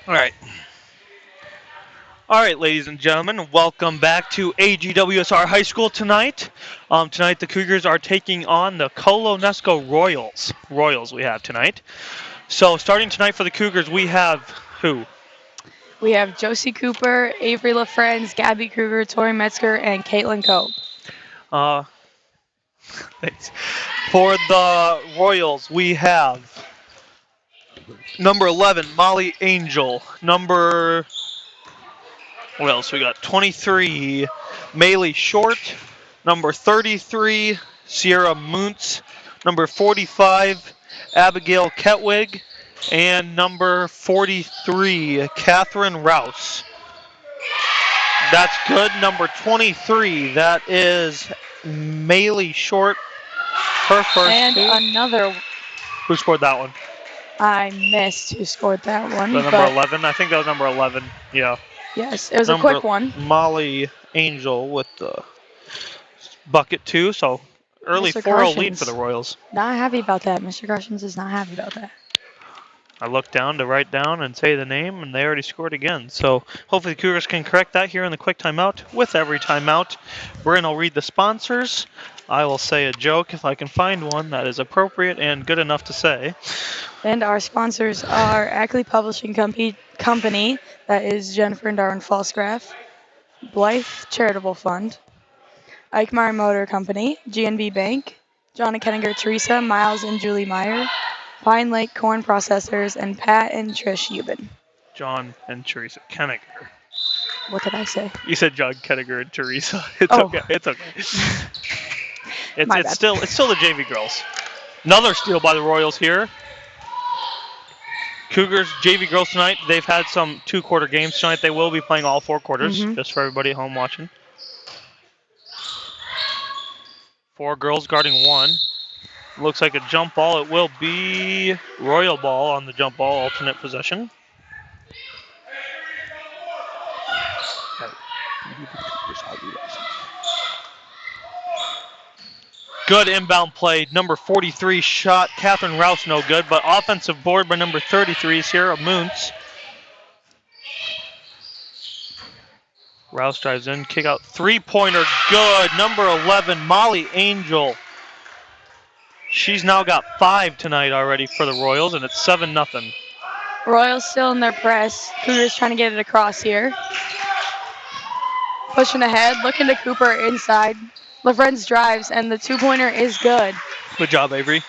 All right. All right, ladies and gentlemen, welcome back to AGWSR High School tonight. Tonight the Cougars are taking on the Colo-NESCO Royals. Royals we have tonight. So starting tonight for the Cougars, we have who? We have Josie Cooper, Avery LaFrenz, Gabby Kruger, Tori Metzger, and Caitlin Cope. Uh, thanks. For the Royals, we have number 11, Molly Angel. What else we got? 23, Maylee Short. Number 33, Sierra Muntz. Number 45, Abigail Ketwig. And number 43, Catherine Rouse. That's good. Number 23, that is Maylee Short. Her first And two. another, Who scored that one? I missed who scored that one. The number 11? I think that was number 11. Yeah. Yes, it was Number a quick one. Molly Angel with the bucket two. So early Mr. 4-0 lead Carson's for the Royals. Not happy about that. Mr. Carson's is not happy about that. I looked down to write down and say the name, and they already scored again. So hopefully the Cougars can correct that here in the quick timeout. With every timeout, Bryn will read the sponsors. I will say a joke if I can find one that is appropriate and good enough to say. And our sponsors are Ackley Publishing Company, that is Jennifer and Darwin Falsgraf, Blythe Charitable Fund, Eichmeyer Motor Company, GNB Bank, John and Kenninger, Teresa, Miles and Julie Meyer, Pine Lake Corn Processors, and Pat and Trish Euban. John and Teresa Kenninger. What did I say? You said John Kenninger and Teresa. It's Oh. okay. It's okay. It's My bad. still the JV girls. Another steal by the Royals here. Cougars JV girls tonight. They've had some 2-quarter games tonight. They will be playing all 4 quarters, just for everybody at home watching. 4 girls guarding 1. Looks like a jump ball. It will be Royal ball on the jump ball, alternate possession. Good inbound play. Number 43 shot. Catherine Rouse no good, but offensive board by number 33, Sierra Muntz. Rouse drives in, kick out, 3-pointer, good. Number 11, Molly Angel. She's now got 5 tonight already for the Royals, and it's 7-0. Royals still in their press. Cougars trying to get it across here. Pushing ahead, looking to Cooper inside. LaFrenz drives, and the 2-pointer is good. Good job, Avery.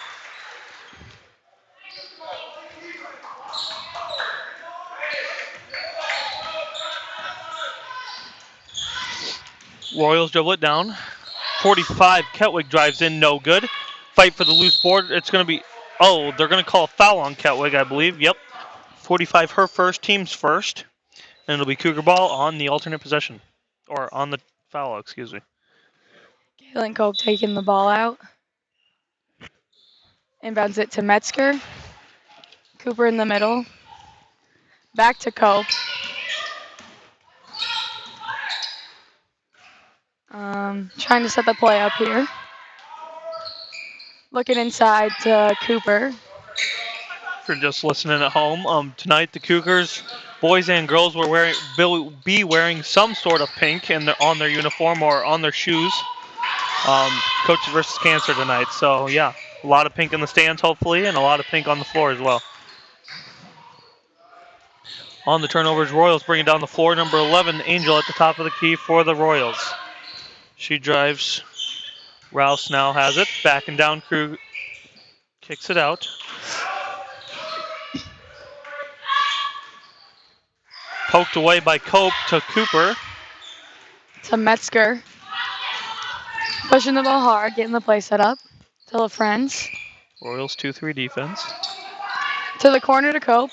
Royals dribble it down. 45, Ketwig drives in, no good. Fight for the loose board. It's going to be, they're going to call a foul on Ketwig, I believe. Yep. 45, her first, team's first. And it'll be Cougar ball on the alternate possession. Or on the foul, excuse me. Caitlin Cope taking the ball out. Inbounds it to Metzger. Cooper in the middle. Back to Cope. Trying to set the play up here. Looking inside to Cooper. If you're just listening at home, tonight the Cougars, boys and girls, will be wearing some sort of pink on their uniform or on their shoes. Coaches versus Cancer tonight. So, yeah, a lot of pink in the stands, hopefully, and a lot of pink on the floor as well. On the turnovers, Royals bringing down the floor. Number 11, Angel at the top of the key for the Royals. She drives. Rouse now has it. Backing down, Krug kicks it out. Poked away by Cope to Cooper. To Metzger. Pushing the ball hard, getting the play set up. To LaFrenz. Royals 2-3 defense. To the corner to Cope.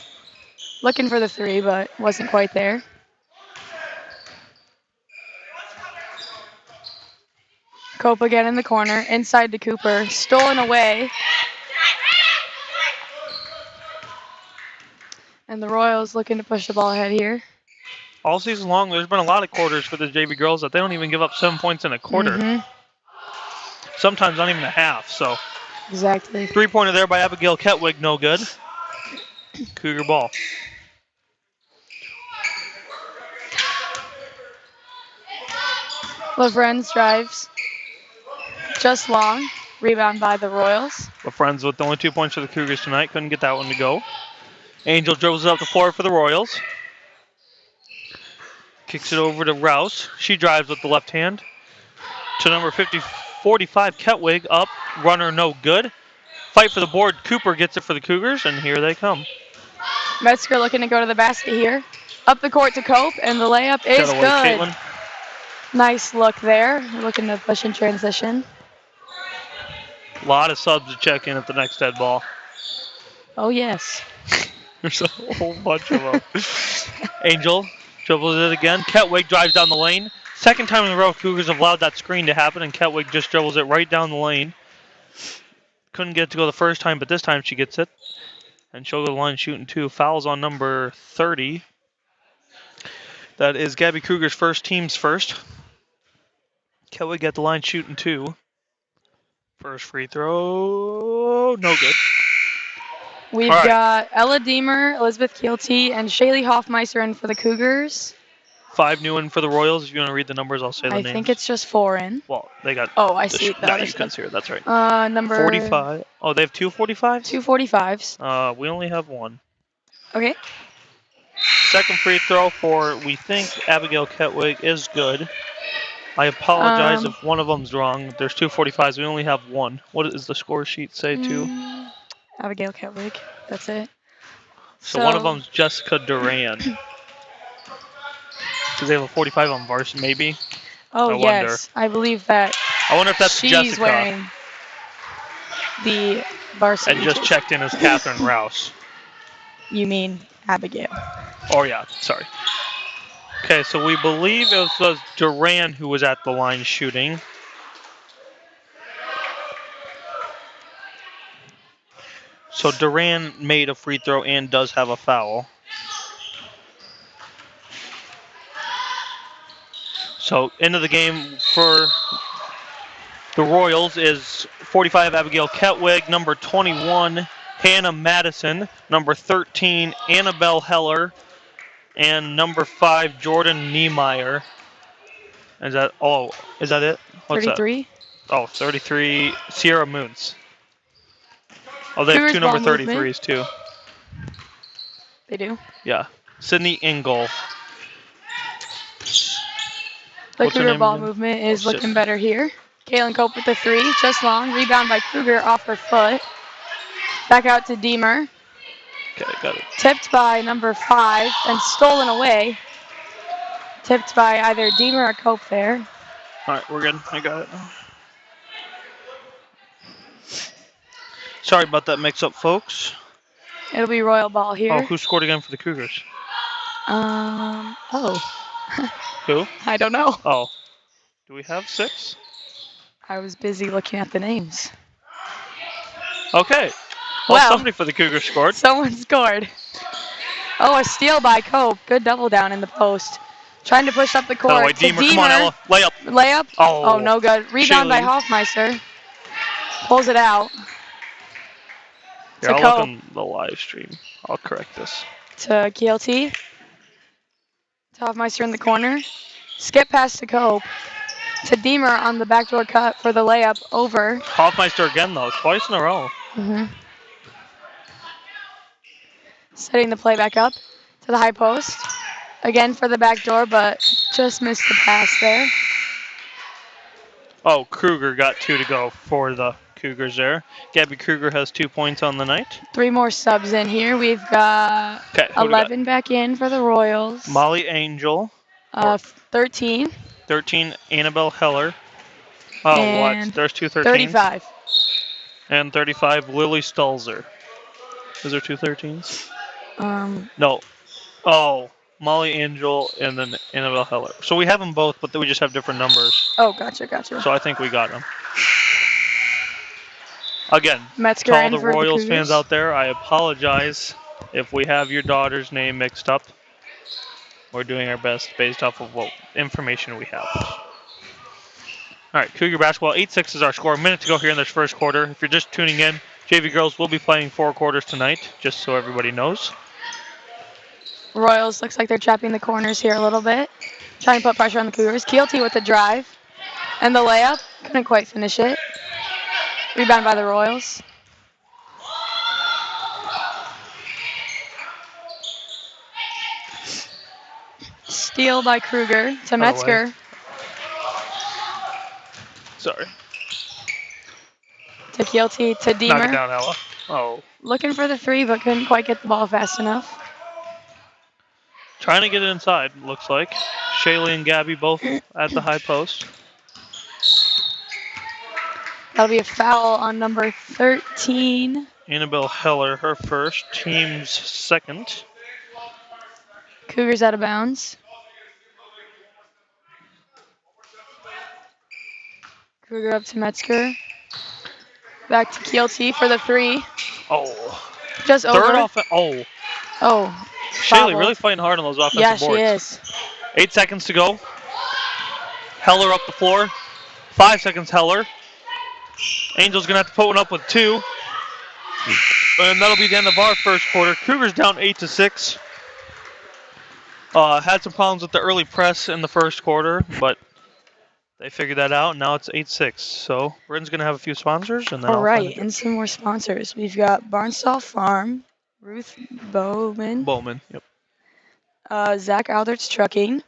Looking for the 3, but wasn't quite there. Cope again in the corner. Inside to Cooper. Stolen away. And the Royals looking to push the ball ahead here. All season long, there's been a lot of quarters for the JV girls that they don't even give up 7 points in a quarter. Sometimes not even a half. So exactly. 3-pointer there by Abigail Ketwig, no good. Cougar ball. LaFrenz drives just long. Rebound by the Royals. The Friends with only 2 points for the Cougars tonight. Couldn't get that one to go. Angel dribbles it up the floor for the Royals. Kicks it over to Rouse. She drives with the left hand. To number 45, Ketwig. Up. Runner no good. Fight for the board. Cooper gets it for the Cougars, and here they come. Metzger looking to go to the basket here. Up the court to Cope, and the layup is Got away, good. Caitlin. Nice look there. Looking to push in transition. A lot of subs to check in at the next dead ball. Oh, yes. There's a whole bunch of them. Angel dribbles it again. Ketwig drives down the lane. Second time in a row, Cougars have allowed that screen to happen, and Ketwig just dribbles it right down the lane. Couldn't get it to go the first time, but this time she gets it. And she'll go to the line shooting 2. Fouls on number 30. That is Gabby Kruger's team's first. Ketwig at the line shooting 2. First free throw, no good. We've got Ella Deemer, Elizabeth Keelty, and Shaylee Hoffmeister in for the Cougars. 5 new in for the Royals. If you want to read the numbers, I'll say the names. I think it's just 4 in. Well, they got... Oh, I see. Yeah, you can see it. That's right. Number... 45. Oh, they have 2 45s? 2 45s. We only have 1. Okay. Second free throw for, we think, Abigail Ketwig is good. I apologize if one of them's wrong. There's 2 45s. We only have 1. What does the score sheet say, too? Abigail Ketwig. That's it. So one of them's Jessica Duran. Because they have a 45 on Varsity, maybe? Oh, yes. I believe that. I wonder if that's she's Jessica. Wearing the Varsity. And just checked in as Catherine Rouse. You mean Abigail. Oh, yeah. Sorry. Okay, so we believe it was Duran who was at the line shooting. So Duran made a free throw and does have a foul. So into the game for the Royals is 45 Abigail Ketwig, number 21 Hannah Madison, number 13 Annabelle Heller, and number 5 Jordan Niemeyer. Is that it? What's 33? that? Oh, 33 Sierra Moons. Oh, they have Cougars 2 number ball 33s movement. too. They do? Yeah. Sydney Engel. The What's her Cougar name ball again? movement is looking better here. Kaylin Cope with the 3, just long. Rebound by Cougar off her foot. Back out to Deemer. Okay, got it. Tipped by number 5 and stolen away. Tipped by either Deemer or Cope there. All right, we're good. I got it. Sorry about that mix-up, folks. It'll be Royal ball here. Oh, who scored again for the Cougars? Who? I don't know. Oh. Do we have 6? I was busy looking at the names. Okay. Well, Wow. somebody for the Cougars scored. Someone scored. Oh, a steal by Cope. Good double down in the post. Trying to push up the court. By the way, Deemer, come on, Ella. Layup. Layup? Oh, no good. Rebound by Hoffmeister. Pulls it out. Here, I'll look on the live stream. I'll correct this. To Keelty. To Hoffmeister in the corner. Skip pass to Cope. To Deemer on the backdoor cut for the layup over. Hoffmeister again, though. Twice in a row. Setting the play back up to the high post. Again for the backdoor, but just missed the pass there. Oh, Kruger got 2 to go for the Cougars there. Gabby Kruger has 2 points on the night. 3 more subs in here. We've got 11 back in for the Royals. Molly Angel. 13. 13, Annabelle Heller. Oh, and what? There's 2 13s. 35. And 35, Lily Stulzer. Is there 2 13s? No. Oh, Molly Angel and then Annabelle Heller. So we have them both, but we just have different numbers. Oh, gotcha. So I think we got them. Again, Metzger to all the for Royals the fans out there, I apologize if we have your daughter's name mixed up. We're doing our best based off of what information we have. All right, Cougar basketball, 8-6 is our score. A minute to go here in this first quarter. If you're just tuning in, JV girls will be playing 4 quarters tonight, just so everybody knows. Royals looks like they're trapping the corners here a little bit. Trying to put pressure on the Cougars. Keelty with the drive. And the layup, couldn't quite finish it. Rebound by the Royals. Steal by Kruger to Other way. Metzger. Sorry. To Keelty to Knock it Deemer. down, Ella. Oh. Looking for the three, but couldn't quite get the ball fast enough. Trying to get it inside, looks like. Shaylee and Gabby both at the high post. That'll be a foul on number 13. Annabelle Heller, her first, team's second. Cougars out of bounds. Kruger up to Metzger. Back to Keelty for the three. Oh. Just Third over. off. Oh. Oh. Shaylee really Fouled. fighting hard on those offensive Yeah, boards. she is. 8 seconds to go. Heller up the floor. 5 seconds, Heller. Angels gonna have to put one up with 2. And that'll be the end of our first quarter. Cougars down 8-6. Had some problems with the early press in the first quarter, but they figured that out. Now it's 8-6. So Bryn's gonna have a few sponsors, and then All I'll find right, it. and some more sponsors. We've got Barnstall Farm, Ruth Bowman, Yep. Zach Aldert's Trucking,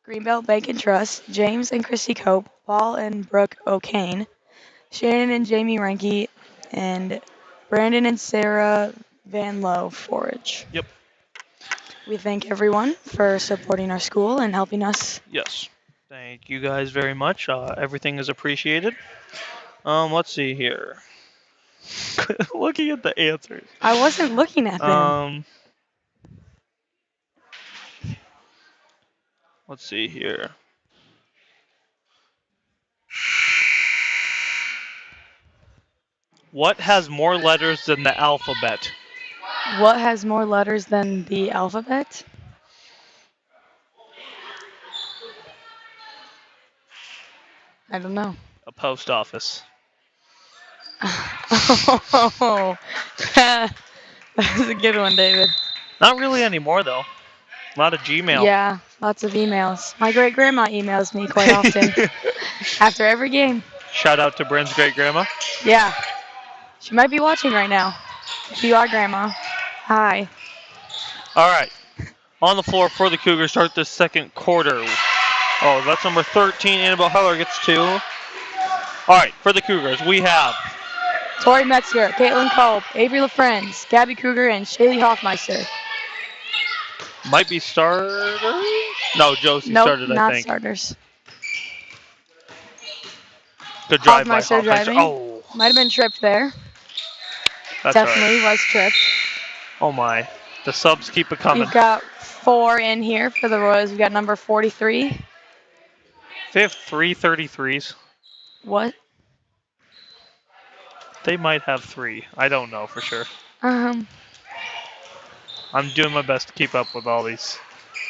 Greenbelt Bank and Trust, James and Christy Cope, Paul and Brooke O'Kane, Shannon and Jamie Ranke, and Brandon and Sarah Van Lowe Forage. Yep. We thank everyone for supporting our school and helping us. Yes. Thank you guys very much. Everything is appreciated. Let's see here. Looking at the answers. I wasn't looking at them. Let's see here. What has more letters than the alphabet? What has more letters than the alphabet? I don't know. A post office. Oh, that was a good one, David. Not really anymore, though. A lot of Gmail. Yeah, lots of emails. My great grandma emails me quite often after every game. Shout out to Bryn's great grandma. Yeah, she might be watching right now. If you are grandma, hi. All right. On the floor for the Cougars start the second quarter. Oh, that's number 13. Annabelle Heller gets 2. All right, for the Cougars, we have Tori Metzger, Caitlin Cope, Avery LaFrenz, Gabby Kruger, and Shaylee Hoffmeister. might be starters. No, Josie Nope, started, I not think. starters. Good drive by Hoffmeister Hoffmeister. driving. Oh, Might have been tripped there. that's all right. Definitely was tripped. Oh my, the subs keep it coming. We've got 4 in here for the Royals. We've got number 43. They have 3 33s. What? They might have 3. I don't know for sure. Um, I'm doing my best to keep up with all these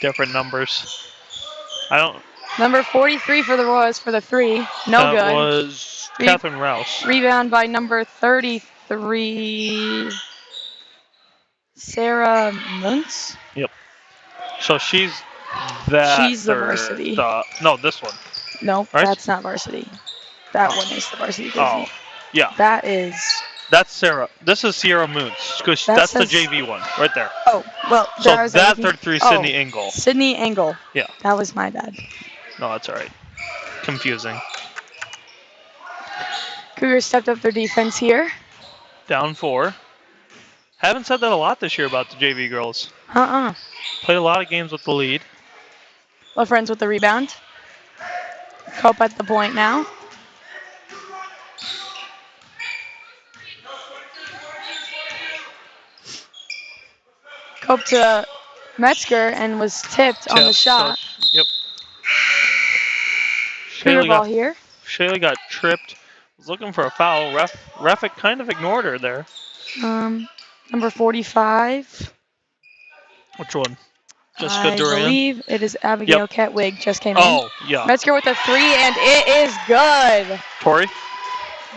different numbers. I don't. Number 43 for the Royals for the 3. No that good. That was Catherine Rouse. Rebound by number 33, Sarah Muntz. Yep. So she's that. She's the varsity. No, this one. Nope, right? That's not varsity. That one is the varsity jersey. Oh, yeah. That is. That's Sarah. This is Sierra Muntz. Because that's the JV one right there. Oh, well. So that 33 is Sydney Engel. Sydney Engel. Yeah. That was my bad. No, that's all right. Confusing. Cougars stepped up their defense here. Down 4. Haven't said that a lot this year about the JV girls. Played a lot of games with the lead. LaFrenz with the rebound. Cope at the point now. Cope to Metzger and was tipped on the shot. So, yep. Cougar ball here. Shaylee got tripped. Was looking for a foul. Ref it kind of ignored her there. Number 45. Which one? Jessica I Duran? believe it is Abigail Ketwig just came in. Oh, yeah. Metzger with a 3, and it is good. Tori?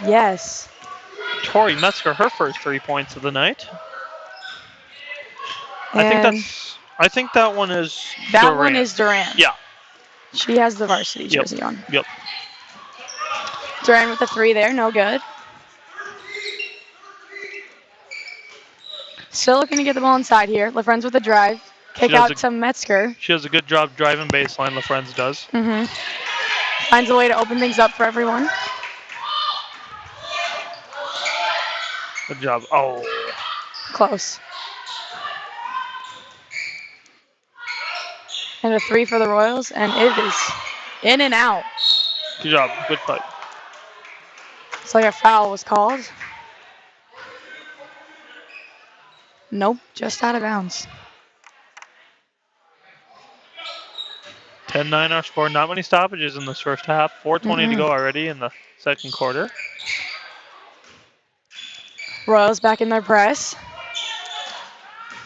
Yes. Tori Metzger, her first 3 points of the night. And I think that one is that Durant. one is Durant. Yeah. She has the varsity jersey on. Yep. Duran with a 3 there, no good. Still looking to get the ball inside here. LaFrenz with a drive. Kick out to Metzger. She does a good job driving baseline, LaFrenz does. Finds a way to open things up for everyone. Good job. Oh. Close. And a 3 for the Royals, and it is in and out. Good job. Good fight. It's like a foul was called. Nope, just out of bounds. 10-9 our score. Not many stoppages in this first half. 4:20 to go already in the second quarter. Royals back in their press.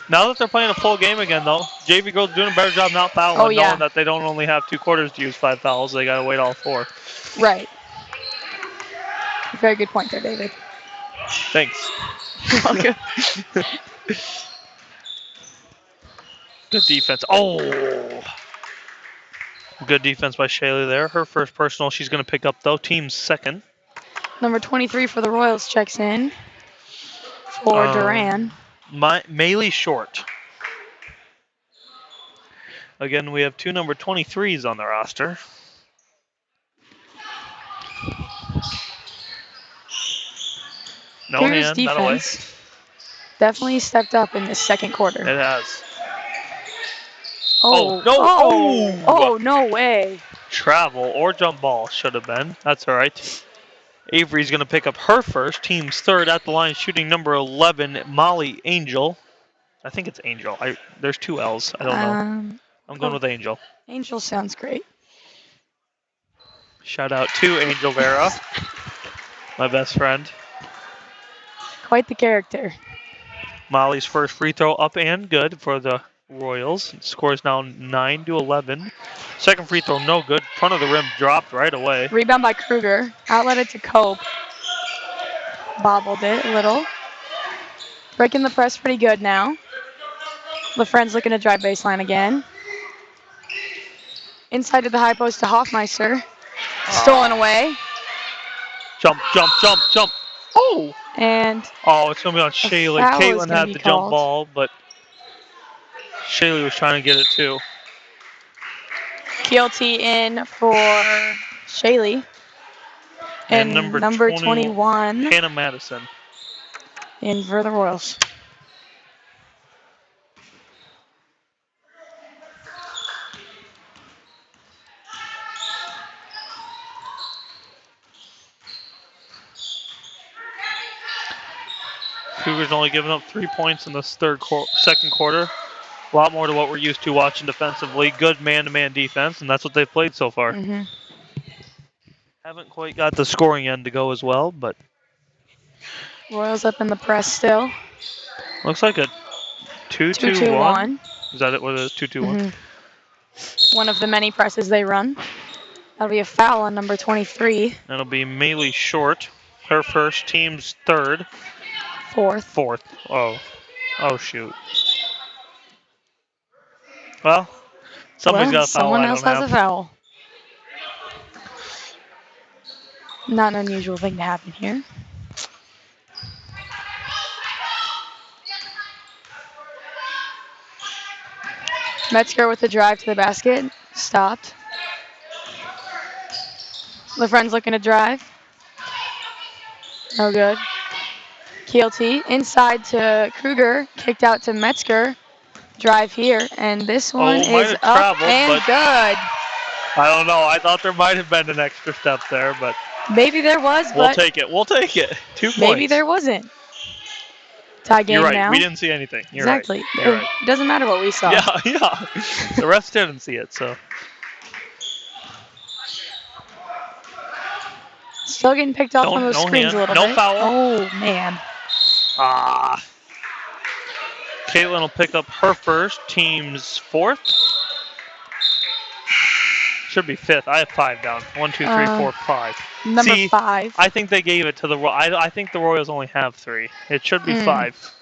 Now that they're playing a full game again, though, JV girls doing a better job not fouling, Oh, yeah. knowing that they don't only have 2 quarters to use 5 fouls. They got to wait all 4. Right. Very good point there, David. Thanks. You're welcome. Good defense. Oh! Good defense by Shaylee there. Her first personal she's going to pick up, though. Team's second. Number 23 for the Royals checks in for Duran. Maylee Short. Again, we have 2 number 23s on the roster. No Here's hand, not away. defense. Definitely stepped up in this second quarter. It has. Oh, no. Oh, no way. Travel or jump ball should have been. That's all right. Avery's going to pick up her first. Team's third at the line, shooting number 11, Molly Angel. I think it's Angel. There's 2 L's. I don't know. I'm going with Angel. Angel sounds great. Shout out to Angel Vera, my best friend. Quite the character. Molly's first free throw up and good for the Royals. Score is now 9-11. Second free throw no good. Front of the rim dropped right away. Rebound by Kruger. Outlet to Cope. Bobbled it a little. Breaking the press pretty good now. LaFrenz looking to drive baseline again. Inside to the high post to Hoffmeister. Stolen away. Jump. Oh! And it's going to be on Shaylee. Caitlin had the jump ball, but Shaylee was trying to get it too. Keelty in for Shaylee. And number 21. Hannah Madison. In for the Royals. Cougars only giving up 3 points in this second quarter. A lot more to what we're used to watching defensively. Good man-to-man defense, and that's what they've played so far. Haven't quite got the scoring end to go as well, but Royals up in the press still. Looks like a 2-2-1. Is that it? What is it? 2-2-1? One of the many presses they run. That'll be a foul on number 23. That'll be Maylee Short. Her first, team's third. Fourth. Oh, shoot. Well, somebody's got a foul. Someone else has a foul. Not an unusual thing to happen here. Metzger with the drive to the basket. Stopped. LaFrenz looking to drive. No good. Keelty inside to Kruger. Kicked out to Metzger. Drive here. And this one is up and good. I don't know. I thought there might have been an extra step there, but maybe there was, but we'll take it. 2 points. Maybe there wasn't. Tie game You're right. now. We didn't see anything. Exactly. Right. You're right. It doesn't matter what we saw. Yeah. The rest didn't see it, so. Still getting picked off on those screens a little bit. No foul. Oh, man. Caitlin will pick up her first. Team's fourth. Should be fifth. I have 5 down. 1, 2, 3, 4, 5. Number 5. I think they gave it to the Royals. I think the Royals only have 3. It should be 5.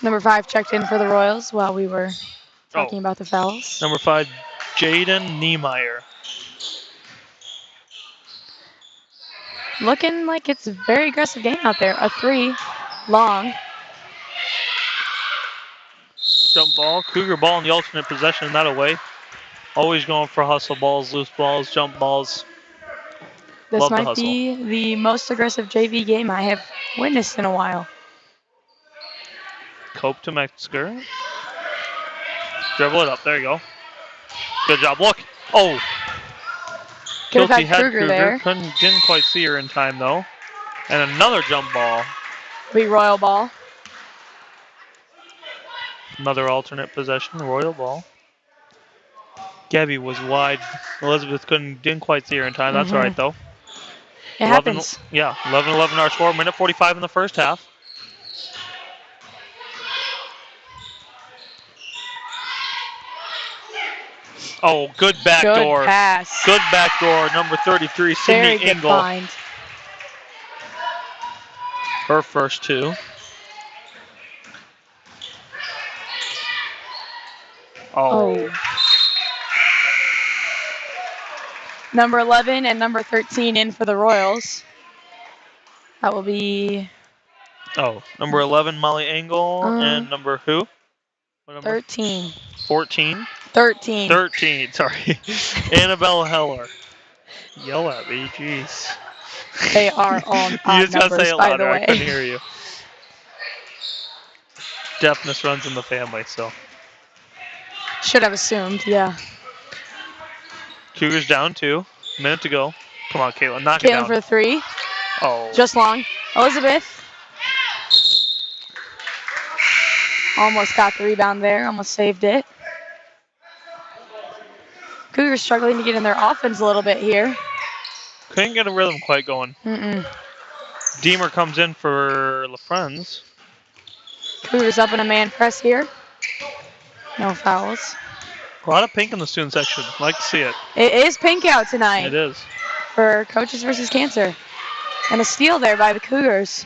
Number 5 checked in for the Royals while we were Oh, talking about the fouls. number 5, Jaden Niemeyer. Looking like it's a very aggressive game out there. A 3, long. Jump ball, Cougar ball in the alternate possession, that away. Always going for hustle balls, loose balls, jump balls. This Love the might hustle. be the most aggressive JV game I have witnessed in a while. Cope to Metzger. Dribble it up. There you go. Good job. Look. Oh. Could have Kilty had had Kruger there. Didn't quite see her in time though. And another jump ball. Be Royal ball. Another alternate possession. Royal ball. Gabby was wide. Elizabeth didn't quite see her in time. That's all right though. It 11. happens. Yeah. 11-11 our score. Minute 45 in the first half. Oh, good Good backdoor. pass. Good backdoor. Number 33, Sydney Very good Engel. find. Her first 2. Oh. Number 11 and number 13 in for the Royals. That will be Oh, number 11, Molly Engel, and number who? What number? 13. 14? 13. 13, sorry. Annabelle Heller. Yell at me, jeez. They are all You odd just gotta say numbers, it by the louder, I couldn't way. hear you. Deafness runs in the family, so. Should have assumed, yeah. Cougars down 2. Minute to go. Come on, Caitlin, knock it Caitlin down. for 3. Oh. Just long. Elizabeth. Almost got the rebound there. Almost saved it. Cougars struggling to get in their offense a little bit here. Couldn't get a rhythm quite going. Deemer comes in for LaFrenz. Cougars up in a man press here. No fouls. A lot of pink in the student section. Like to see it. It is pink out tonight. It is. For Coaches versus Cancer. And a steal there by the Cougars.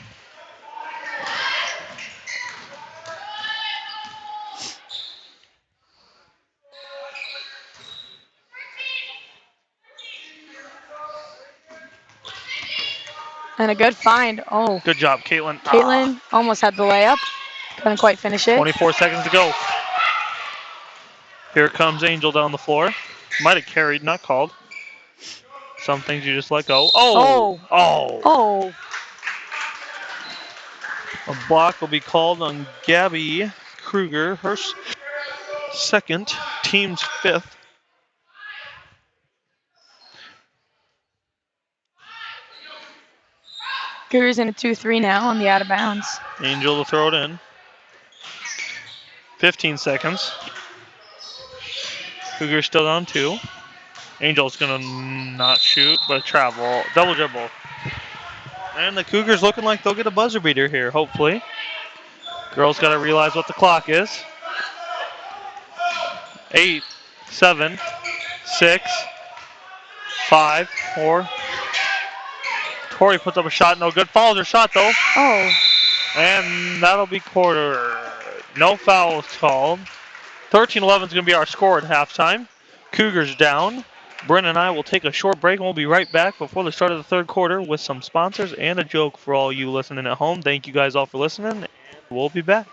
And a good find. Oh. Good job, Caitlin. Caitlin almost had the layup. Couldn't quite finish it. 24 seconds to go. Here comes Angel down the floor. Might have carried, not called. Some things you just let go. Oh! Oh. A block will be called on Gabby Kruger. Her second, team's 5th. Cougars in a 2-3 now on the out of bounds. Angel to throw it in. 15 seconds. Cougars still down 2. Angel's gonna not shoot, but travel. Double dribble. And the Cougars looking like they'll get a buzzer beater here, hopefully. Girls gotta realize what the clock is. 8, 7, 6, 5, 4. Tori puts up a shot, no good. Follows her shot though. Oh. And that'll be quarter. No fouls called. 13-11 is going to be our score at halftime. Cougars down. Brent and I will take a short break and we'll be right back before the start of the third quarter with some sponsors and a joke for all you listening at home. Thank you guys all for listening. We'll be back.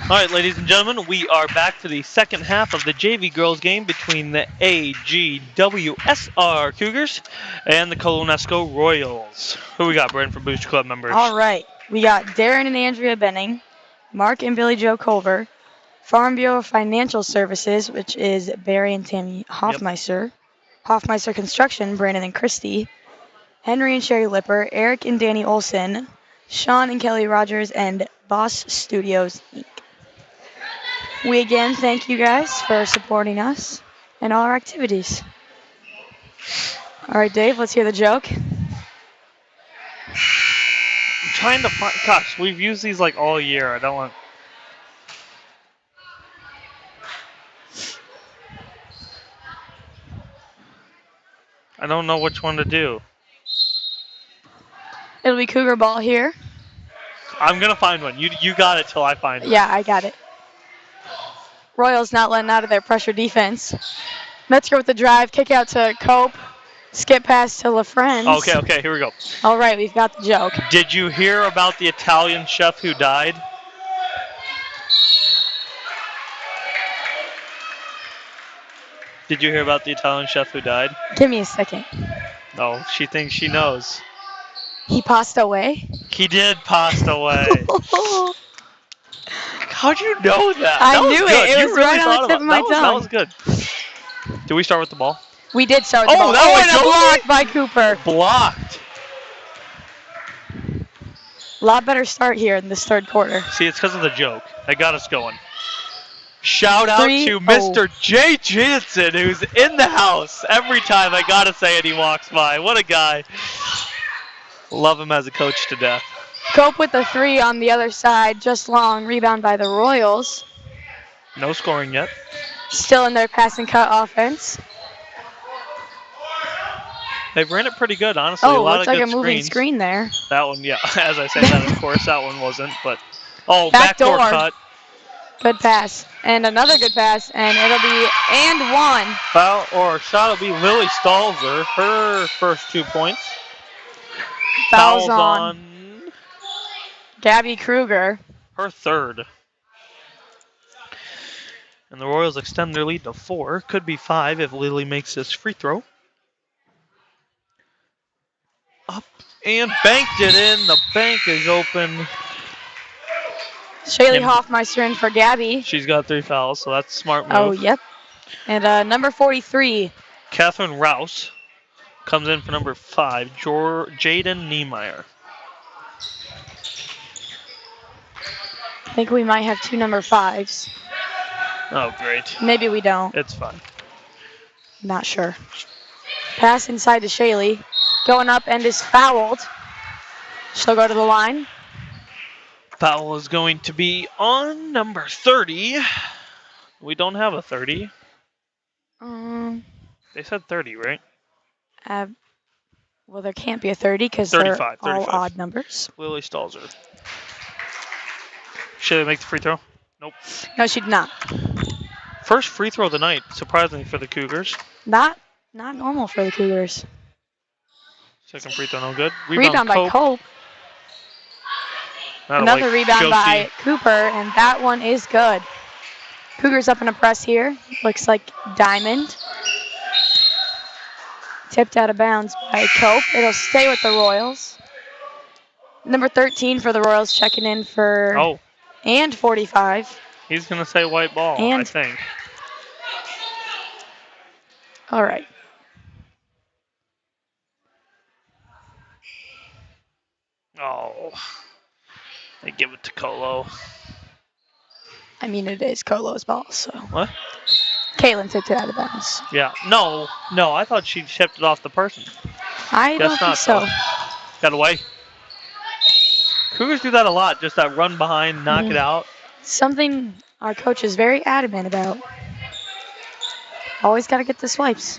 All right, ladies and gentlemen, we are back to the second half of the JV girls game between the AGWSR Cougars and the Colo-NESCO Royals. Who we got, Brandon, for Booster Club members? All right. We got Darren and Andrea Benning, Mark and Billy Joe Culver, Farm Bureau Financial Services, which is Barry and Tammy Hoffmeister, Hoffmeister Construction, Brandon and Christy, Henry and Sherry Lipper, Eric and Danny Olson, Sean and Kelly Rogers, and Boss Studios, Inc. We again thank you guys for supporting us and all our activities. All right, Dave, let's hear the joke. I'm trying to find. Gosh, we've used these like all year. I don't want. I don't know which one to do. It'll be Cougar ball here. I'm gonna find one. You got it till I find it. Yeah, I got it. Royals not letting out of their pressure defense. Metzger with the drive, kick out to Cope, skip pass to LaFrenz. Okay, here we go. All right, we've got the joke. Did you hear about the Italian chef who died? Did you hear about the Italian chef who died? Give me a second. No, she thinks she knows. He passed away? He did pass away. How'd you know that? I That was knew good. it. It You was really right on thought the tip about of my that. tongue. That was good. Do we start with the ball? We did start with the ball. that was and a block by Cooper. Blocked. A lot better start here in this third quarter. See, it's because of the joke. That got us going. Shout out 3-0. to Mr. Jay Jansen, who's in the house every time. I gotta say it, he walks by. What a guy. Love him as a coach to death. Cope with the three on the other side, just long. Rebound by the Royals. No scoring yet. Still in their pass and cut offense. They've ran it pretty good, honestly. Oh, a lot looks of like good a moving screens. screen there. That one, yeah. As I say that, of course, that one wasn't. But Backdoor. backdoor cut. Good pass. And another good pass. And it'll be and one. Foul or shot will be Lily Stalzer. Her first 2 points. Fouls on Gabby Kruger. Her third. And the Royals extend their lead to 4. Could be 5 if Lily makes this free throw. Up and banked it in. The bank is open. Shaylee Hoffmeister in for Gabby. She's got 3 fouls, so that's a smart move. Oh, yep. And number 43. Catherine Rouse comes in for number 5, Jaden Niemeyer. I think we might have 2 number 5s. Oh, great. Maybe we don't. It's fine. Not sure. Pass inside to Shaylee. Going up and is fouled. She'll go to the line. Foul is going to be on number 30. We don't have a 30. They said 30, right? Well, there can't be a 30 because they're 35. all odd numbers. Lily Stalzer. Should they make the free throw? Nope. No, she did not. First free throw of the night, surprisingly for the Cougars. Not normal for the Cougars. Second free throw, no good. Rebound by Cope. Another rebound by Cooper, and that one is good. Cougars up in a press here. Looks like Diamond. Tipped out of bounds by Cope. It'll stay with the Royals. Number 13 for the Royals checking in for... Oh. And 45. He's going to say white ball, I think. All right. Oh. They give it to Colo. I mean, it is Colo's ball, so. What? Caitlin tipped it out of bounds. Yeah. No, I thought she tipped it off the person. I don't think so. Got away. Cougars do that a lot, just that run behind, knock it out. Something our coach is very adamant about. Always got to get the swipes.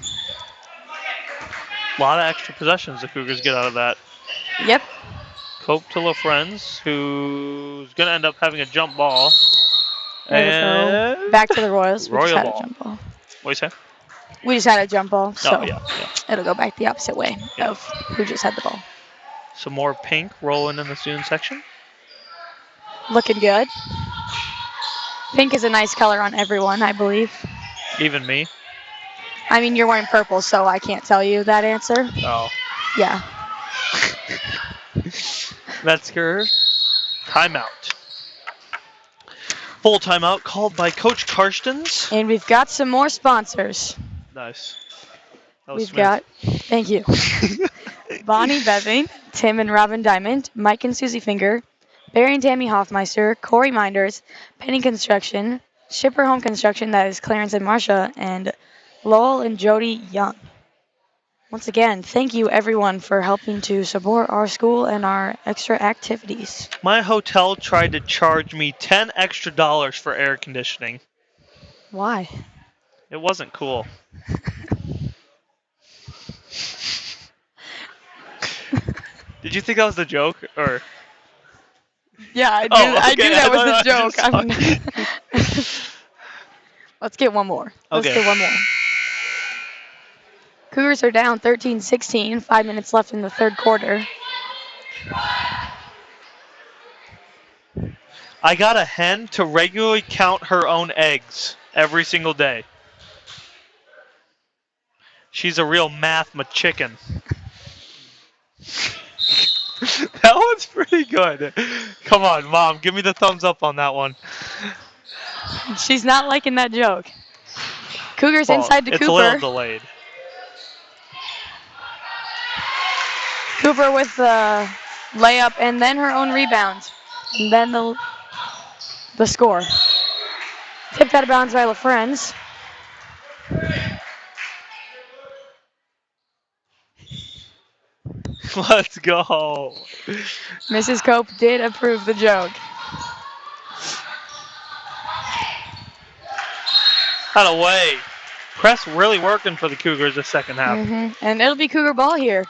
A lot of extra possessions the Cougars get out of that. Yep. Cope to LaFrenz, who's going to end up having a jump ball. And back to the Royals. We just had a jump ball. What do you say? We just had a jump ball, so yeah. it'll go back the opposite way of who just had the ball. Some more pink rolling in the student section. Looking good. Pink is a nice color on everyone, I believe. Even me. I mean, you're wearing purple, so I can't tell you that answer. Oh. Yeah. Metzger. Timeout. Full timeout called by Coach Karstens. And we've got some more sponsors. Nice. That was We've smooth. got, thank you, Bonnie Beving, Tim and Robin Diamond, Mike and Susie Finger, Barry and Tammy Hoffmeister, Corey Minders, Penny Construction, Shipper Home Construction, that is Clarence and Marcia, and Lowell and Jody Young. Once again, thank you everyone for helping to support our school and our extra activities. My hotel tried to charge me $10 extra for air conditioning. Why? It wasn't cool. Did you think that was a joke or? Yeah, I Oh, I okay. knew I that was thought a I joke. just Let's get one more. Let's Okay. get one more. Cougars are down 13-16, 5 minutes left in the third quarter. I got a hen to regularly count her own eggs every single day. She's a real math chicken. That one's pretty good. Come on, Mom, give me the thumbs up on that one. She's not liking that joke. Cougars Well, inside to it's a little Cooper. delayed. Cooper with the layup and then her own rebound. And then the score. Tipped out of bounds by LaFrenz. Let's go. Mrs. Cope did approve the joke. Out of way. Press really working for the Cougars this second half. And it'll be Cougar ball here.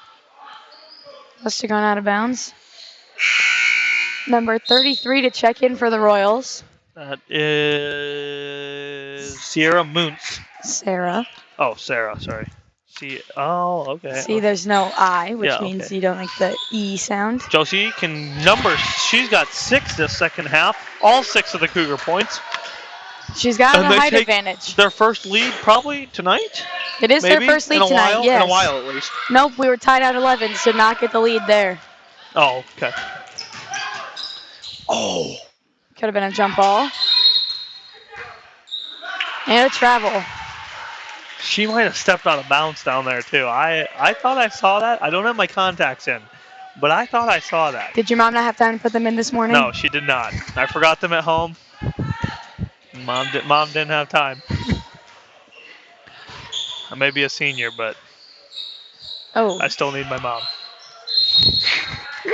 Must have gone out of bounds. Number 33 to check in for the Royals. That is Sierra Moons. Sarah. Oh, Sarah, sorry. Okay. See, there's no I, which Yeah, means okay. you don't like the E sound. Josie can numbers. She's got 6 this second half. All 6 of the Cougar points. She's got And a they height take advantage. their first lead probably tonight. It is Maybe their first lead in a tonight, while. yes. In a while, at least. Nope, we were tied at 11, so not get the lead there. Oh, okay. Oh. Could have been a jump ball. And a travel. She might have stepped out of bounds down there, too. I thought I saw that. I don't have my contacts in, but I thought I saw that. Did your mom not have time to put them in this morning? No, she did not. I forgot them at home. Mom didn't have time. I may be a senior, but I still need my mom.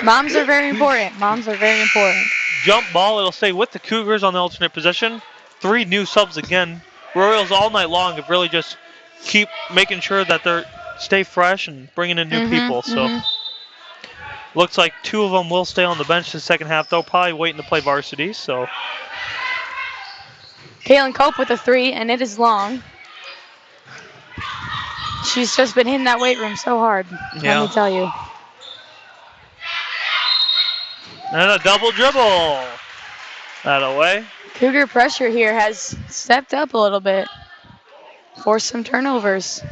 Moms are very important. Moms are very important. Jump ball. It'll stay with the Cougars on the alternate possession. 3 new subs again. Royals all night long have really just keep making sure that they stay fresh and bringing in new people. So looks like 2 of them will stay on the bench the second half. They'll probably waiting to play varsity. So Kaylin Cope with a 3, and it is long. She's just been hitting that weight room so hard. Yeah. Let me tell you. And a double dribble. That away. Cougar pressure here has stepped up a little bit. Forced some turnovers.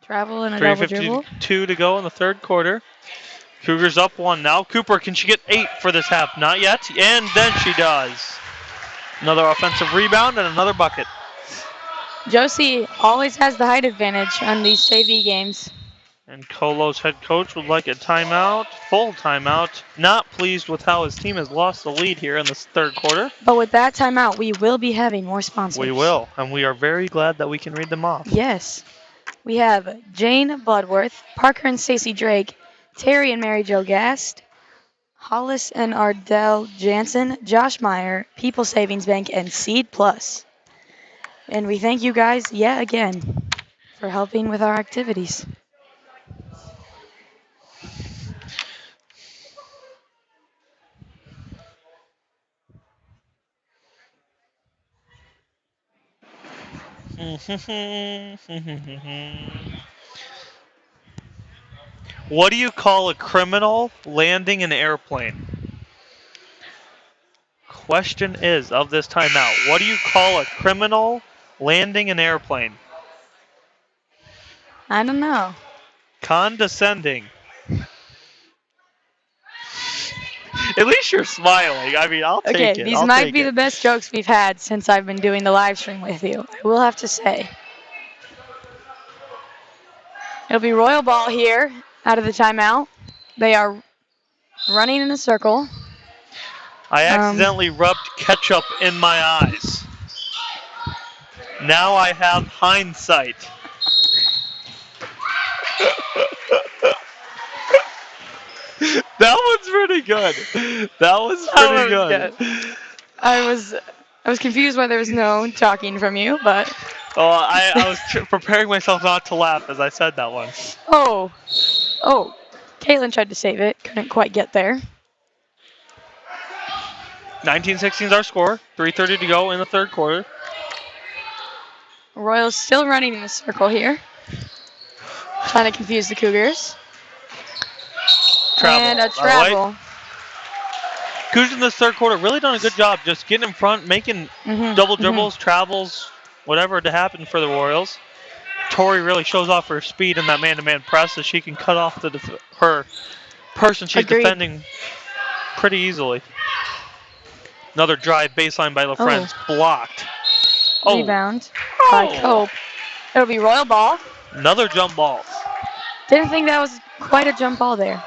Travel and a double dribble. 3:52 to go in the third quarter. Cougars up 1 now. Cooper, can she get 8 for this half? Not yet. And then she does. Another offensive rebound and another bucket. Josie always has the height advantage on these JV games. And Colo's head coach would like a timeout, full timeout. Not pleased with how his team has lost the lead here in this third quarter. But with that timeout, we will be having more sponsors. We will, and we are very glad that we can read them off. Yes. We have Jane Bloodworth, Parker and Stacy Drake, Terry and Mary Jo Gast, Hollis and Ardell Jansen, Josh Meyer, People Savings Bank, and Seed Plus. And we thank you guys yet again for helping with our activities. What do you call a criminal landing an airplane? question is of this timeout, what do you call a criminal landing an airplane? I don't know. Condescending. At least you're smiling. I mean, I'll take Okay, it. these I'll might take be it. the best jokes we've had since I've been doing the live stream with you. I will have to say. It'll be Royal Ball here out of the timeout. They are running in a circle. I accidentally rubbed ketchup in my eyes. Now I have hindsight. That one's pretty good. That was pretty That was good. good. I was confused why there was no talking from you, but Oh, I was preparing myself not to laugh as I said that one. oh, Caitlin tried to save it, couldn't quite get there. 19-16 is our score. 3:30 to go in the third quarter. Royals still running in a circle here, trying to confuse the Cougars. Travel. And a Out of the way. travel. Cougars in this third quarter really done a good job just getting in front, making double dribbles, travels, whatever to happen for the Royals. Tori really shows off her speed in that man-to-man press as she can cut off her person she's Agreed. defending pretty easily. Another drive baseline by LaFrance, blocked. Rebound by Cope. It'll be Royal Ball. Another jump ball. Didn't think that was quite a jump ball there.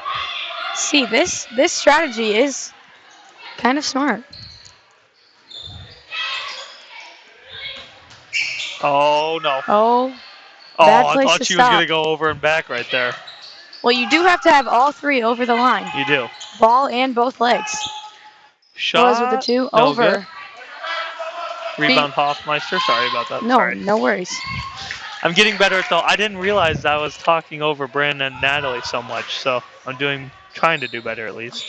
See, this strategy is kind of smart. Oh, no. Oh, Oh, bad I place thought to she was going to stop. go over and back right there. Well, you do have to have all three over the line. You do. Ball and both legs. Shot. Was with the two no over. Good. Rebound Hoffmeister. Sorry about that. No, Sorry. no worries. I'm getting better at though. I didn't realize I was talking over Brandon and Natalie so much, so I'm trying to do better at least.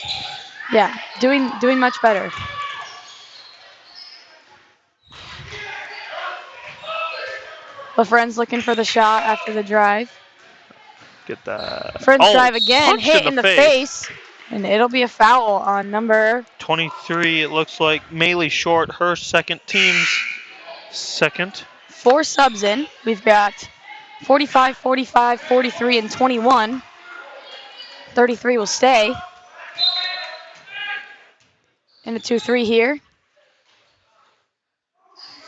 Yeah, doing much better. LaFren's looking for the shot after the drive. Get that. Friends drive again, hit in the face, and it'll be a foul on number 23. It looks like Maylee Short, her second team's second. 4 subs in. We've got 45, 45, 43, and 21. 33 will stay. And a 2-3 here.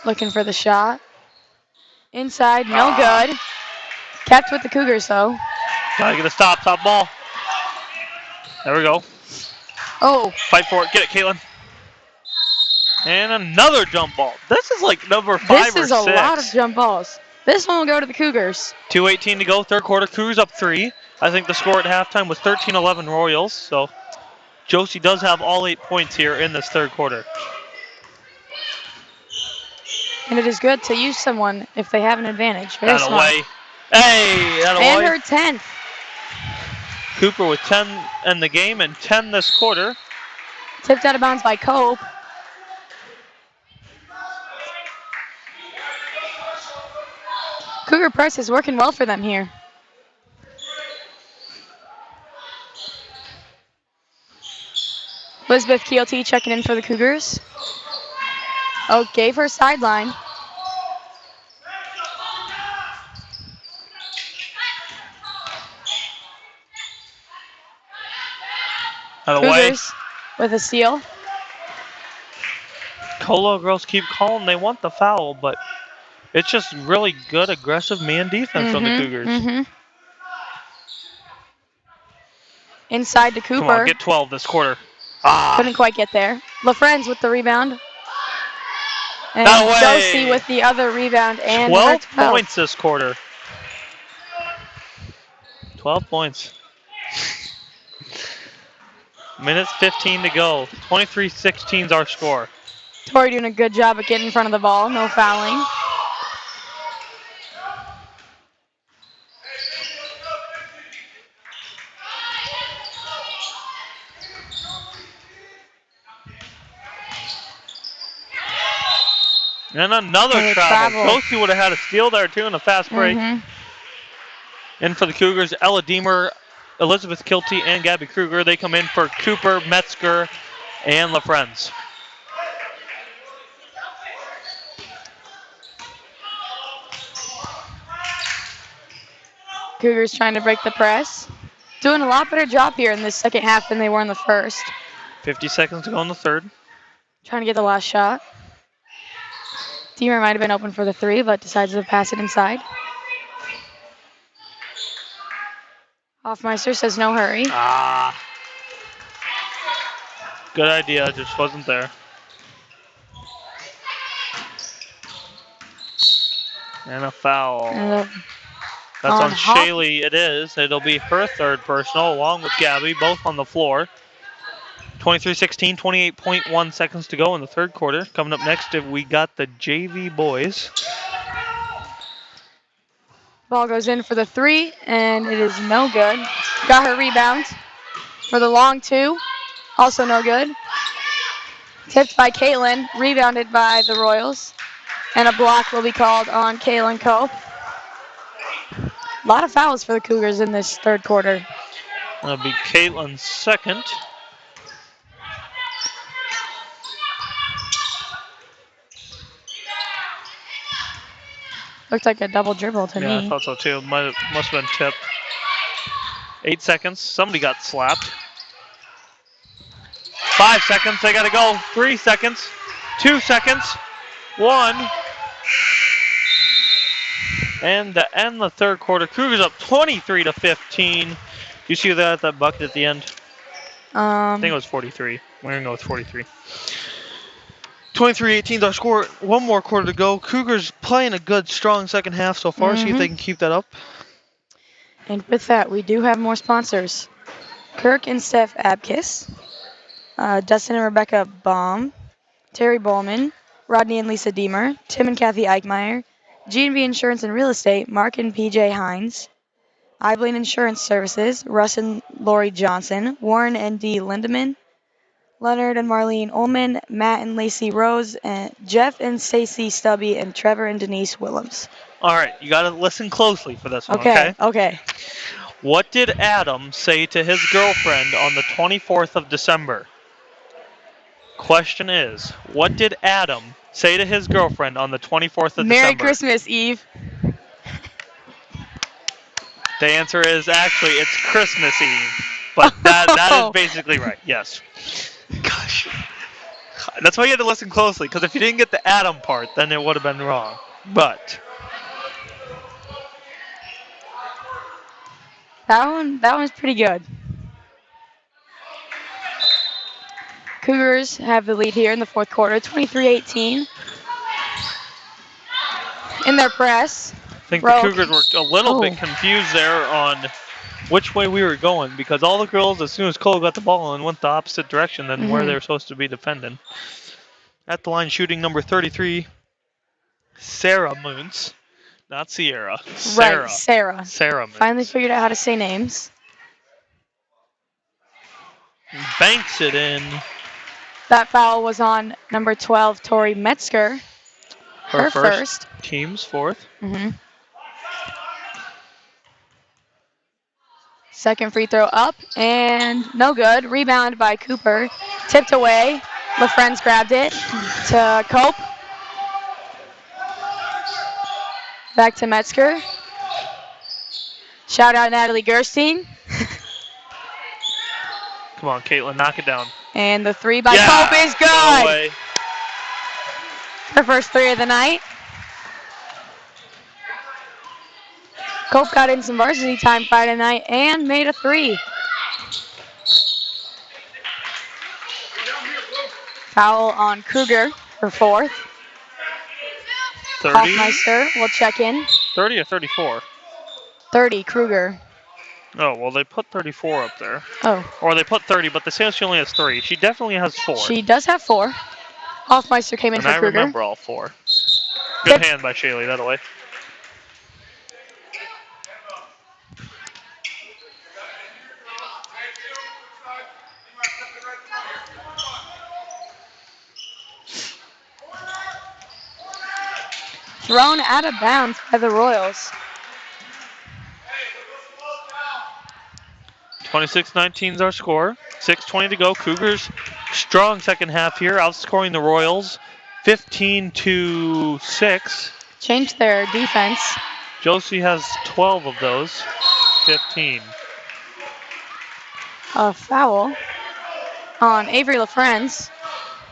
Looking for the shot. Inside, no good. Kept with the Cougars, though. Gotta get a stop ball. There we go. Oh. Fight for it. Get it, Caitlin. And another jump ball. This is like number 5 This or 6. is a lot of jump balls. This one will go to the Cougars. 2:18 to go, third quarter. Cougars up 3. I think the score at halftime was 13-11 Royals. So Josie does have all 8 points here in this third quarter. And it is good to use someone if they have an advantage. Very That smart. away. Hey, that And away. her 10th. Cooper with 10 in the game and 10 this quarter. Tipped out of bounds by Cope. Cougar press is working well for them here. Elizabeth Keelty checking in for the Cougars. Oh, gave her sideline. Out of the way. Cougars with a steal. Colo girls keep calling. They want the foul, but it's just really good, aggressive man defense from the Cougars. Inside to Cooper. Come on, get 12 this quarter. Couldn't quite get there. LaFren's with the rebound. And That way. Josie with the other rebound and 12 her 12. points this quarter. 12 points. Minutes 15 to go. 23-16 is our score. Tori doing a good job of getting in front of the ball. No fouling. And another travel. Josie would have had a steal there too in a fast break. In for the Cougars, Ella Deemer, Elizabeth Kilty, and Gabby Kruger. They come in for Cooper, Metzger, and LaFrenz. Cougars trying to break the press. Doing a lot better job here in this second half than they were in the first. 50 seconds to go in the third. Trying to get the last shot. Deemer might have been open for the three, but decides to pass it inside. Hoffmeister says no hurry. Ah. Good idea, just wasn't there. And a foul. That's on Shaylee. It is. It'll be her third personal, along with Gabby, both on the floor. 23-16, 28.1 seconds to go in the third quarter. Coming up next, we got the JV boys. Ball goes in for the three, and it is no good. Got her rebound for the long two. Also no good. Tipped by Caitlin, rebounded by the Royals. And a block will be called on Caitlin Cope. A lot of fouls for the Cougars in this third quarter. That'll be Caitlin's second. Looked like a double dribble to me. Yeah, I thought so too. Must have been tipped. 8 seconds. Somebody got slapped. 5 seconds. They got to go. 3 seconds. 2 seconds. 1. And to end the third quarter, Cougars up 23-15. You see that bucket at the end? I think it was 43. We're going to go with 43. 23-18 our score. One more quarter to go. Cougars playing a good, strong second half so far. See if they can keep that up. And with that, we do have more sponsors. Kirk and Steph Abkis, Dustin and Rebecca Baum, Terry Bowman, Rodney and Lisa Deemer, Tim and Kathy Eichmeyer, G&B Insurance and Real Estate, Mark and PJ Hines, Iblain Insurance Services, Russ and Lori Johnson, Warren and Dee Lindeman, Leonard and Marlene Ullman, Matt and Lacey Rose, and Jeff and Stacy Stubby, and Trevor and Denise Willems. All right, you got to listen closely for this one, okay? Okay. What did Adam say to his girlfriend on the 24th of December? Question is, what did Adam say to his girlfriend on the 24th of Merry December? Christmas, Eve. The answer is actually it's Christmas Eve, but that is basically right. Yes. Gosh, that's why you had to listen closely, because if you didn't get the Adam part, then it would have been wrong. But that one's pretty good. Cougars have the lead here in the fourth quarter, 23-18. In their press. I think the Cougars were a little bit confused there on which way we were going, because all the girls, as soon as Cole got the ball and went the opposite direction than where they were supposed to be defending. At the line, shooting number 33, Sarah Moons. Not Sierra. Sarah. Right, Sarah. Sarah Moons. Finally figured out how to say names. Banks it in. That foul was on number 12, Tori Metzger. Her first. Team's fourth. Second free throw up and no good. Rebound by Cooper. Tipped away. LaFrenz grabbed it to Cope. Back to Metzger. Shout out Natalie Gerstein. Come on, Caitlin, knock it down. And the three by Cope is good. No way. Her first three of the night. Cope got in some varsity time Friday night and made a three. Foul on Kruger, her fourth. 30? Hoffmeister will check in. 30 or 34? 30, Kruger. Oh, well, they put 34 up there. Oh. Or they put 30, but they say she only has 3. She definitely has 4. She does have 4. Hoffmeister came in for Kruger. And I remember all 4. Good hand by Shaylee, that way. Thrown out of bounds by the Royals. 26-19 is our score. 6:20 to go. Cougars strong second half here, outscoring the Royals 15-6. Changed their defense. Josie has 12 of those. 15. A foul on Avery LaFrance.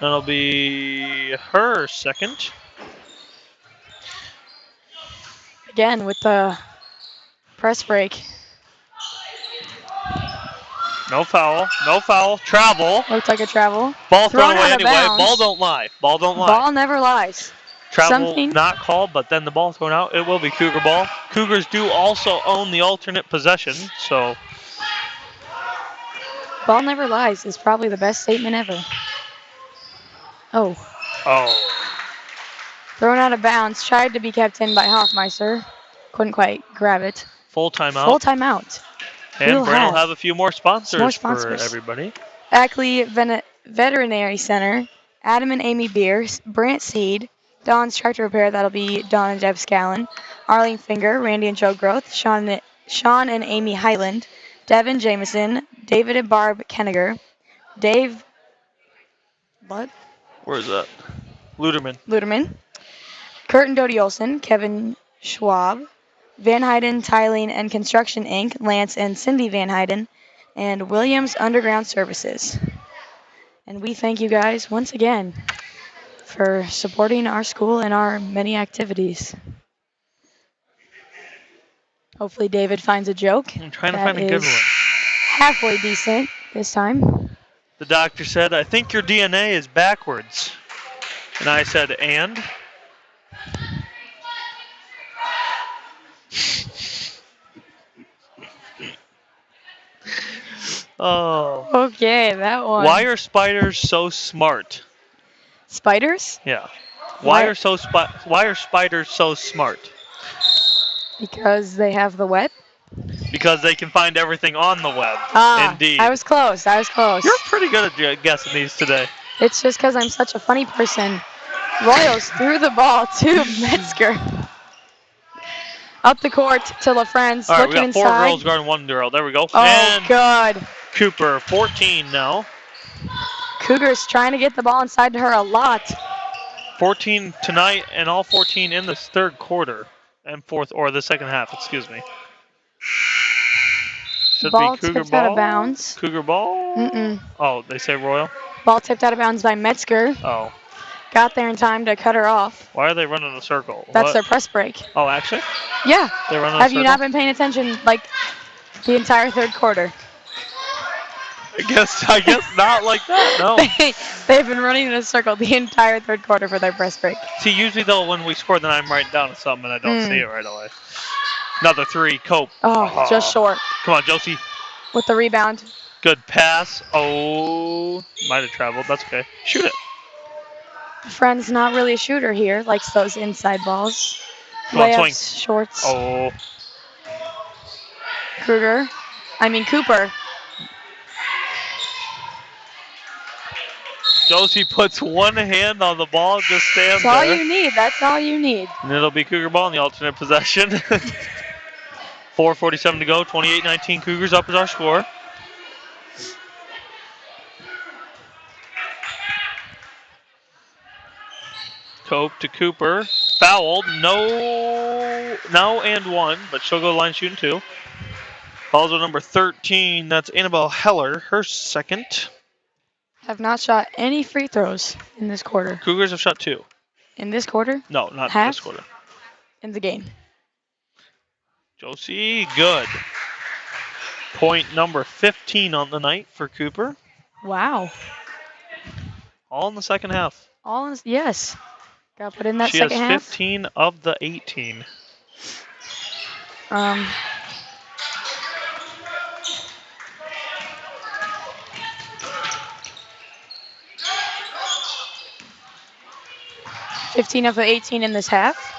That'll be her second. Again with the press break. No foul. No foul. Travel. Looked like a travel. Ball thrown Thrown away out of anyway. bounds. Ball don't lie. Ball don't lie. Ball never lies. Travel Something. not called, but then the ball thrown out. It will be Cougar ball. Cougars do also own the alternate possession, so. Ball never lies is probably the best statement ever. Oh. Oh. Thrown out of bounds. Tried to be kept in by Hoffmeister. Couldn't quite grab it. Full timeout. Full timeout. And Brent will have a few more sponsors, for sponsors. everybody. Ackley Veterinary Center. Adam and Amy Beers. Brant Seed. Dawn's Tractor Repair. That'll be Dawn and Deb Scallon. Arlene Finger. Randy and Joe Groth. Sean and Amy Highland. Devin Jameson. David and Barb Kenniger. Dave. What? Where is that? Luderman. Kurt and Dodie Olson. Kevin Schwab. Van Hyden, Tiling, and Construction, Inc., Lance and Cindy Van Hyden, and Williams Underground Services. And we thank you guys once again for supporting our school and our many activities. Hopefully David finds a joke. I'm trying to find a good one. Halfway decent this time. The doctor said, I think your DNA is backwards. And I said, and? Oh. Okay, that one. Why are spiders so smart? Spiders? Yeah. Why are spiders so smart? Because they have the web? Because they can find everything on the web. Indeed. I was close. You're pretty good at guessing these today. It's just because I'm such a funny person. Royals threw the ball to Metzger. Up the court to LaFrance. All right, looking we got 4 inside. girls guarding 1 girl. There we go. Oh, and good. Cooper, 14 now. Cougars trying to get the ball inside to her a lot. 14 tonight and all 14 in this third quarter. And fourth, or the second half, excuse me. Should ball be Cougar tipped ball. Out of bounds. Cougar ball? Mm-mm. Oh, they say Royal? Ball tipped out of bounds by Metzger. Oh. Got there in time to cut her off. Why are they running a circle? That's their press break. Oh, actually? Yeah. They're running Have a you circle? not been paying attention like the entire third quarter? I guess not like that, no. They've been running in a circle the entire third quarter for their press break. See, usually though, when we score, then I'm writing down something and I don't see it right away. Another 3, Cope. Oh, just short. Come on, Josie. With the rebound. Good pass. Oh, might have traveled. That's okay. Shoot it. Friend's not really a shooter here. Likes those inside balls. Come on, Layups, swing. shorts. Oh. Cooper. Josie puts one hand on the ball and just stands That's all there. you need. That's all you need. And it'll be Cougar ball in the alternate possession. 4:47 to go. 28-19 Cougars up is our score. Cope to Cooper. Fouled. No and 1, but she'll go line shooting 2. Falls with number 13. That's Annabelle Heller. Her second. Have not shot any free throws in this quarter. Cougars have shot 2. In this quarter? No, not Half? this quarter. In the game. Josie, good. Point number 15 on the night for Cooper. Wow. All in the second half. Yes. Got to put in that she second has half. 15 of the 18. Um. 15 of the 18 in this half.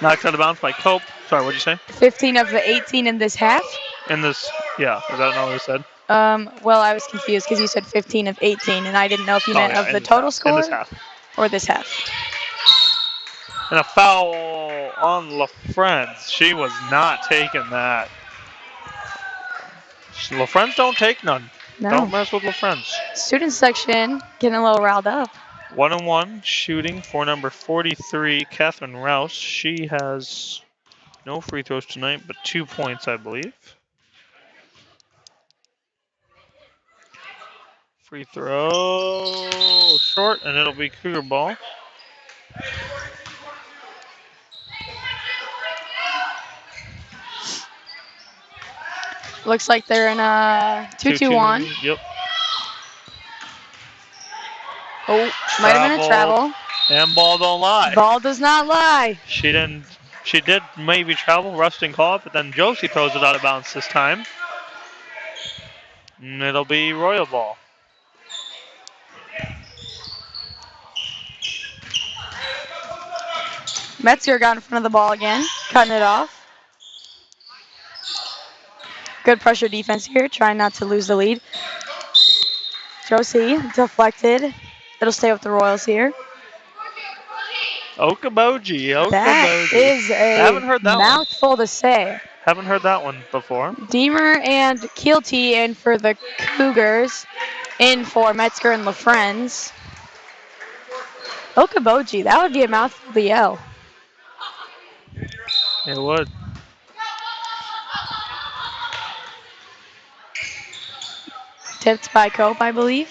Knocked out of bounds by Cope. Sorry, what'd you say? 15 of the 18 in this half. In this, yeah. Is that not what you said? Well, I was confused because you said 15 of 18, and I didn't know if you meant of the total score in this half. or this half. And a foul on LaFrance. She was not taking that. LaFrance don't take none. No. Don't mess with LaFrance. Student section getting a little riled up. 1-1 shooting for number 43, Catherine Rouse. She has no free throws tonight, but 2 points, I believe. Free throw short, and it'll be Cougar ball. Looks like they're in a 2-2-1. Yep. Oh, might have been a travel. And ball don't lie. Ball does not lie. She didn't. She did maybe travel. Russ didn't call it, but then Josie throws it out of bounds this time. And it'll be Royal ball. Metzger got in front of the ball again, cutting it off. Good pressure defense here, trying not to lose the lead. Josie deflected. It'll stay with the Royals here. Okaboji. That is a haven't heard that mouthful to say. Haven't heard that one before. Deemer and Keelty in for the Cougars. In for Metzger and LaFrenz. Okaboji, that would be a mouthful to yell. It would. Tipped by Cope, I believe.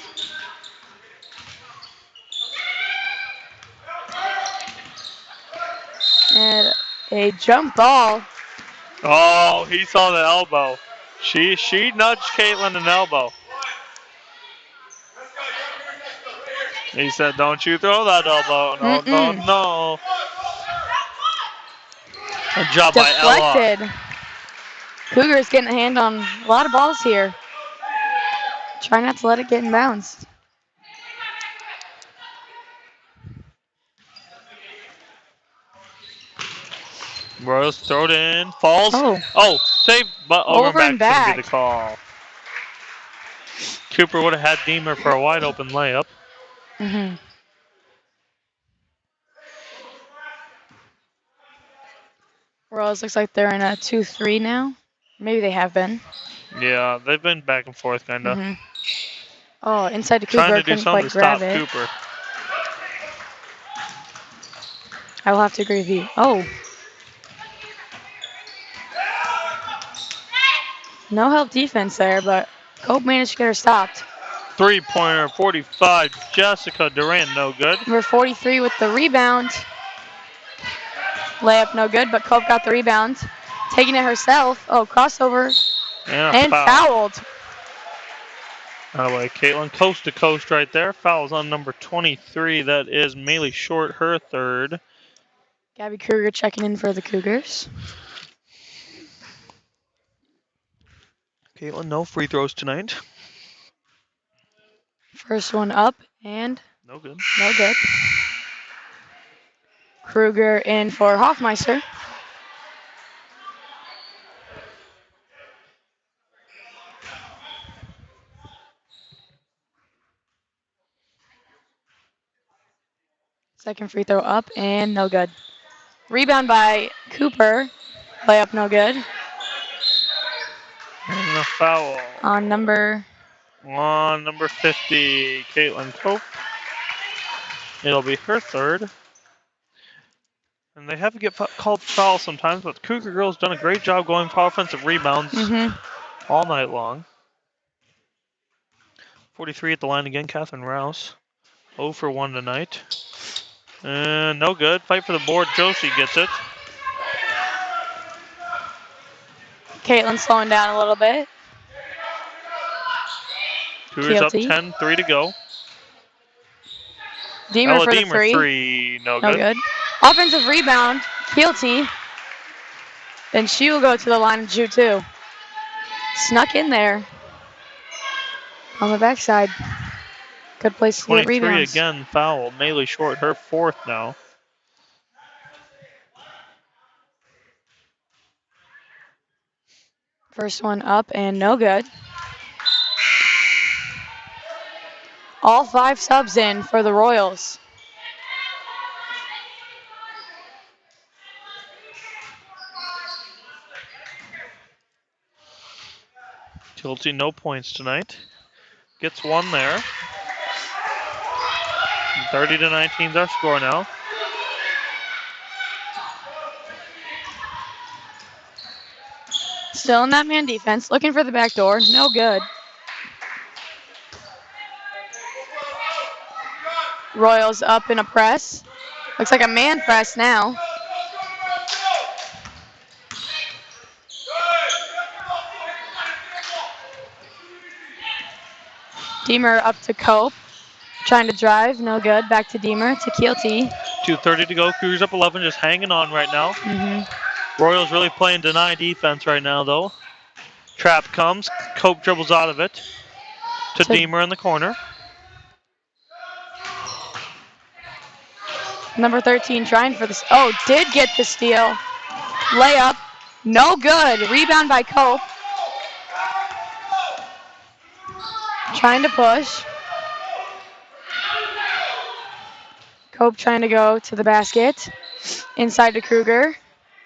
And a jump ball. Oh, he saw the elbow. She nudged Caitlin an elbow. He said, "Don't you throw that elbow." No, no. Good job by Ella. Deflected. Cougars getting a hand on a lot of balls here. Try not to let it get in bounds. Royals throw it in. Falls. Oh, saved, but over and back. Shouldn't be the call. Cooper would have had Deemer for a wide open layup. Royals looks like they're in a 2-3 now. Maybe they have been. Yeah, they've been back and forth, kind of. Oh, inside the Cougar. Trying to do couldn't something quite to stop grab it. Cooper. I will have to agree with you. Oh. No help defense there, but Cope managed to get her stopped. 3-pointer, 45, Jessica Durant, no good. Number 43 with the rebound. Layup no good, but Cope got the rebound. Taking it herself. Oh, crossover. And fouled. By the way, Caitlin, coast to coast right there. Fouls on number 23. That is Maylee Short, her third. Gabby Kruger checking in for the Cougars. Caitlin, no free throws tonight. First one up and no good. No good. Kruger in for Hoffmeister. Second free throw up and no good. Rebound by Cooper. Layup no good. And a foul. On number 50, Caitlin Cope. It'll be her third. And they have to get called foul sometimes, but the Cougar girls done a great job going for offensive rebounds all night long. 43 at the line again, Catherine Rouse. 0 for 1 tonight. And no good. Fight for the board. Josie gets it. Caitlin slowing down a little bit. Cougars up 10, 3 to go. Deemer for the three. No good. Offensive rebound, Keelty. Then she will go to the line and shoot too. Snuck in there on the backside. Good place to get rebounds. 23 again, foul. Maylee Short, her fourth now. First one up and no good. All 5 subs in for the Royals. Tilty, no points tonight. Gets one there. 30-19 is our score now. Still in that man defense, looking for the back door. No good. Royals up in a press. Looks like a man press now. Deemer up to Cope. Trying to drive, no good. Back to Deemer, to Keelty. 2:30 to go. Cougars up 11, just hanging on right now. Royals really playing deny defense right now, though. Trap comes. Cope dribbles out of it to Deemer in the corner. Number 13 trying for this. Oh, did get the steal. Layup. No good. Rebound by Cope. Trying to push. Cope trying to go to the basket. Inside to Kruger.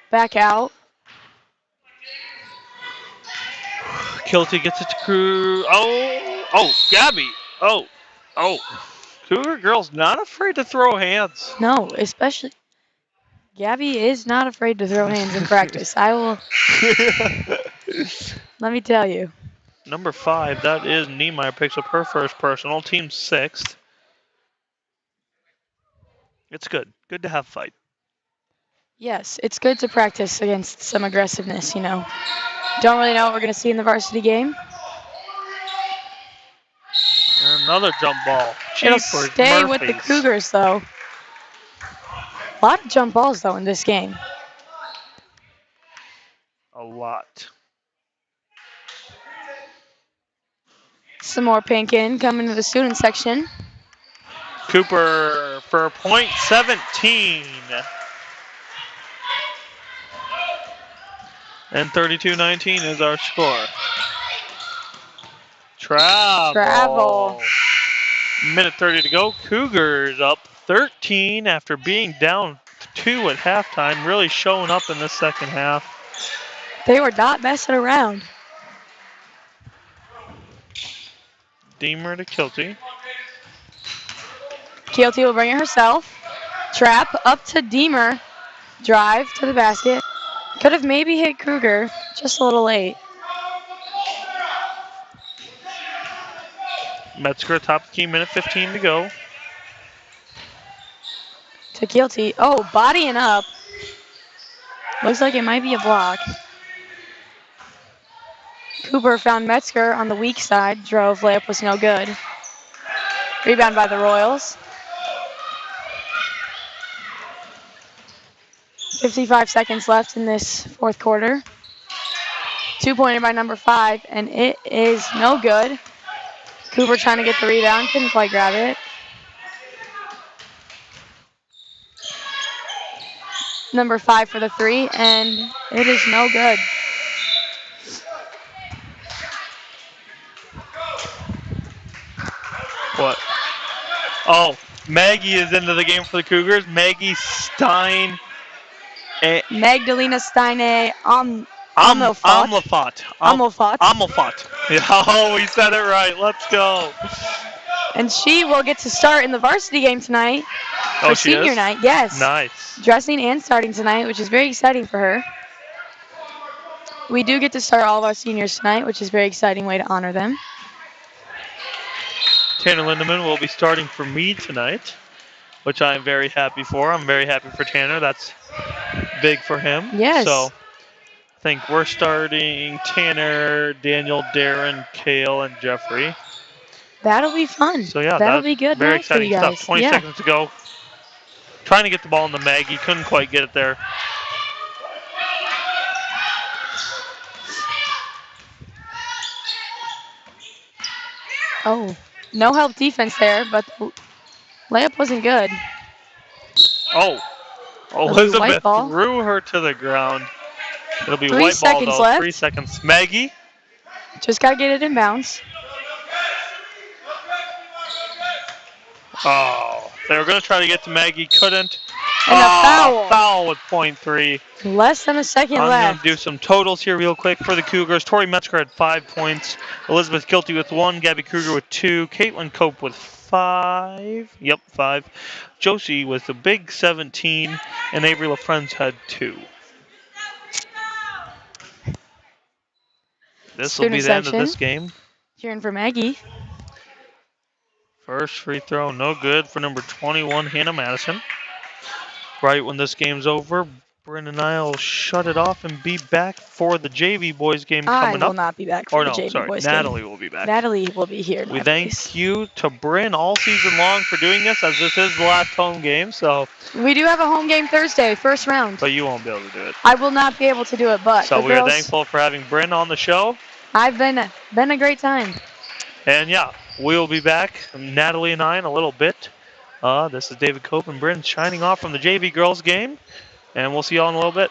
Back out. Kilty gets it to Kruger. Oh, Gabby. Oh. Cougar girls not afraid to throw hands. No, especially Gabby is not afraid to throw hands in practice. I will. Let me tell you. Number 5, that is Niemeyer, picks up her first personal. Team 6th. It's good. Good to have fight. Yes, it's good to practice against some aggressiveness, you know. Don't really know what we're going to see in the varsity game. Another jump ball. It'll stay with the Cougars, though. A lot of jump balls, though, in this game. A lot. Some more pink in coming to the student section. Cooper for point 17. And 32-19 is our score. Travel. Minute 30 to go. Cougars up 13 after being down 2 at halftime. Really showing up in the second half. They were not messing around. Deemer to Kilty. Keelty will bring it herself. Trap up to Deemer. Drive to the basket. Could have maybe hit Kruger. Just a little late. Metzger top the key, minute 15 to go. To Keelty. Oh, bodying up. Looks like it might be a block. Cooper found Metzger on the weak side. Drove. Layup was no good. Rebound by the Royals. 55 seconds left in this fourth quarter. 2-pointer by number 5, and it is no good. Cooper trying to get the rebound. Couldn't quite grab it. Number 5 for the 3, and it is no good. What? Oh, Maggie is into the game for the Cougars. Maggie Stein. Magdalena Steine Amlafat. Amlafat. Yeah, oh, we said it right. Let's go. And she will get to start in the varsity game tonight. Oh, for she senior is? night, yes. Nice. Dressing and starting tonight, which is very exciting for her. We do get to start all of our seniors tonight, which is a very exciting way to honor them. Tanner Lindemann will be starting for me tonight, which I'm very happy for. I'm very happy for Tanner. That's big for him. Yes. So I think we're starting Tanner, Daniel, Darren, Kale, and Jeffrey. That'll be fun. So yeah, that'll be good. Very night for you exciting guys. stuff. 20 seconds to go. Trying to get the ball into Maggie. Couldn't quite get it there. Oh, no help defense there, but the layup wasn't good. Oh, Elizabeth threw her to the ground. It'll be white ball though. Left. 3 seconds. Maggie. Just got to get it in bounds. Oh, they were going to try to get to Maggie. Couldn't. And a foul. Foul with .3. Less than a second I'm going to do left. some totals here real quick for the Cougars. Tori Metzger had 5 points. Elizabeth Kilty with 1. Gabby Kruger with 2. Caitlin Cope with 5. Yep, 5. Josie with a big 17. And Avery LaFrenz had 2. This will be Student the end of section. this game. Cheering for Maggie. First free throw, no good for number 21, Hannah Madison. Right when this game's over, Bryn and I will shut it off and be back for the JV boys game I coming will up. not be back for Or the no, JV sorry, boys Natalie game. will be back. Natalie will be here in We my thank place. you to Bryn all season long for doing this, as this is the last home game. So, We do have a home game Thursday, first round. but you won't be able to do it. I will not be able to do it, but So the we are girls, thankful for having Bryn on the show. I've been a great time. And yeah, we will be back, Natalie and I, in a little bit. This is David Cope and Bryn shining off from the JV girls game. And we'll see y'all in a little bit.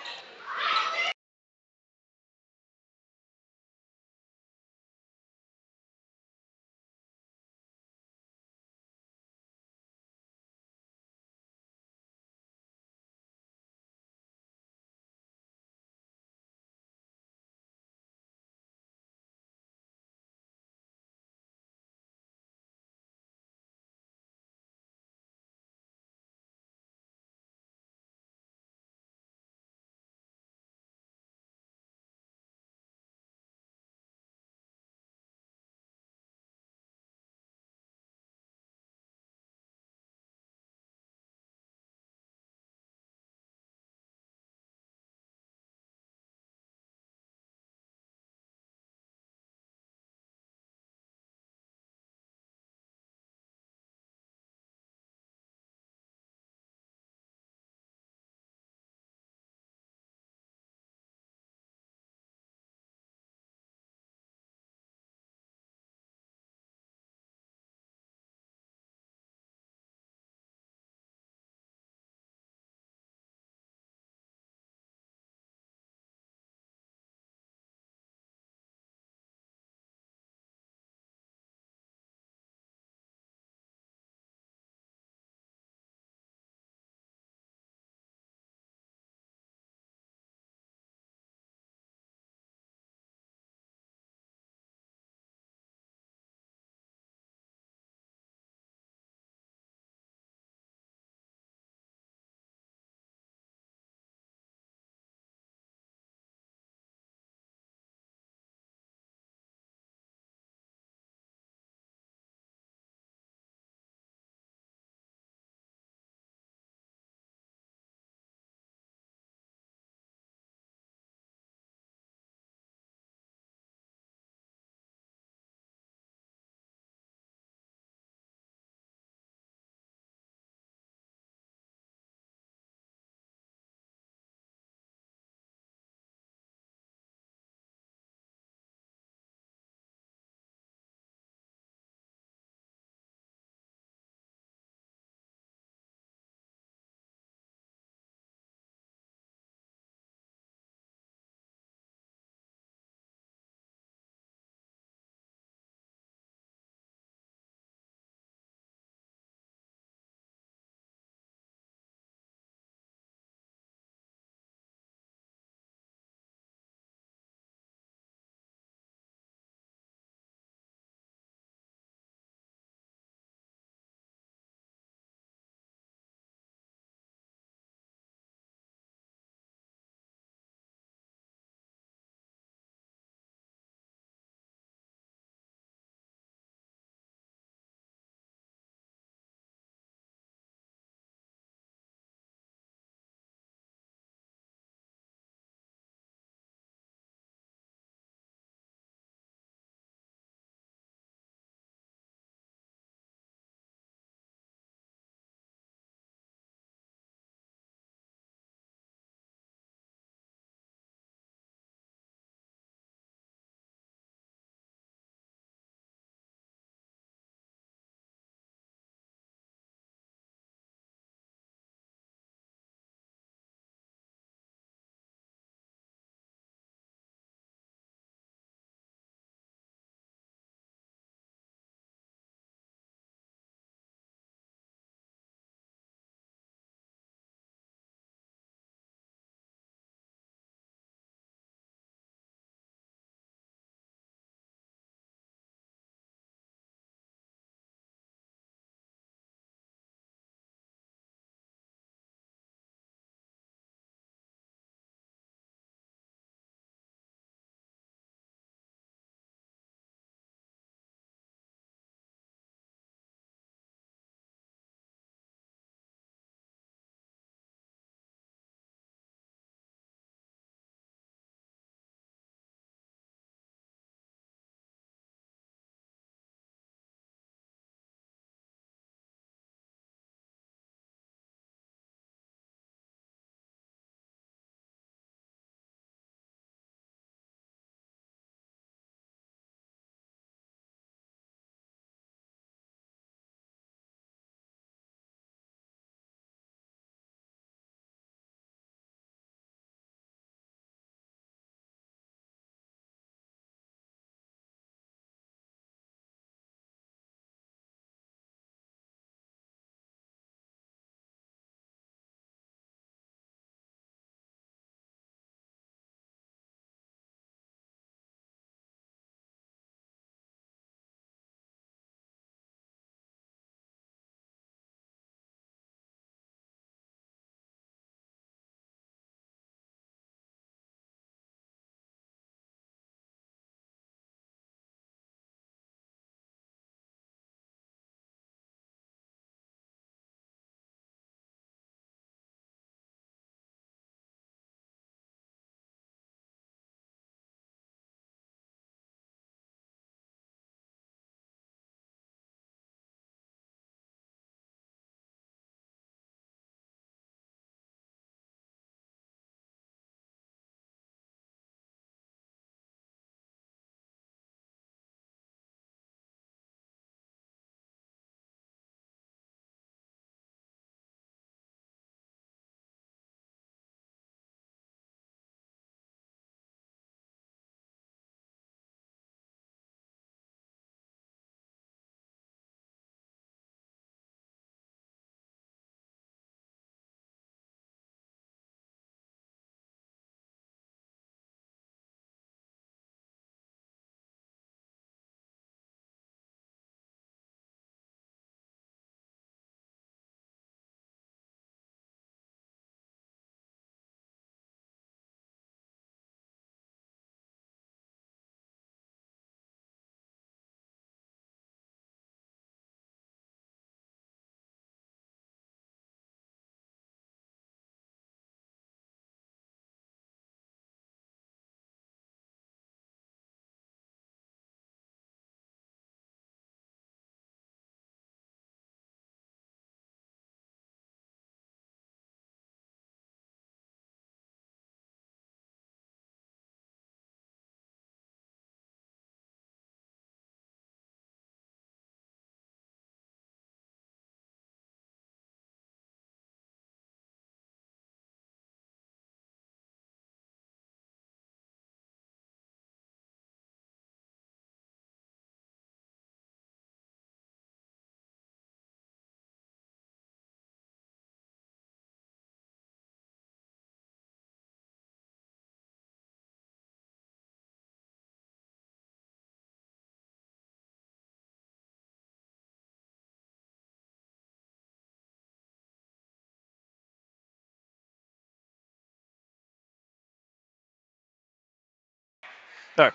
There.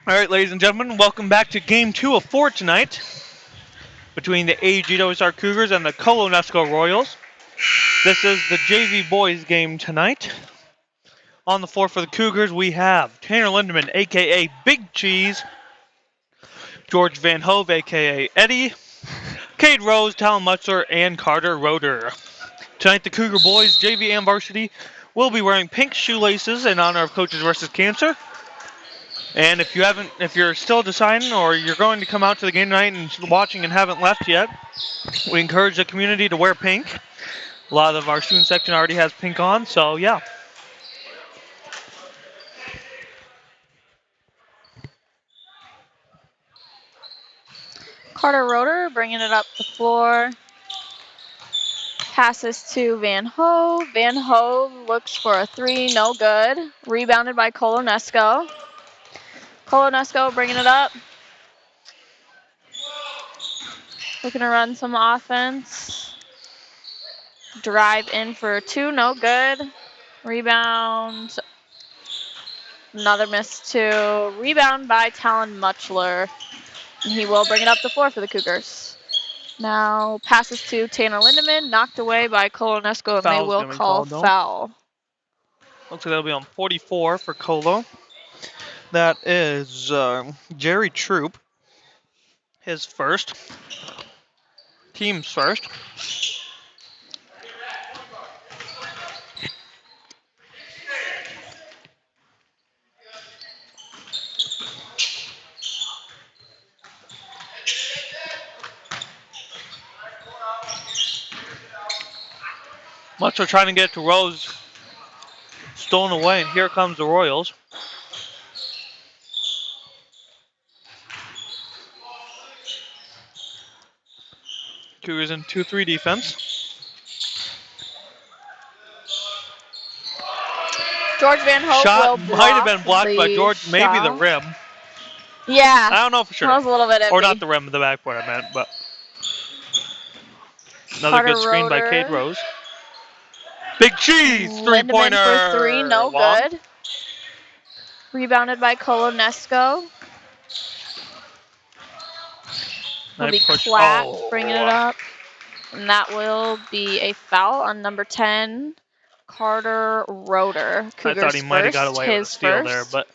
All right, ladies and gentlemen, welcome back to Game 2 of 4 tonight between the AGWSR Cougars and the Colo-NESCO Royals. This is the JV boys game tonight. On the floor for the Cougars, we have Tanner Lindemann, a.k.a. Big Cheese, George Van Hove, a.k.a. Eddie, Cade Rose, Talon Mutzler, and Carter Roeder. Tonight, the Cougar boys, JV and Varsity, will be wearing pink shoelaces in honor of Coaches versus Cancer. And if you're still deciding or you're going to come out to the game tonight and watching and haven't left yet, we encourage the community to wear pink. A lot of our student section already has pink on, so yeah. Carter Roeder bringing it up the floor. Passes to Van Hove. Van Hove looks for a three, no good. Rebounded by Colo-NESCO. Colo-NESCO bringing it up. Looking to run some offense. Drive in for a two, no good. Rebound. Another miss two. Rebound by Talon Mutzler. And he will bring it up the floor for the Cougars. Now passes to Tanner Lindemann, knocked away by Colo-NESCO, and they will call foul. Looks like that'll be on 44 for Colo. That is Jerry Troop, his first. Team's first. Mutzler trying to get to Rose. Stolen away, and here comes the Royals. Cougars in 2-3 defense. George Van Hove Shot will might have been blocked by George, shot. maybe the rim. Yeah. I don't know for sure. That was a little bit iffy. Or not the rim, the backboard I meant, but another Carter good screen by Roeder. Cade Rose. Big Cheese, three-pointer. Lindemann for three, no Long. good. Rebounded by Colo-NESCO. Will be Klatt bringing it up. And that will be a foul on number 10, Carter Roeder. Cougars I thought he might have got away with a steal there, but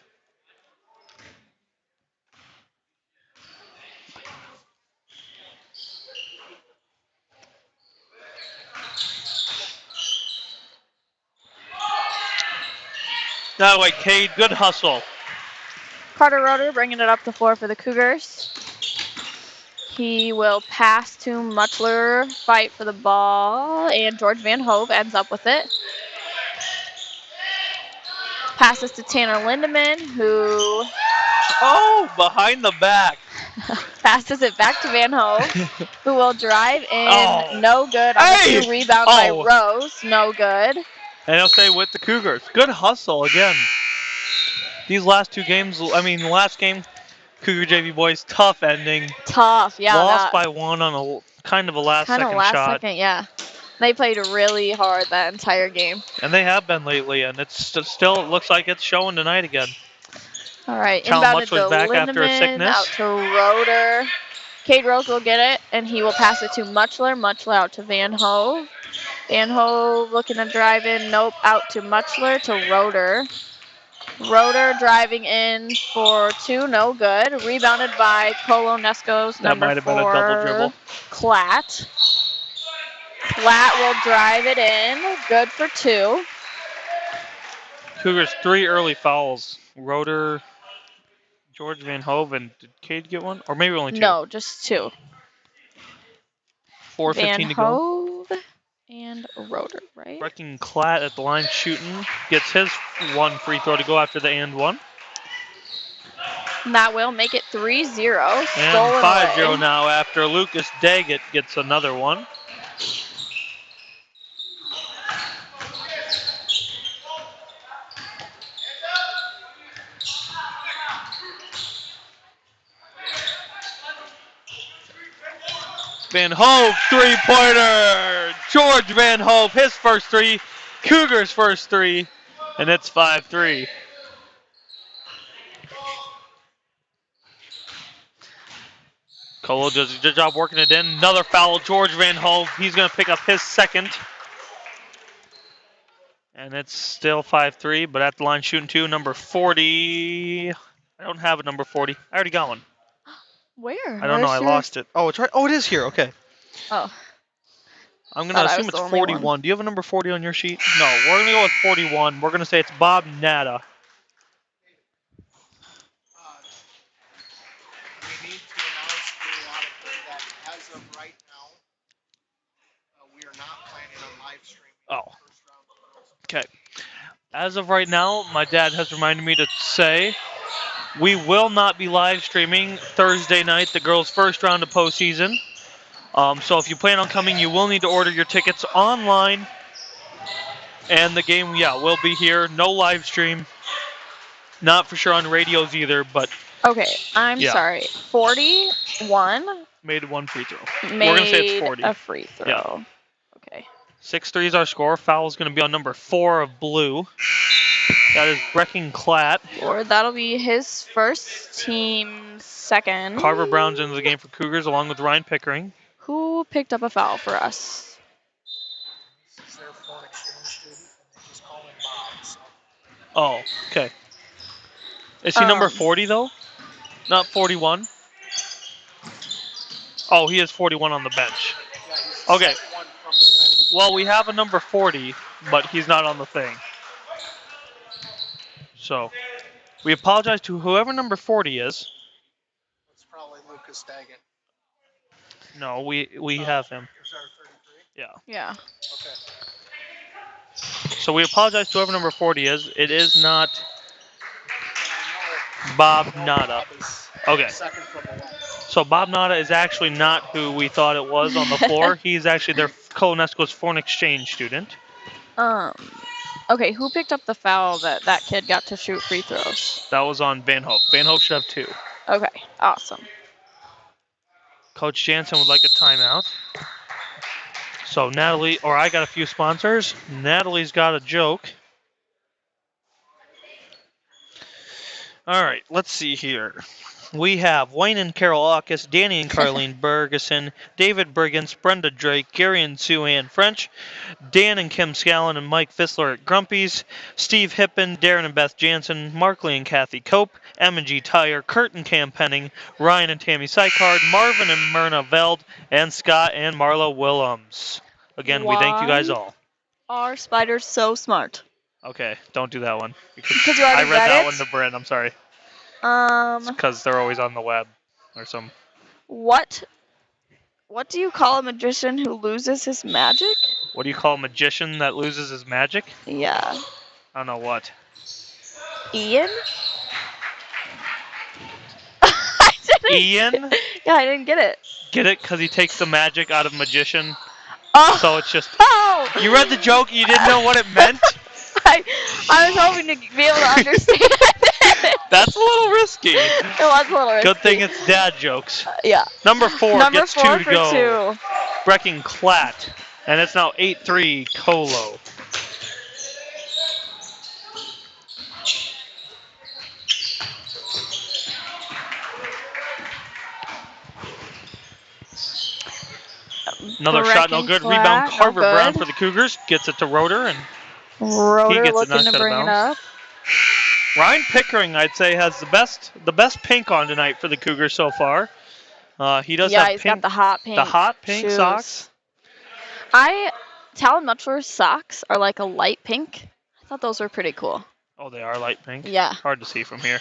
that way, Cade, good hustle. Carter Roeder bringing it up the floor for the Cougars. He will pass to Mutzler, fight for the ball, and George Van Hove ends up with it. Passes to Tanner Lindemann, who... Oh, behind the back. passes it back to Van Hove, who will drive in, no good on the two rebound by Rose, no good. And he'll stay with the Cougars. Good hustle again. These last two games, I mean, the last game, Cougar JV boys, tough ending. Tough, yeah. Lost by one on a kind of a last-second shot. Yeah. They played really hard that entire game. And they have been lately, and it looks like it's showing tonight again. All right, inbounded to back after a Lindemann, sickness. out to Roeder. Cade Rose will get it, and he will pass it to Mutzler. Mutzler out to Van Hove. Van Hove looking to drive in. Nope, out to Mutzler to Roeder. Roeder driving in for two, no good. Rebounded by Colo-NESCO's number 4, been a double dribble. Klatt. Klatt will drive it in. Good for two. Cougars 3 early fouls. Roeder, George Van Hove, and did Cade get one? Or maybe only 2? No, just 2. 4:15 to go. Hove and Roeder, right? Wrecking Klatt at the line shooting. Gets his one free throw to go after the and one. And that will make it 3-0. And 5-0 now after Lucas Daggett gets another one. Van Hove, three-pointer! George Van Hove, his first three. Cougars' first three. And it's 5-3. Colo does a good job working it in. Another foul, George Van Hove. He's going to pick up his second. And it's still 5-3, but at the line shooting two, number 40. I don't have a number 40. I already got one. Where? I don't know. I lost it. Oh, it's right. Oh, it is here. Okay. Oh, I'm going to thought I assume was it's the only one. 41. Do you have a number 40 on your sheet? No, we're going to go with 41. We're going to say it's Bob Nada. We need to announce periodically that as of right now, we are not planning on live streaming Oh, the first round of the girls. okay. As of right now, my dad has reminded me to say we will not be live streaming Thursday night, the girls' first round of postseason. So if you plan on coming, you will need to order your tickets online. And the game, yeah, will be here. No live stream. Not for sure on radios either, but Okay, I'm yeah. sorry. 41 Made one free throw. We're going to say it's made 40. a free throw. Yeah. Okay. 6-3 is our score. Foul is going to be on number 4 of blue. That is Brecking Klatt. Or that'll be his first, team second. Carver Brown's into the game for Cougars along with Ryan Pickering. Who picked up a foul for us? He's their foreign exchange student, and they just call him Bob. So. Oh, okay. Is he number 40 though? Not 41? Oh, he is 41 on the bench. Yeah, he's the Okay. second one from the bench. Well, we have a number 40, but he's not on the thing. So, we apologize to whoever number 40 is. It's probably Lucas Daggett. No, we have him. Is our 33? Yeah. Yeah. Okay. So we apologize to whoever number 40 is. It is not Bob Nada. Bob is Okay. second from the left. So Bob Nada is actually not who we thought it was on the floor. He's actually their Colo-NESCO's foreign exchange student. Okay, who picked up the foul that kid got to shoot free throws? That was on Van Hope. Van Hope should have 2. Okay, awesome. Coach Jansen would like a timeout. So Natalie, or I got a few sponsors. Natalie's got a joke. All right, let's see here. We have Wayne and Carol Aukus, Danny and Carlene Bergeson, David Briggins, Brenda Drake, Gary and Sue Ann French, Dan and Kim Scallon and Mike Fissler at Grumpy's, Steve Hippen, Darren and Beth Jansen, Markley and Kathy Cope, M&G Tire, Kurt and Cam Penning, Ryan and Tammy Sykard, Marvin and Myrna Veld, and Scott and Marla Willems. Again, we thank you guys all. Our spider's so smart. Okay, don't do that one. Because you I already read that it? one to Brent, I'm sorry. Um, Because they're always on the web or some. what do you call a magician who loses his magic? What do you call a magician that loses his magic? Yeah. I don't know what. Ian? I didn't. Ian? Yeah, I didn't get it. Get it? Because he takes the magic out of magician. Oh. So it's just. Oh. You read the joke, you didn't know what it meant? I was hoping to be able to understand it. That's a little risky. It was a little risky. Good thing it's dad jokes. Yeah. Number 4 Number gets 4 2 to for go. 2. Brecking Klatt. And it's now 8-3 Colo. Another shot, no good. Klatt, Rebound, no Carver Brown good. for the Cougars. Gets it to Roeder, and Roeder gets it looking knocked to out of bring it up. bounds. Ryan Pickering, I'd say, has the best pink on tonight for the Cougars so far. He does have he's pink, got the hot pink. the hot pink shoes. socks. Talon Muchler's socks are like a light pink. I thought those were pretty cool. Oh, they are light pink. Yeah. Hard to see from here.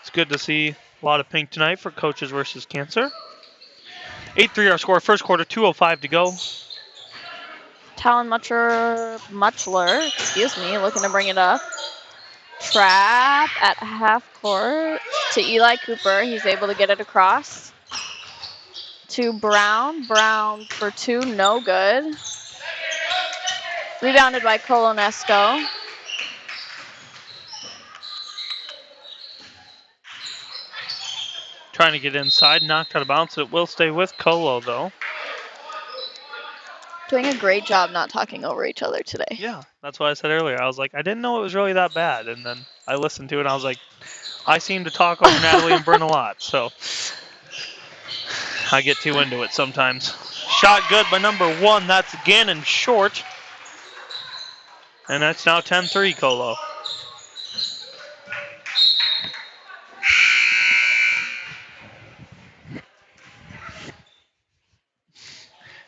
It's good to see a lot of pink tonight for coaches versus cancer. 8-3 our score. First quarter, 2:05 to go. Talon Muchler, excuse me, looking to bring it up. Trap at half court to Eli Cooper. He's able to get it across. To Brown. Brown for 2, no good. Rebounded by Colo-NESCO. Trying to get inside, knocked out of bounds. It will stay with Colo, though. Doing a great job not talking over each other today. Yeah, that's what I said earlier. I was like, I didn't know it was really that bad. And then I listened to it and I was like, I seem to talk over Natalie and Bryn a lot. So I get too into it sometimes. Shot good by number 1. That's Gannon short. And that's now 10-3 Colo.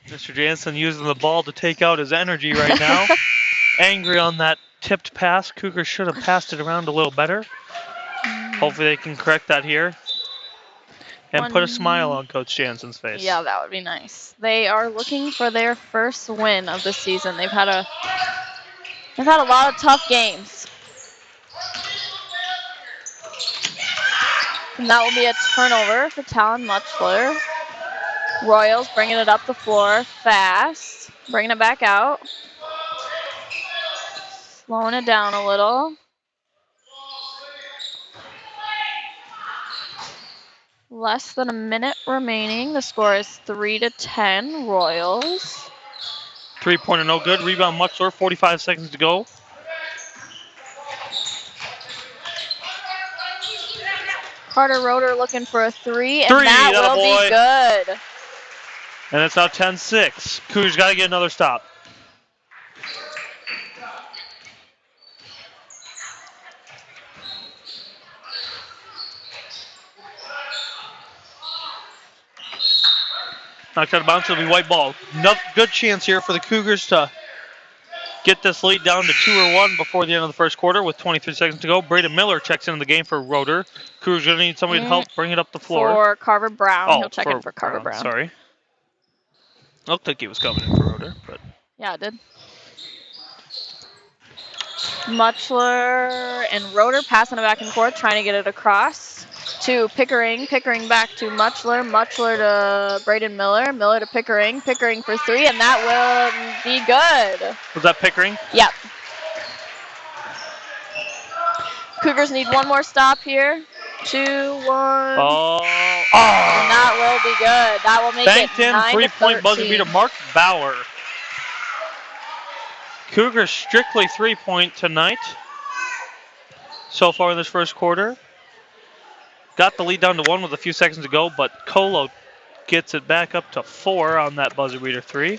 Mr. Jansen using the ball to take out his energy right now. Angry on that tipped pass. Cougars should have passed it around a little better. Hopefully they can correct that here. And put a smile on Coach Jansen's face. Yeah, that would be nice. They are looking for their first win of the season. They've had a lot of tough games. And that will be a turnover for Talon Muchler. Royals bringing it up the floor fast. Bringing it back out. Slowing it down a little. Less than a minute remaining. The score is 3-10 Royals. 3-pointer no good. Rebound Muchler. 45 seconds to go. Carter Roeder looking for a three, and that will be good. And it's now 10-6. Cougars got to get another stop. Knocked out of bounds. It'll be white ball. No, good chance here for the Cougars to get this lead down to 2 or 1 before the end of the first quarter with 23 seconds to go. Braden Miller checks into the game for Roeder. Cougars going to need somebody to help bring it up the floor. For Carver Brown. He'll check in for Carver Brown. Sorry. Looked like he was coming in for Roeder, but yeah, it did. Muchler and Roeder passing it back and forth, trying to get it across to Pickering. Pickering back to Muchler. Muchler to Braden Miller. Miller to Pickering. Pickering for three, and that will be good. Was that Pickering? Yep. Cougars need one more stop here. 2, 1. Oh. And that will be good. That will make Banked it in 9-13. three-point buzzer beater Mark Bauer. Cougars strictly 3-point tonight so far in this first quarter. Got the lead down to 1 with a few seconds to go, but Colo gets it back up to 4 on that buzzer beater 3.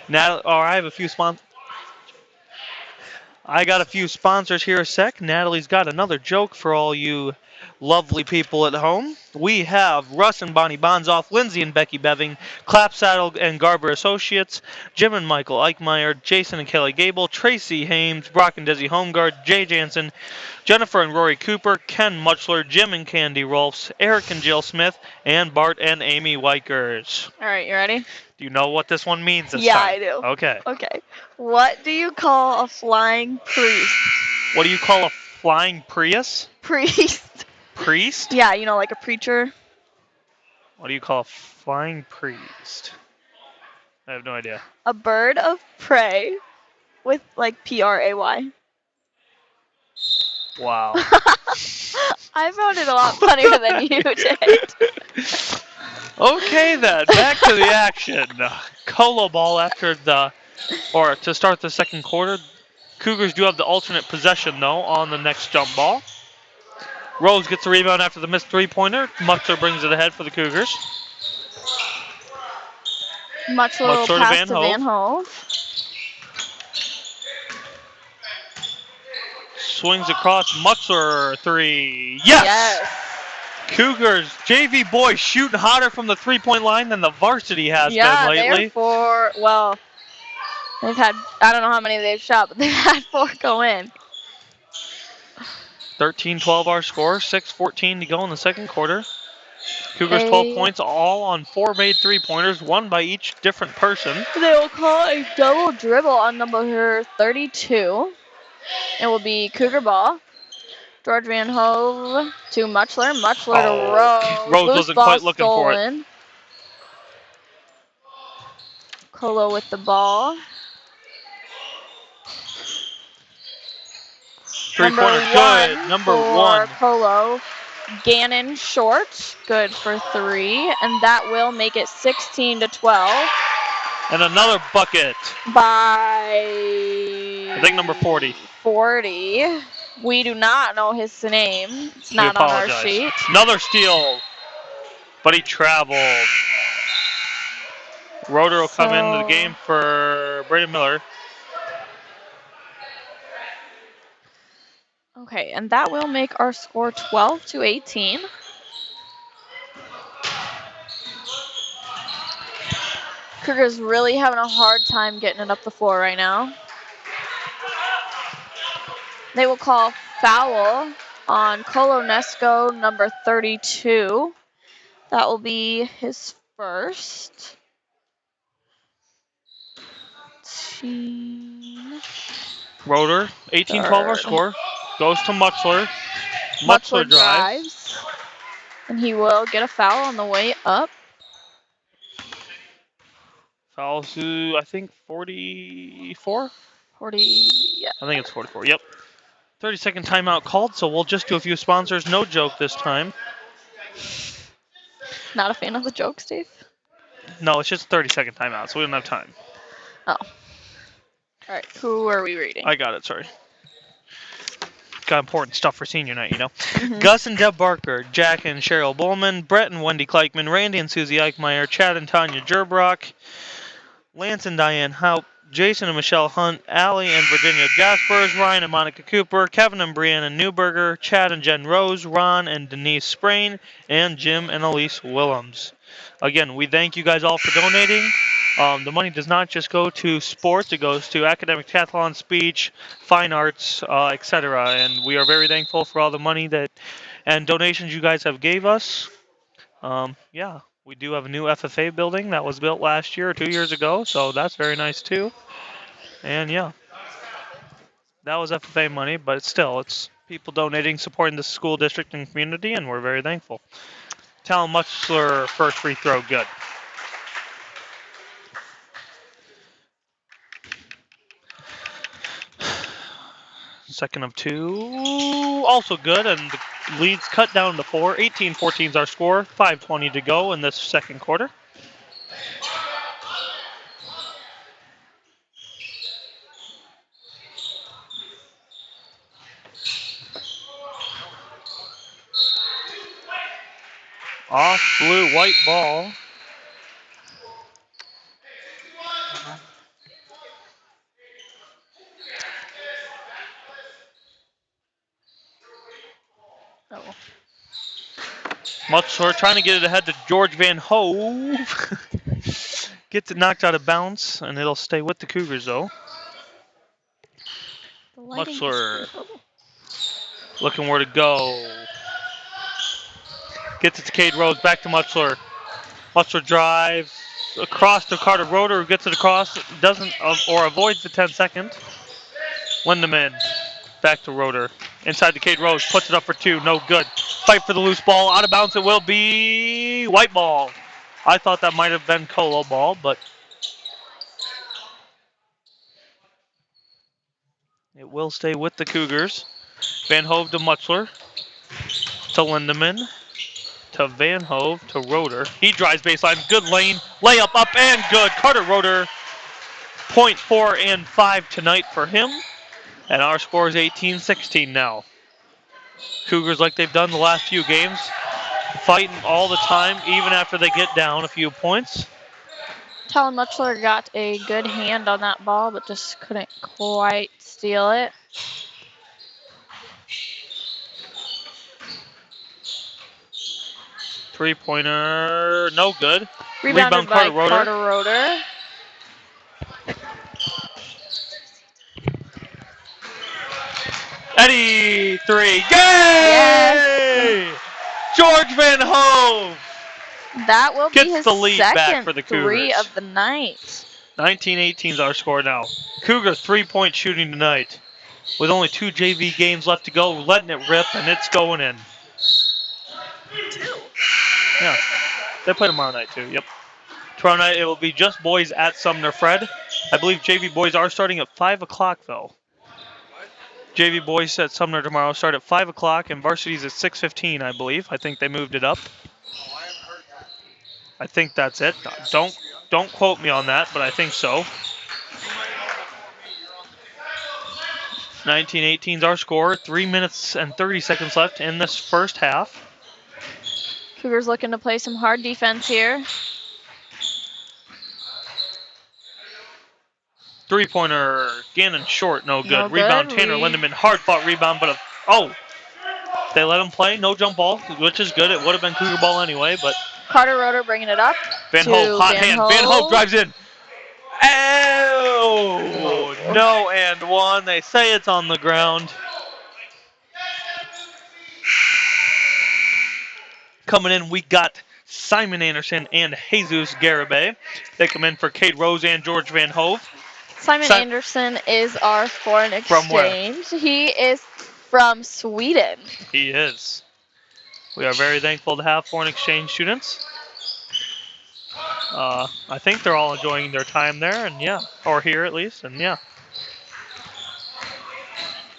Now, I have a few I got a few sponsors here a sec. Natalie's got another joke for all you lovely people at home. We have Russ and Bonnie Bonzoff, Lindsay and Becky Beving, Clapsaddle and Garber Associates, Jim and Michael Eichmeyer, Jason and Kelly Gable, Tracy Hames, Brock and Desi Homegard, Jay Jansen, Jennifer and Rory Cooper, Ken Muchler, Jim and Candy Rolfs, Eric and Jill Smith, and Bart and Amy Weichers. All right, you ready? Do you know what this one means this time? Yeah, I do. Okay. Okay. What do you call a flying priest? What do you call a flying Prius? Priest. Priest? Yeah, you know, like a preacher. What do you call a flying priest? I have no idea. A bird of prey with like P-R-A-Y. Wow. I found it a lot funnier than you did. Okay then, back to the action. Colo ball to start the second quarter. Cougars do have the alternate possession though on the next jump ball. Rose gets the rebound after the missed three-pointer. Muchler brings it ahead for the Cougars. Muchler will pass to Van Hove. Swings across. Muchler, 3. Yes! Cougars, JV boys shooting hotter from the three-point line than the varsity has been lately. They've had, I don't know how many they've shot, but they've had 4 go in. 13-12 our score, 6:14 to go in the second quarter. Cougars 12 points, all on 4 made three-pointers, 1 by each different person. They will call a double dribble on number 32. It will be Cougar ball. George Van Hove to Muchler. Muchler to Rose. Rose wasn't quite looking for it. Colo with the ball. Three-pointer good. Number 1. Colo. Gannon short. Good for 3. And that will make it 16-12. And another bucket. By I think number 40. 40. We do not know his name. It's We not on our apologize. sheet. Another steal. But he traveled. Rotor will come into the game for Braden Miller. Okay, and that will make our score 12-18. Kruger's really having a hard time getting it up the floor right now. They will call foul on Colo-NESCO number 32. That will be his first. Team Rotor, 18-12 our third. score. Goes to Mutzler. Mutzler drives. drives. And he will get a foul on the way up. Fouls to, I think, 44? 40, yeah. I think it's 44, yep. 30-second timeout called, so we'll just do a few sponsors. No joke this time. Not a fan of the joke, Steve? No, it's just a 30-second timeout, so we don't have time. Oh. All right, who are we reading? I got it, sorry. Got important stuff for senior night, you know. Mhm. Gus and Deb Barker, Jack and Cheryl Bowman, Brett and Wendy Kleichman, Randy and Susie Eichmeyer, Chad and Tanya Gerbrock, Lance and Diane Haupt, Jason and Michelle Hunt, Allie and Virginia Jaspers, Ryan and Monica Cooper, Kevin and Brianna Newberger, Chad and Jen Rose, Ron and Denise Sprain, and Jim and Elise Willems. Again, we thank you guys all for donating. The money does not just go to sports, it goes to academic decathlon, speech, fine arts, etc. And we are very thankful for all the money that and donations you guys have gave us. Yeah, we do have a new FFA building that was built last year or 2 years ago, so that's very nice too. And yeah, that was FFA money, but still, it's people donating, supporting the school district and community, and we're very thankful. Talon Mutzler, first free throw, good. Second of two, also good, and the lead's cut down to 4. 18-14 is our score, 5:20 to go in this second quarter. Off blue, white ball. Oh. Mutzler trying to get it ahead to George Van Hove. Gets it knocked out of bounds, and it'll stay with the Cougars, though. The lighting Mutzler is horrible. looking where to go. Gets it to Cade Rose, back to Mutzler. Mutzler drives across to Carter Roeder, who gets it across, doesn't or avoids the 10-second. Lindemann back to Roeder. Inside to Cade Rose, puts it up for 2, no good. Fight for the loose ball, out of bounds it will be. White ball. I thought that might have been Colo ball, but it will stay with the Cougars. Van Hove to Mutzler, to Lindemann, to Van Hove, to Roeder. He drives baseline, good lane, layup up and good. Carter Roeder, 0.4 and 5 tonight for him. And our score is 18-16 now. Cougars, like they've done the last few games, fighting all the time, even after they get down a few points. Talon Mutzler got a good hand on that ball, but just couldn't quite steal it. Three-pointer, no good. Rebounded by Carter Roeder. Carter Roeder. Eddie, 3. Yay! Yes. George Van Hove That will gets be his the lead back second for the 3 Cougars. of the night. 19-18 is our score now. Cougars 3-point shooting tonight. With only 2 JV games left to go, letting it rip, and it's going in. 2. Yeah, they play tomorrow night too, yep. Tomorrow night it will be just boys at Sumner Fred. I believe JV boys are starting at 5 o'clock though. JV boys at Sumner tomorrow start at 5 o'clock, and varsity's at 6:15, I believe. I think they moved it up. Oh, I haven't heard that. I think that's it. Don't quote me on that, but I think so. You might want to quote me. You're on the tape. 19-18 is our score. 3 minutes and 30 seconds left in this first half. Cougars looking to play some hard defense here. Three-pointer, Gannon short, no good. No Rebound, good. Tanner Lindemann, hard-fought rebound, but they let him play, no jump ball, which is good. It would have been Cougar ball anyway, but Carter Roeder bringing it up Van to Hove, hot Van hand. Hove. Van Hove drives in. Oh, no and one. They say it's on the ground. Coming in, we got Simon Anderson and Jesus Garibay. They come in for Kate Rose and George Van Hove. Simon Anderson is our foreign From where? exchange. He is from Sweden. He is. We are very thankful to have foreign exchange students. I think they're all enjoying their time there, and yeah, or here at least, and yeah.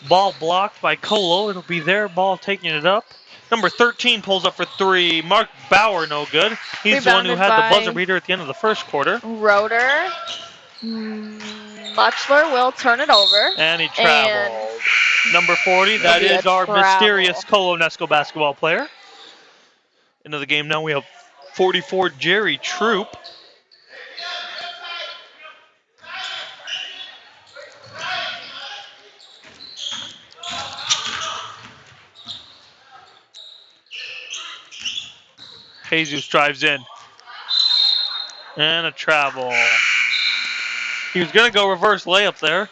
Ball blocked by Colo. It'll be their ball taking it up. Number 13 pulls up for three. Mark Bauer, no good. He's the one who Rebounded had the buzzer by beater at the end of the first quarter. Roeder. Muchler will turn it over. And he traveled. Number 40, that Maybe a is our travel. mysterious Colo-NESCO basketball player. Into the game now, we have 44, Jerry Troop. Jesus drives in. And a travel. He was going to go reverse layup there.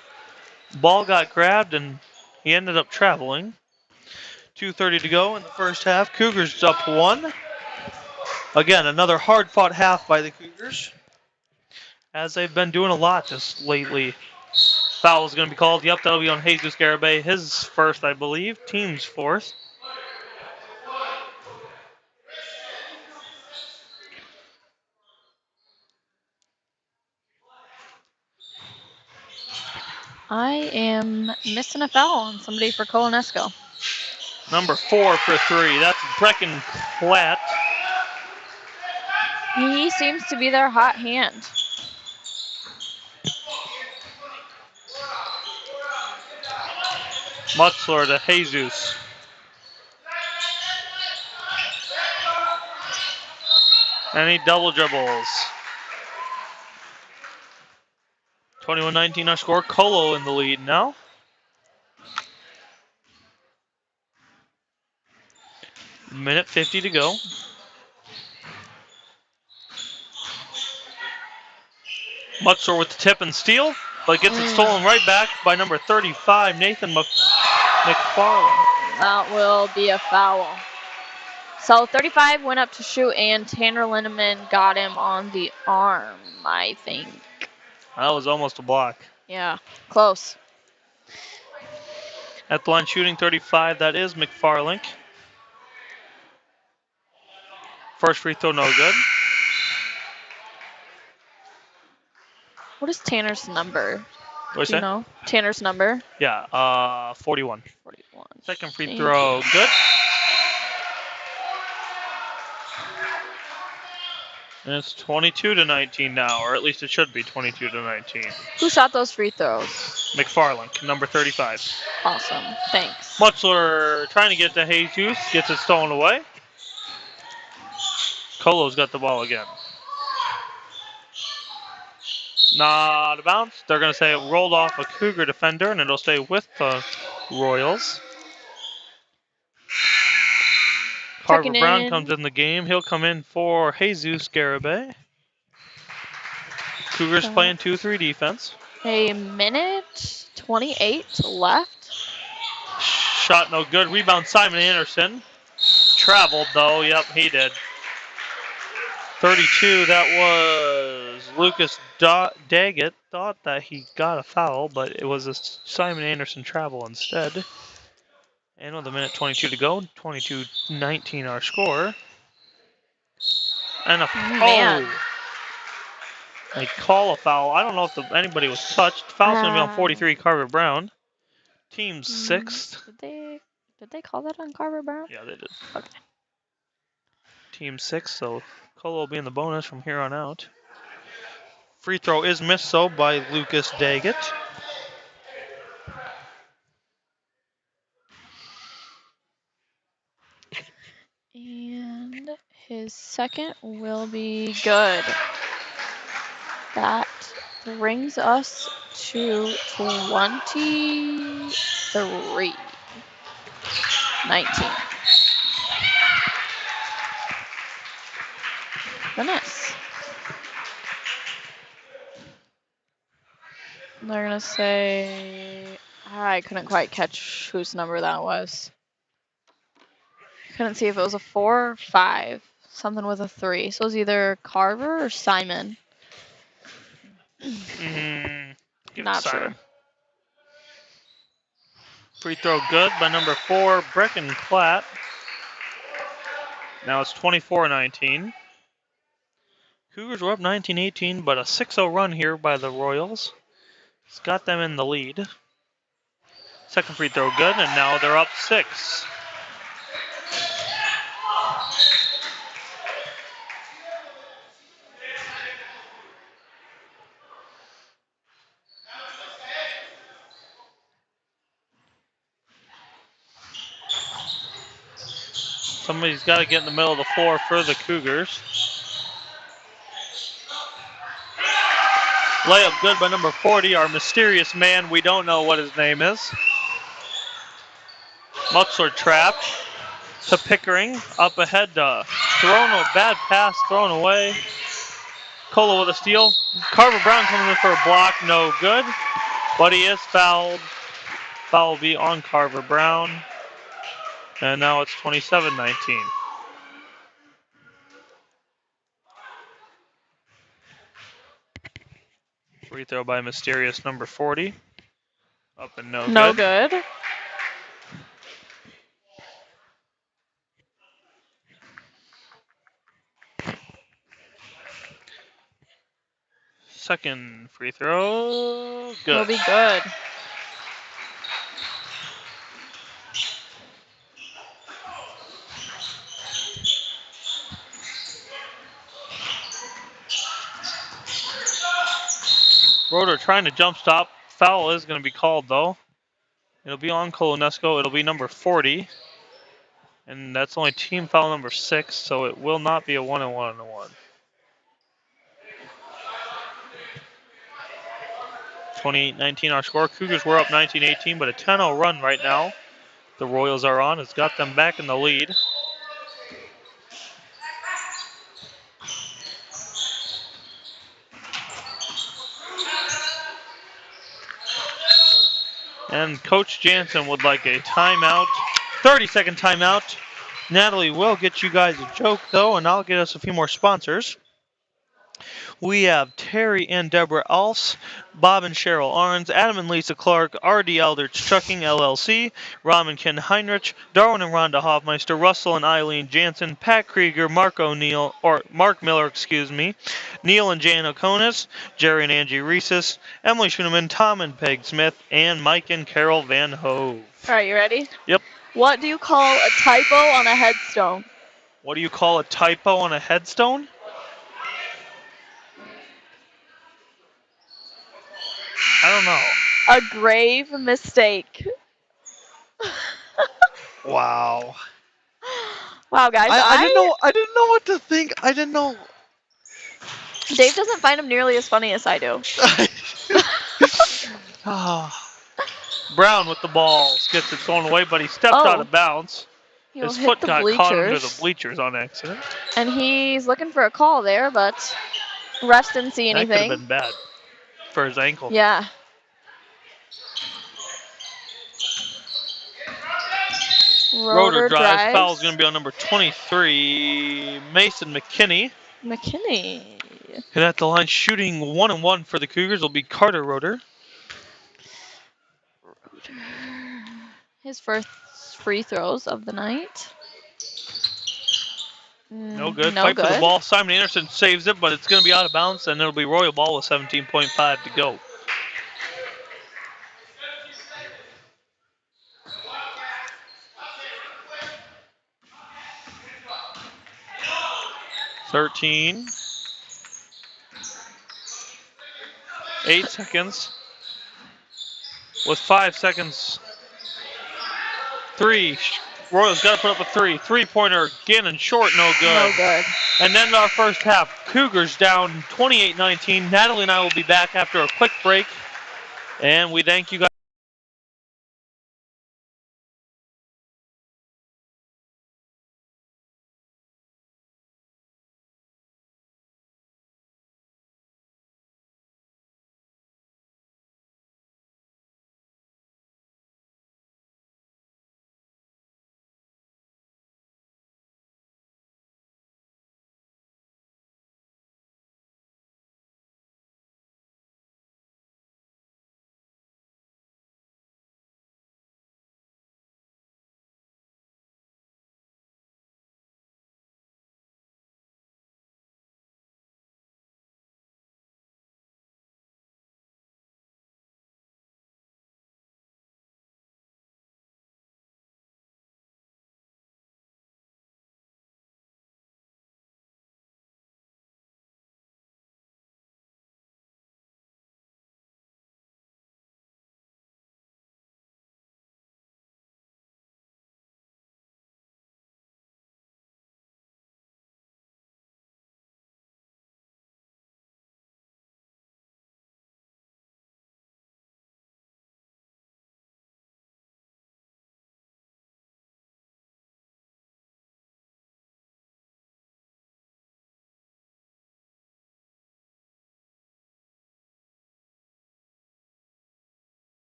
Ball got grabbed and he ended up traveling. 2:30 to go in the first half. Cougars up one. Again, another hard-fought half by the Cougars, as they've been doing a lot just lately. Foul is going to be called. Yep, that'll be on Jesus Garibay. His first, I believe. Team's fourth. I am missing a foul on somebody for Colo-NESCO. Number 4 for three. That's Brecken Platt. He seems to be their hot hand. Mutzler to Jesus. And he double dribbles. 21-19 our score. Colo in the lead now. Minute 50 to go. Mutzler with the tip and steal, but gets it stolen right back by number 35, Nathan McFarland. That will be a foul. So 35 went up to shoot, and Tanner Lindemann got him on the arm, I think. That was almost a block. Yeah, close. At the line shooting 35, that is McFarlane. First free throw, no good. What is Tanner's number? What'd Do you you say? know? Tanner's number? Yeah, 41. 41. Second free Thank throw, you. good. And it's 22-19 now, or at least it should be 22-19. Who shot those free throws? McFarlane, number 35. Awesome. Thanks. Mutzler trying to get to Jesus, gets it stolen away. Colo's got the ball again. Not out of bounds. They're going to say it rolled off a Cougar defender, and it'll stay with the Royals. Carver Checking Brown in. comes in the game. He'll come in for Jesus Garibay. Cougars playing 2-3 defense. A minute 28 left. Shot no good. Rebound Simon Anderson. Traveled though. Yep, he did. 32, that was Lucas Daggett. Thought that he got a foul, but it was a Simon Anderson travel instead. And with a minute 22 to go, 22-19 our score. And Man. They call a foul. I don't know if anybody was touched. Foul's going to be on 43, Carver Brown. Team sixth. Did they call that on Carver Brown? Yeah, they did. Okay. Team 6, so Colo will be in the bonus from here on out. Free throw is missed, though, by Lucas Daggett. And his second will be good. That brings us to 23-19. Goodness. They're gonna say I couldn't quite catch whose number that was. Couldn't see if it was a 4 or 5. Something with a 3. So it was either Carver or Simon. Give it Not Simon. sure. Free throw good by number 4, Brecken Klatt. Now it's 24-19. Cougars were up 19-18, but a 6-0 run here by the Royals. It's got them in the lead. Second free throw good, and now they're up 6. Somebody's got to get in the middle of the floor for the Cougars. Layup good by number 40, our mysterious man. We don't know what his name is. Muxler trapped to Pickering. Up ahead, thrown a bad pass, thrown away. Colo with a steal. Carver Brown coming in for a block, no good. But he is fouled. Foul will be on Carver Brown. And now it's 27-19. Free throw by mysterious number 40. Up and no No good. good. Second free throw, good. Will be good. Roeder trying to jump stop. Foul is going to be called, though. It'll be on Colo-NESCO. It'll be number 40. And that's only team foul number 6, so it will not be a 1-on-1-on-1. 28-19 our score. Cougars were up 19-18, but a 10-0 run right now. The Royals are on. It's got them back in the lead. And Coach Jansen would like a timeout. 30-second timeout. Natalie will get you guys a joke, though, and I'll get us a few more sponsors. We have Terry and Deborah Alfs, Bob and Cheryl Arns, Adam and Lisa Clark, R.D. Eldridge Trucking LLC, Ram and Ken Heinrich, Darwin and Rhonda Hoffmeister, Russell and Eileen Jansen, Pat Krieger, Mark Miller, Neil and Jan Okonis, Jerry and Angie Reeses, Emily Schooneman, Tom and Peg Smith, and Mike and Carol Van Hove. All right, you ready? Yep. What do you call a typo on a headstone? What do you call a typo on a headstone? I don't know. A grave mistake. Wow. Wow, guys, I didn't know. I didn't know what to think. I didn't know. Dave doesn't find them nearly as funny as I do. Brown with the ball gets it thrown away, but he stepped out of bounds. He'll His hit foot the got caught under the bleachers. bleachers on accident. And he's looking for a call there, but refs didn't see That could have anything. been bad for his ankle. Yeah. Roeder drives. drives. Foul is going to be on number 23, Mason McKinney. McKinney. And at the line, shooting 1-1 for the Cougars will be Carter Roeder. His first free throws of the night. No good. No Fight good. for the ball. Simon Anderson saves it, but it's going to be out of bounds, and it'll be Royal ball with 17.5 to go. 13. 8 seconds. With 5 seconds. 3. Royals got to put up a 3. 3-pointer again and short, no good. No good. And then our first half. Cougars down 28-19. Natalie and I will be back after a quick break. And we thank you guys.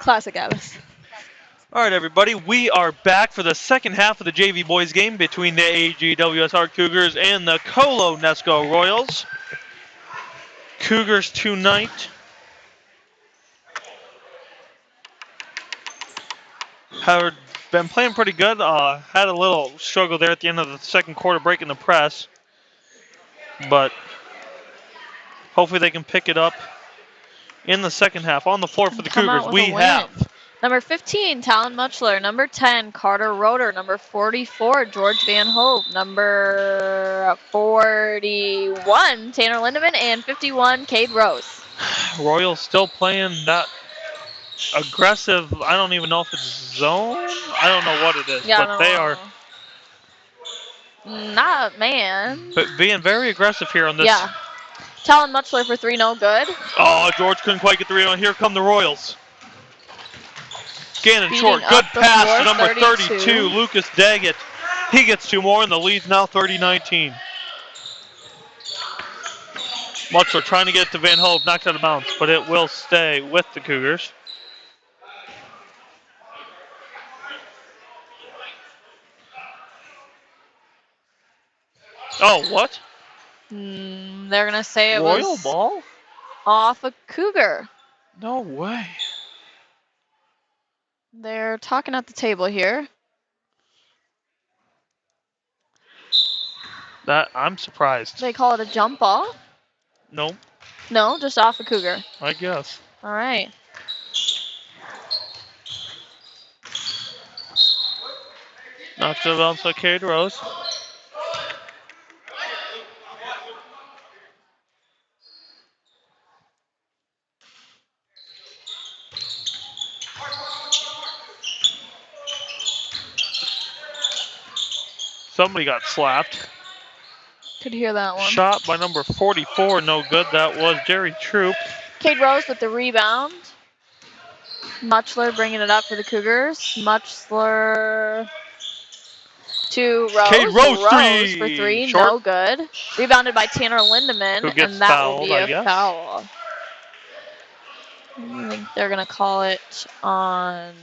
Classic Abbas. All right, everybody, we are back for the second half of the JV boys game between the AGWSR Cougars and the Colo-NESCO Royals. Cougars tonight have been playing pretty good. Had a little struggle there at the end of the second quarter breaking the press, but hopefully they can pick it up in the second half. On the floor for And the come out Cougars, with a we win. have Number 15, Talon Muchler. Number 10, Carter Roeder. Number 44, George Van Hove. Number 41, Tanner Lindeman. And 51, Cade Rose. Royals still playing that aggressive. I don't even know if it's zone. I don't know what it is, Yeah, but they are not, man. being very aggressive here on this. Yeah. Talon Muchler for 3, no good. Oh, George couldn't quite get the rebound. Here come the Royals. Gannon short. Speeding Good up the pass floor, to number 32, 32. Lucas Daggett. He gets 2 more, and the lead's now 30-19. Muchler trying to get it to Van Hove, knocked out of bounds, but it will stay with the Cougars. Oh, what? They're going to say it Royal was ball? off a Cougar. No way. They're talking at the table here. That I'm surprised. They call it a jump ball? No, No, just off a Cougar. I guess. All right. Knocked out of bounds by Cade Rose. Somebody got slapped. Could hear that one. Shot by number 44, no good. That was Jerry Troop. Cade Rose with the rebound. Muchler bringing it up for the Cougars. Muchler to Rose. Cade Rose, Rose three. for 3, Short. no good. Rebounded by Tanner Lindeman, Who gets and that will fouled, be I a guess. foul. I think they're going to call it on.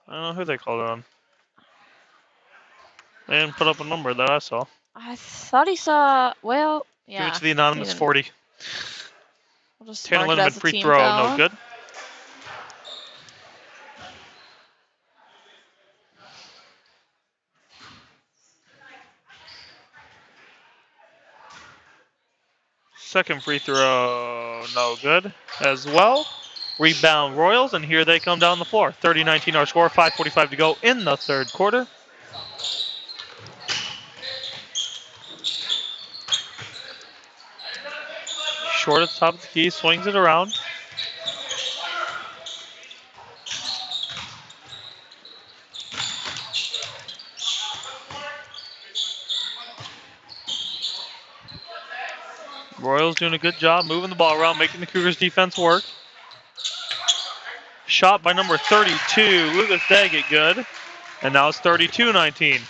I don't know who they called it on. They didn't put up a number that I saw. I thought he saw. Well, yeah. Give it to the anonymous 40. We'll just Tanner mark it Lindeman as a free team throw, foul. no good. Second free throw, no good as well. Rebound Royals, and here they come down the floor. 30-19 our score, 5:45 to go in the third quarter. Short at the top of the key, swings it around. Royals doing a good job moving the ball around, making the Cougars defense work. Shot by number 32, Lucas Daggett, good. And now it's 32-19.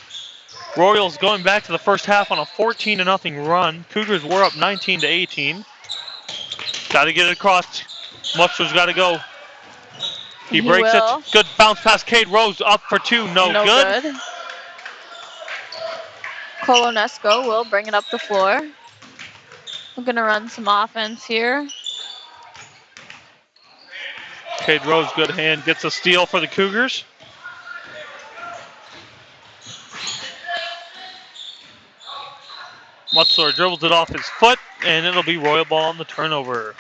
Royals going back to the first half on a 14-0 run. Cougars were up 19-18. Got to get it across. Muchler's got to go. He breaks will. it. Good bounce pass. Cade Rose up for 2. No good. Colo-NESCO will bring it up the floor. We're going to run some offense here. Cade Rose, good hand, gets a steal for the Cougars. Muchler dribbles it off his foot, and it'll be Royal ball on the turnover.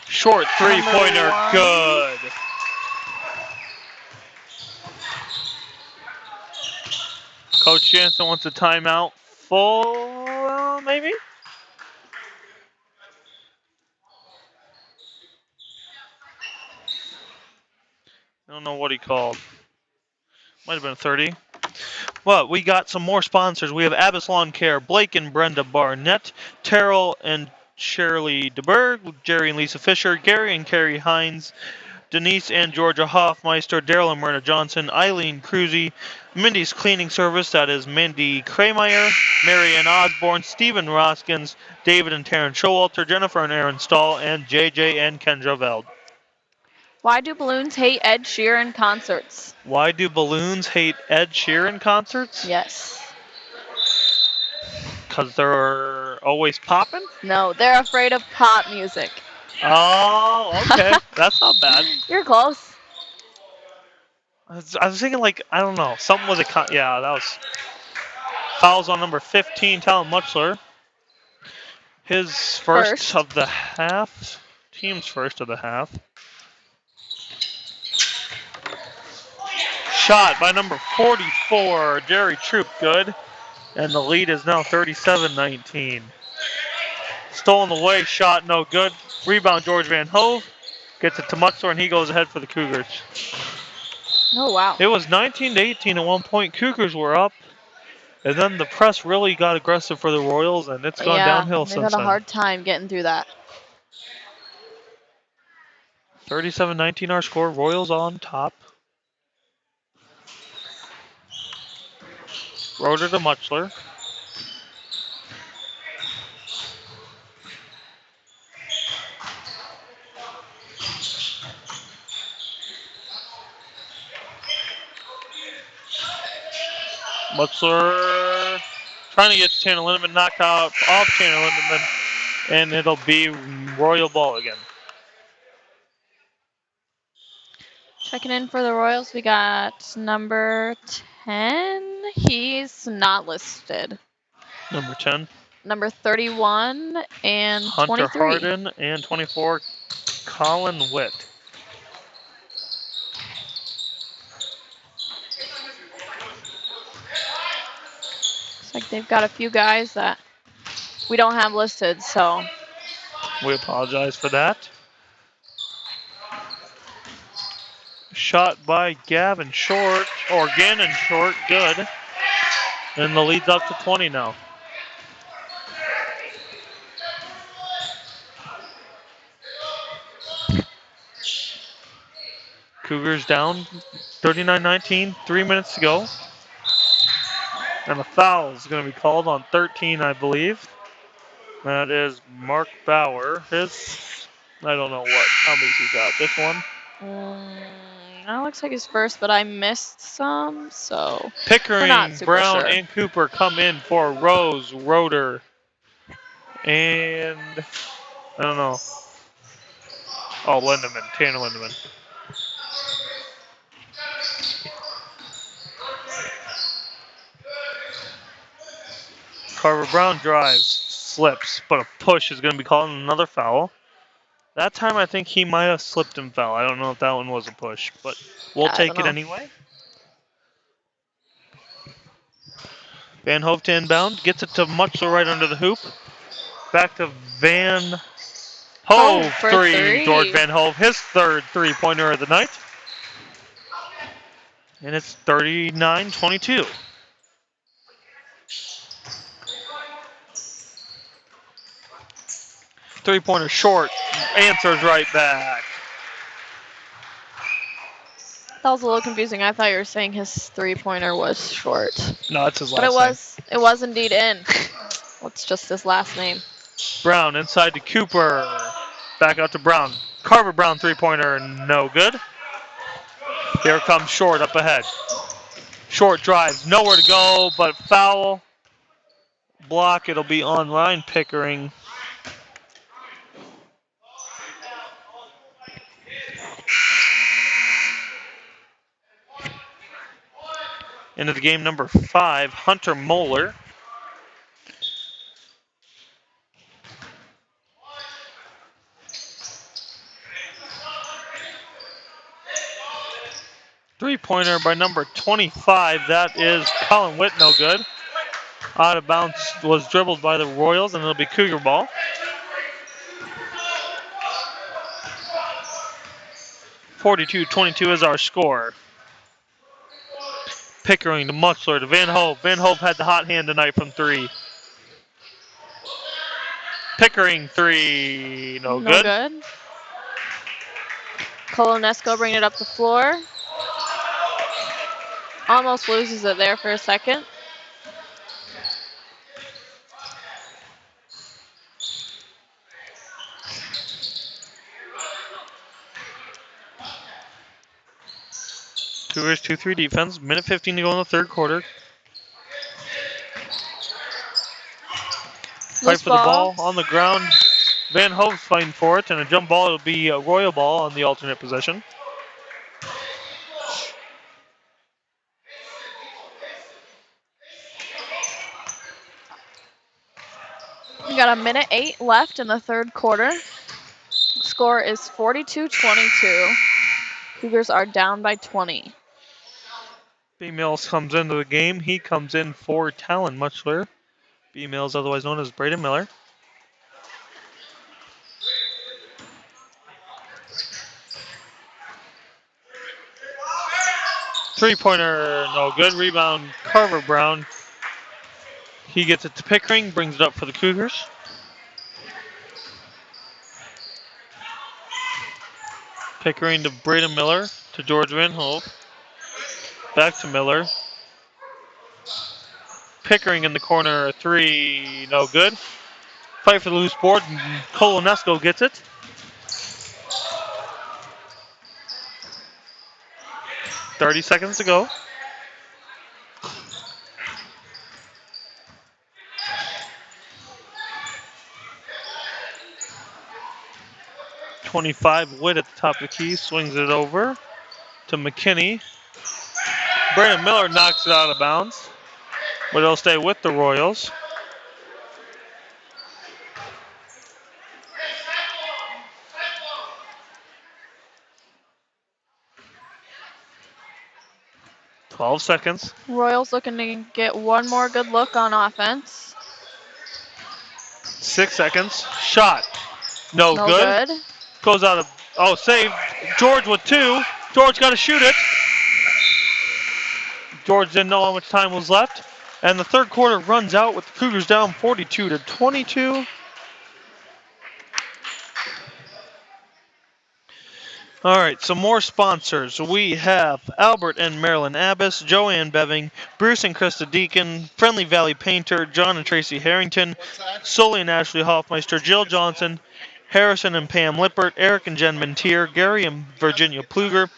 Short three-pointer, good. Coach Jansen wants a timeout. Full, maybe? I don't know what he called. Might have been 30. Well, we got some more sponsors. We have Abbas Lawn Care, Blake and Brenda Barnett, Terrell and Shirley DeBerg, Jerry and Lisa Fisher, Gary and Carrie Hines, Denise and Georgia Hoffmeister, Daryl and Myrna Johnson, Eileen Cruzy, Mindy's Cleaning Service, that is Mindy Krameyer, Marianne Osborne, Stephen Roskins, David and Taryn Showalter, Jennifer and Aaron Stahl, and JJ and Kendra Veld. Why do balloons hate Ed Sheeran concerts? Why do balloons hate Ed Sheeran concerts? Yes. Because they're always popping? No, they're afraid of pop music. Oh, okay. That's not bad. You're close. I was thinking, like, I don't know. Something was a yeah, that was fouls on number 15, Talon Muchler. His first of the half. Team's first of the half. Shot by number 44, Jerry Troop, good. And the lead is now 37-19. Stolen away, shot no good. Rebound, George Van Hove. Gets it to Muchler, and he goes ahead for the Cougars. Oh, wow. It was 19-18 at one point. Cougars were up. And then the press really got aggressive for the Royals, and it's gone downhill they've since had a then. hard time getting through that. 37-19 our score. Royals on top. Rotor to Muchler. Muchler trying to get Tanner Lindemann knocked out off Tanner Lindemann, and it'll be Royal ball again. Checking in for the Royals, we got number 10. He's not listed. Number 10. Number 31 and Hunter 23. Harden, and 24, Colin Witt. Looks like they've got a few guys that we don't have listed, so. We apologize for that. Shot by Gavin Short, or Gannon Short, good. And the lead's up to 20 now. Cougars down 39-19, 3 minutes to go. And a foul is going to be called on 13, I believe. That is Mark Bauer. I don't know how many he got. This one. That looks like his first, but I missed some, so. Pickering, we're not super Brown, sure. and Cooper come in for Rose, Roeder, and I don't know. Oh, Lindemann, Tanner Lindemann. Carver Brown drives, slips, but a push is going to be called another foul. That time I think he might have slipped and fell. I don't know if that one was a push, but we'll take it anyway. Van Hove to inbound, gets it to Muchler right under the hoop. Back to Van Hove, three. George Van Hove, his third three-pointer of the night. And it's 39-22. Three-pointer short, answers right back. That was a little confusing. I thought you were saying his three-pointer was short. No, it's his last name. But it was indeed in. What's just his last name? Brown inside to Cooper. Back out to Brown. Carver Brown three-pointer, no good. Here comes Short up ahead. Short drives, nowhere to go, but foul. Block, it'll be on Ryan Pickering. Into the game, number 5, Hunter Moeller. Three-pointer by number 25. That is Colin Witt, no good. Out of bounds was dribbled by the Royals, and it'll be Cougar ball. .42-22 is our score. Pickering to Muchler to Van Hove. Van Hove had the hot hand tonight from 3. Pickering 3, no good. Colo-NESCO bringing it up the floor. Almost loses it there for a second. Cougars 2-3 defense. Minute 15 to go in the third quarter. Fight Loose for the ball. ball on the ground. Van Hove's fighting for it, and a jump ball. It'll be a Royal ball on the alternate possession. We got a minute 8 left in the third quarter. Score is 42-22. Cougars are down by 20. B. Mills comes into the game. He comes in for Talon Muchler. B. Mills, otherwise known as Braden Miller. Three-pointer, no good. Rebound, Carver Brown. He gets it to Pickering, brings it up for the Cougars. Pickering to Braden Miller, to George Van Hove. Back to Miller. Pickering in the corner, three, no good. Fight for the loose board, Colo-NESCO gets it. .30 seconds to go. .25 Witt at the top of the key, swings it over to McKinney. Brandon Miller knocks it out of bounds, but it'll stay with the Royals. .12 seconds. Royals looking to get one more good look on offense. 6 seconds. Shot. No No good. good. Goes out of. Oh, saved. George with two. George got to shoot it. George didn't know how much time was left. And the third quarter runs out with the Cougars down 42-22. All right, some more sponsors. We have Albert and Marilyn Abbas, Joanne Beving, Bruce and Krista Deacon, Friendly Valley Painter, John and Tracy Harrington, Sully and Ashley Hoffmeister, Jill Johnson, Harrison and Pam Lippert, Eric and Jen Mentier, Gary and Virginia Pluger,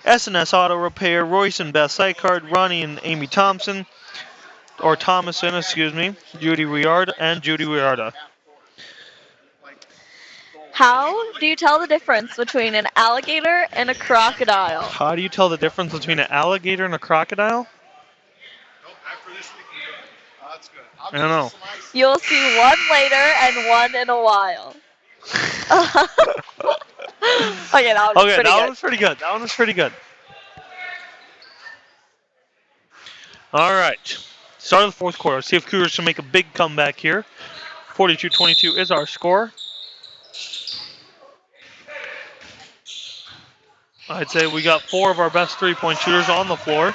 S&S Auto Repair, Royce and Beth Sykard, Ronnie and Amy Thompson, or Thomason, excuse me, Judy Riarda, and Judy Riarda. How do you tell the difference between an alligator and a crocodile? How do you tell the difference between an alligator and a crocodile? I don't know. You'll see one later and one in a while. Okay, that was pretty that good. one was pretty good. That one was pretty good. All right. Start of the fourth quarter. See if Cougars can make a big comeback here. 42-22 is our score. I'd say we got four of our best three-point shooters on the floor.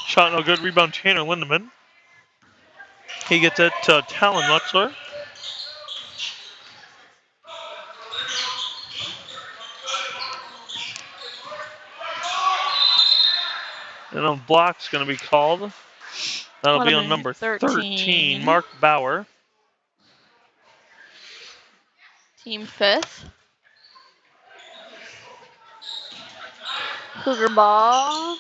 Shot no good. Rebound Tanner Lindemann. He gets it to Talon Lutzler. And a block's going to be called. That'll be on number 13, Mark Bauer. Team fifth. Cougar ball.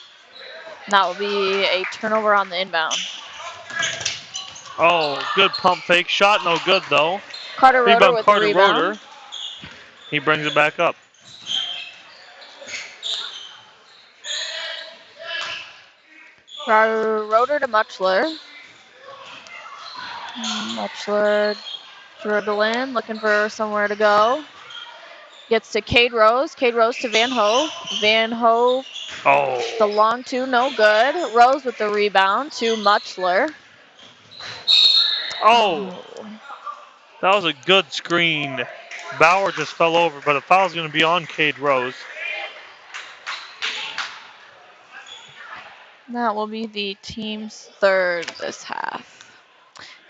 That will be a turnover on the inbound. Oh, good pump fake. Shot no good, though. Carter Roeder Rebound with Carter the rebound. Roeder. He brings it back up. Carter Roeder to Muchler. Muchler dribbling, looking for somewhere to go. Gets to Cade Rose. Cade Rose to Van Hove. Van Hove. Oh. The long two, no good. Rose with the rebound to Muchler. Oh. That was a good screen. Bauer just fell over, but a foul's going to be on Cade Rose. That will be the team's third this half.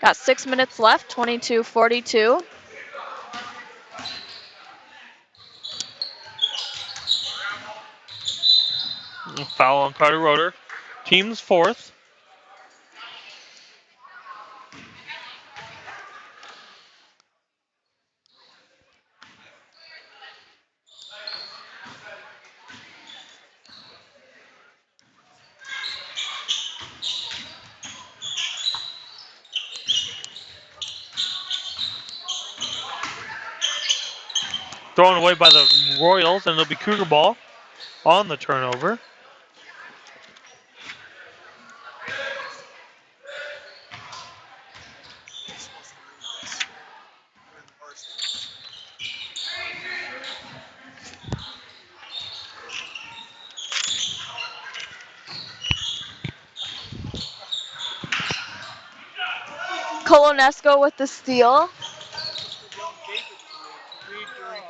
Got 6 minutes left, 22-42. Foul on Carter Roder. Team's fourth. Thrown away by the Royals, and it'll be Cougar ball on the turnover. He's supposed to read this. They're in the varsity. Colo-NESCO with the steal. Mr. Young gave it to read during the.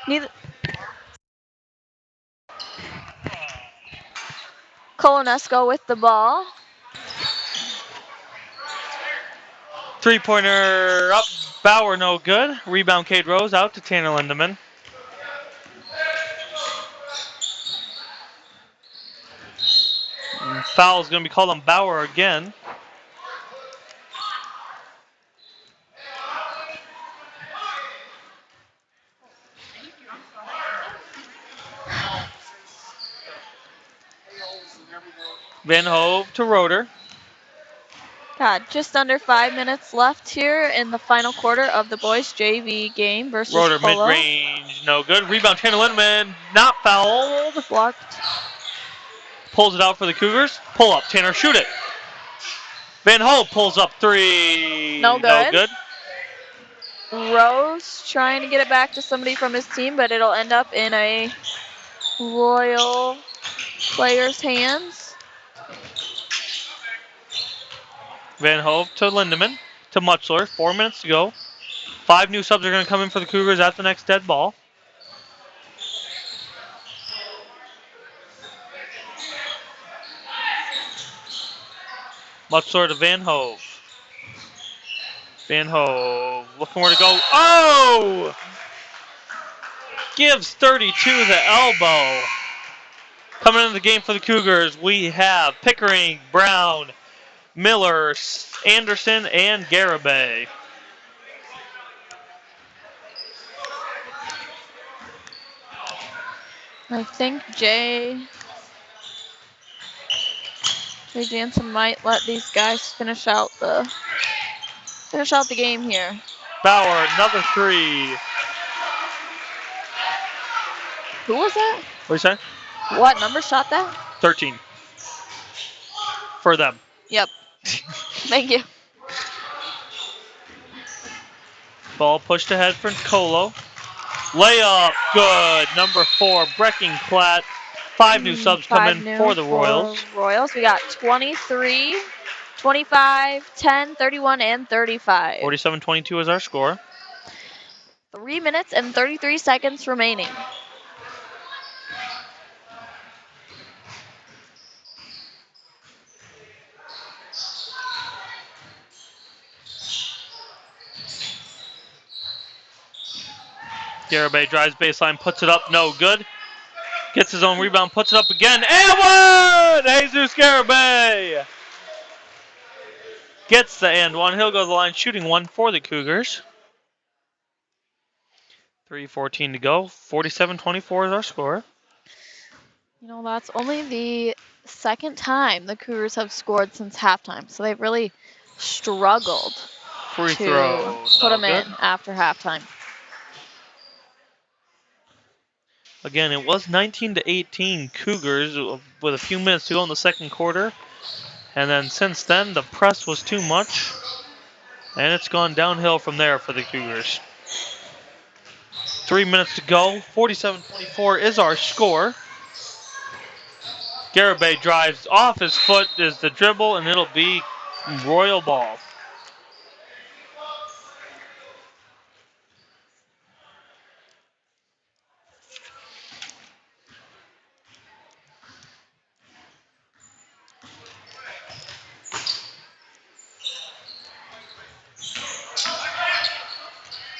Neither. Colo-NESCO with the ball. Three-pointer up. Bauer no good. Rebound Cade Rose out to Tanner Lindemann. Foul is going to be called on Bauer again. Now, since hails and everywhere, Van Hove to Roder. God, just under 5 minutes left here in the final quarter of the boys JV game versus Roder Colo. mid-range, no good. Rebound Tanner Lindemann, not fouled. Blocked. Pulls it out for the Cougars. Pull up, Tanner, shoot it. Van Hove pulls up three. No No good. good. Rose trying to get it back to somebody from his team, but it'll end up in a Royal player's hands. Van Hove to Lindemann to Mutchler. 4 minutes to go. 5 new subs are going to come in for the Cougars at the next dead ball. Mutchler to Van Hove. Van Hove looking where to go. Oh! Gives 32 the elbow. Coming into the game for the Cougars, we have Pickering, Brown, Miller, Anderson, and Garibay. I think Jay Jansen might let these guys finish out the game here. Bauer, another three. Who was that? What do you say? What number shot that? 13. For them. Yep. Thank you. Ball pushed ahead for Colo. Layup, good. Number 4, Brecking Platt. 5 new subs come 5 in new for the Royals. Royals. We got 23, 25, 10, 31, and 35. 47-22 is our score. 3 minutes and 33 seconds remaining. Garibay drives baseline, puts it up, no good. Gets his own rebound, puts it up again, and one! Jesus Garibay gets the and one. He'll go to the line shooting one for the Cougars. 3:14 to go. 47-24 is our score. You know, that's only the second time the Cougars have scored since halftime, so they've really struggled Free to throw, put no them good. in after halftime. Again, it was 19-18 Cougars with a few minutes to go in the second quarter. And then since then, the press was too much. And it's gone downhill from there for the Cougars. 3 minutes to go. 47-24 is our score. Garibay drives off his foot is the dribble, and it'll be Royal ball.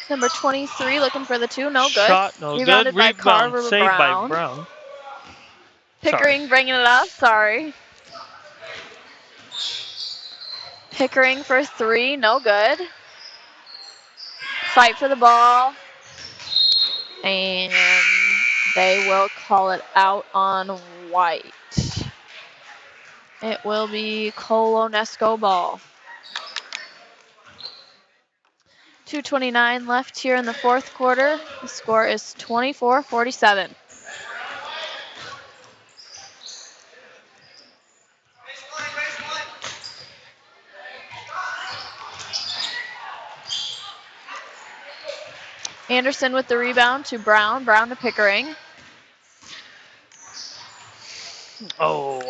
Number 23 looking for the 2. No good. Shot, no good. Rebounded by Rebound Carver saved by Brown. Brown. Pickering bringing it up. Sorry. Pickering for 3. No good. Fight for the ball. And they will call it out on white. It will be Colo-NESCO ball. 2:29 left here in the fourth quarter. The score is 24-47. Anderson with the rebound to Brown. Brown to Pickering. Oh.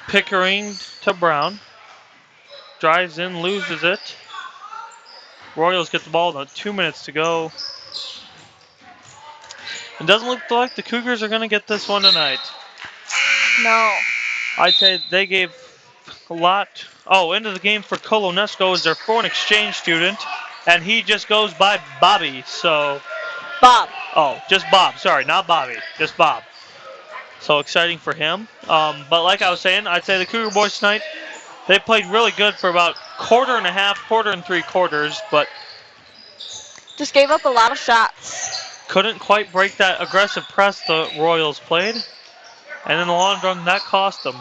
Pickering to Brown. Drives in, loses it. Royals get the ball with 2 minutes to go. It doesn't look like the Cougars are going to get this one tonight. No. I'd say they gave a lot. Oh, into the game for Colo-NESCO is their foreign exchange student, and he just goes by Bobby. So, Bob. oh, just Bob. Sorry, not Bobby, just Bob. So exciting for him. But like I was saying, I'd say the Cougar boys tonight, they played really good for about quarter and a half, quarter and 3/4, but Just gave up a lot of shots. couldn't quite break that aggressive press the Royals played. And in the long run, that cost them.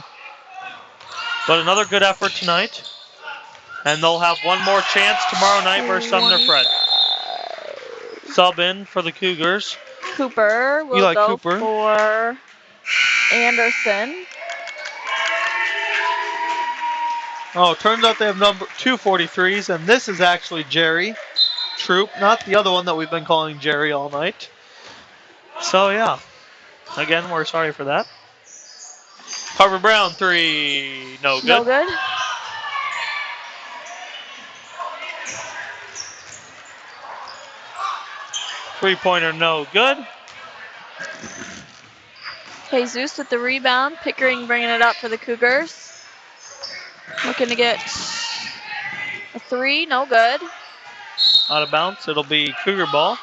But another good effort tonight. And they'll have one more chance tomorrow night versus Sumner Fred. Sub in for the Cougars. Cooper will Eli go Cooper. for Anderson. Oh, turns out they have number 243s, and this is actually Jerry Troop, not the other one that we've been calling Jerry all night. So, yeah. Again, we're sorry for that. Carver Brown, 3. No good. No good. Three-pointer, no good. Jesus with the rebound. Pickering bringing it up for the Cougars. Looking to get a 3. No good. Out of bounds. It'll be Cougar ball.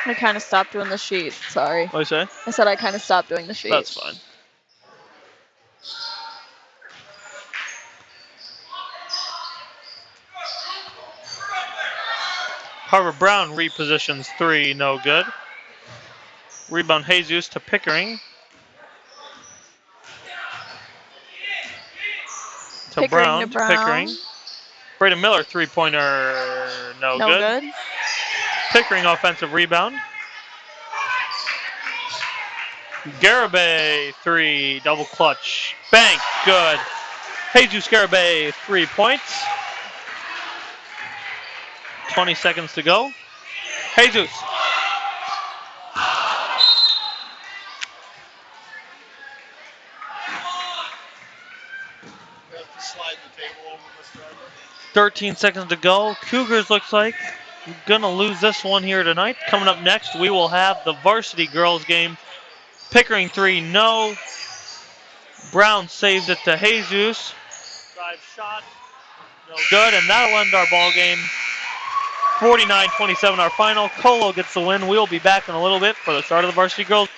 I kind of stopped doing the sheet. Sorry. What do you say? I said I kind of stopped doing the sheet. That's fine. Carver Brown repositions 3. No good. Rebound Jesus to Pickering. To Pickering Brown. to To Brown. Pickering. Braden Miller, three-pointer, no No good. good. Pickering offensive rebound. Garibay, 3, double clutch. Bank, good. Jesus Garibay, 3 points. 20 seconds to go. Jesus. We have to slide the table over, Mr. Edler. 13 seconds to go. Cougars looks like gonna lose this one here tonight. Coming up next, we will have the varsity girls game. Pickering 3, no. Brown saves it to Jesus. Drive shot, no good, and that'll end our ball game. 49-27 our final. Colo gets the win. We'll be back in a little bit for the start of the varsity girls.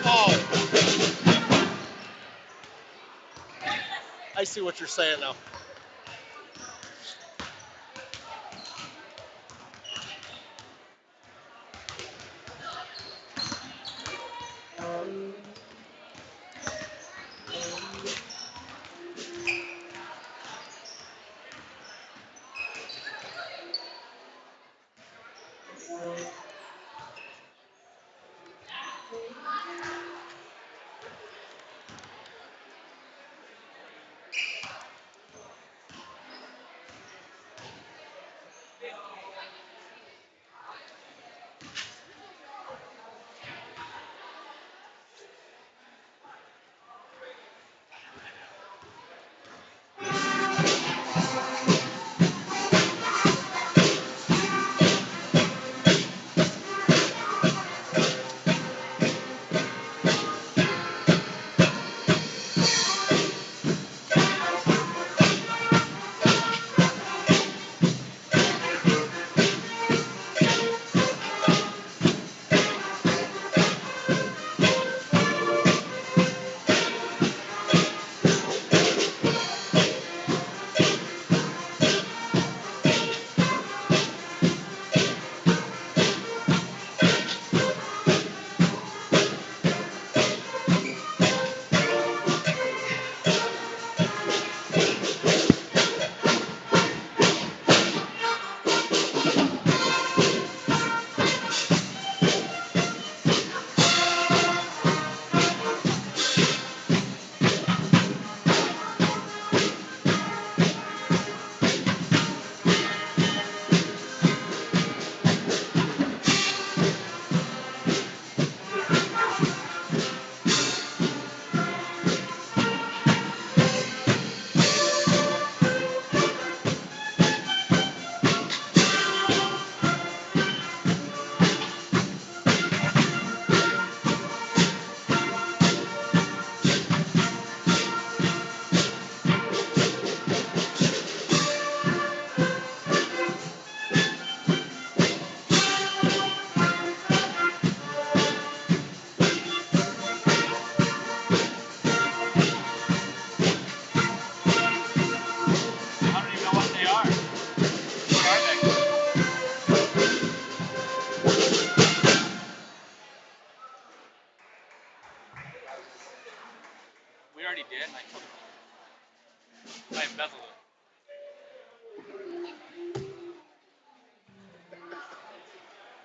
Oh, I see what you're saying now.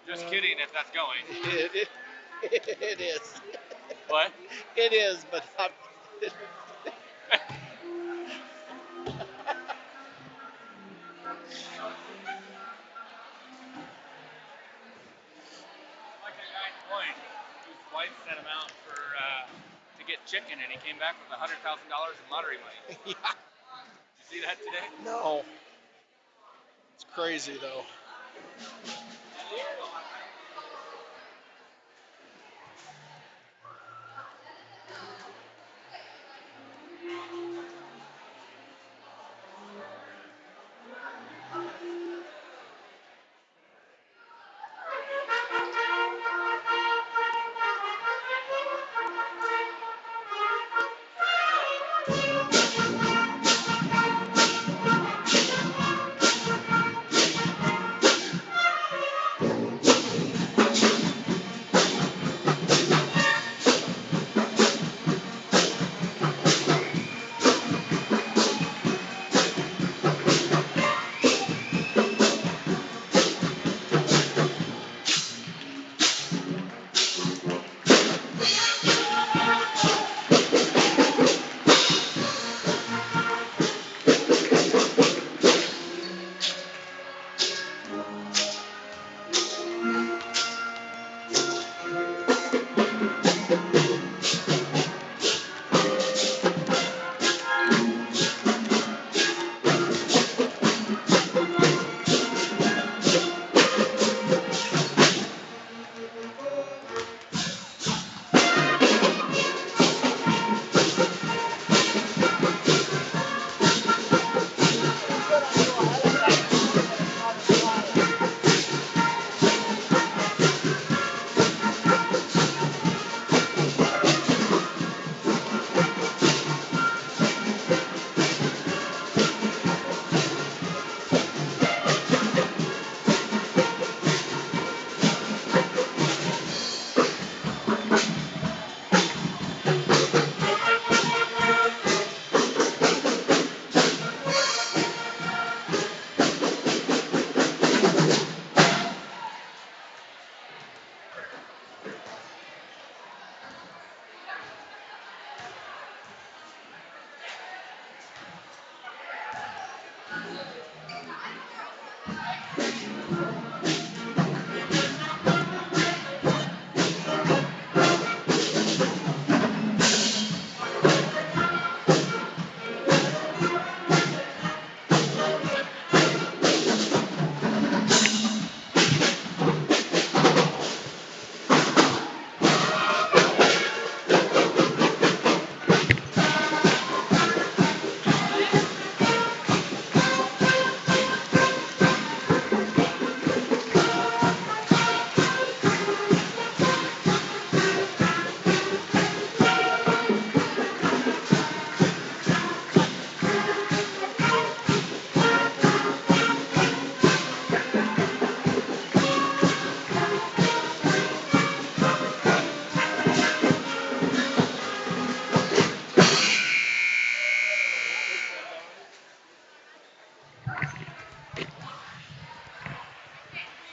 Just kidding if that's going. It is. What? It is, but I'm, Like a guy in Point whose wife sent him out for to get chicken, and he came back with $100,000 in lottery money. yeah. Did you see that today? No. It's crazy though.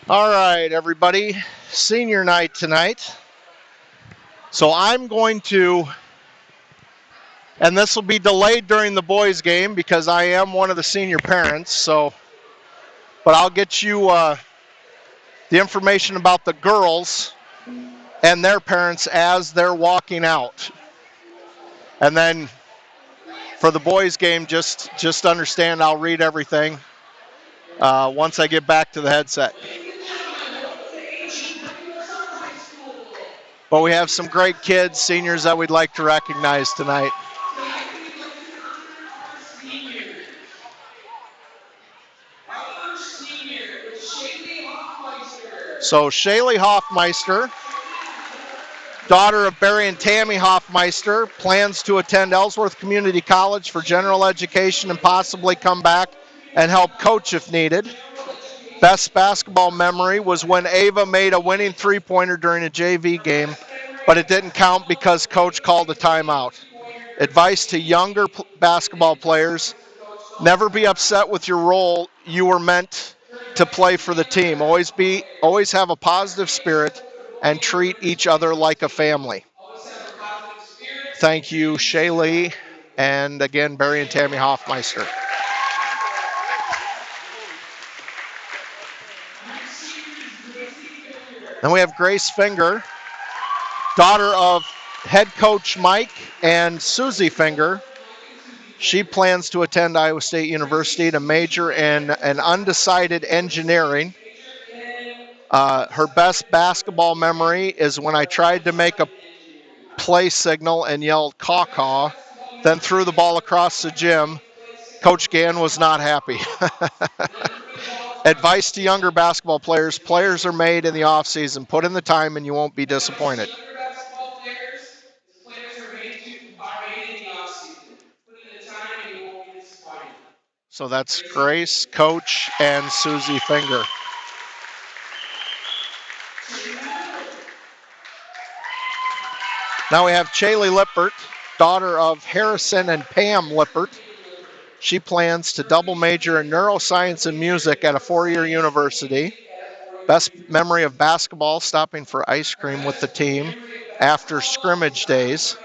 All right, everybody. Senior night tonight. So I'm going to, and this will be delayed during the boys' game because I am one of the senior parents. So, but I'll get you the information about the girls and their parents as they're walking out. And then for the boys' game, just understand I'll read everything once I get back to the headset. But we have some great kids, seniors that we'd like to recognize tonight. So Shaylee Hoffmeister, daughter of Barry and Tammy Hoffmeister, plans to attend Ellsworth Community College for general education and possibly come back and help coach if needed. Best basketball memory was when Ava made a winning three-pointer during a JV game, but it didn't count because coach called a timeout. Advice to younger basketball players: never be upset with your role. You were meant to play for the team. Always have a positive spirit and treat each other like a family. Thank you, Shaylee, and again, Barry and Tammy Hoffmeister. Then we have Grace Finger, daughter of head coach Mike and Susie Finger. She plans to attend Iowa State University to major in an undecided engineering. Her best basketball memory is when I tried to make a play signal and yelled caw-caw, then threw the ball across the gym. Coach Gann was not happy. Advice to younger basketball players: players are made in the offseason. Put in the time and you won't be disappointed. So that's Grace, Coach, and Susie Finger. Now we have Chaley Lippert, daughter of Harrison and Pam Lippert. She plans to double major in neuroscience and music at a 4-year university. Best memory of basketball: stopping for ice cream with the team after scrimmage days.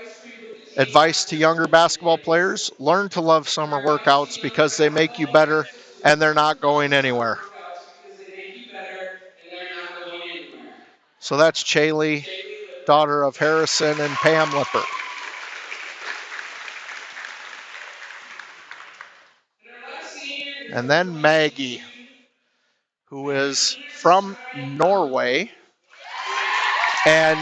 Advice to younger basketball players: learn to love summer workouts because they make you better and they're not going anywhere. So that's Chaley, daughter of Harrison and Pam Lippert. And then Maggie, who is from Norway. And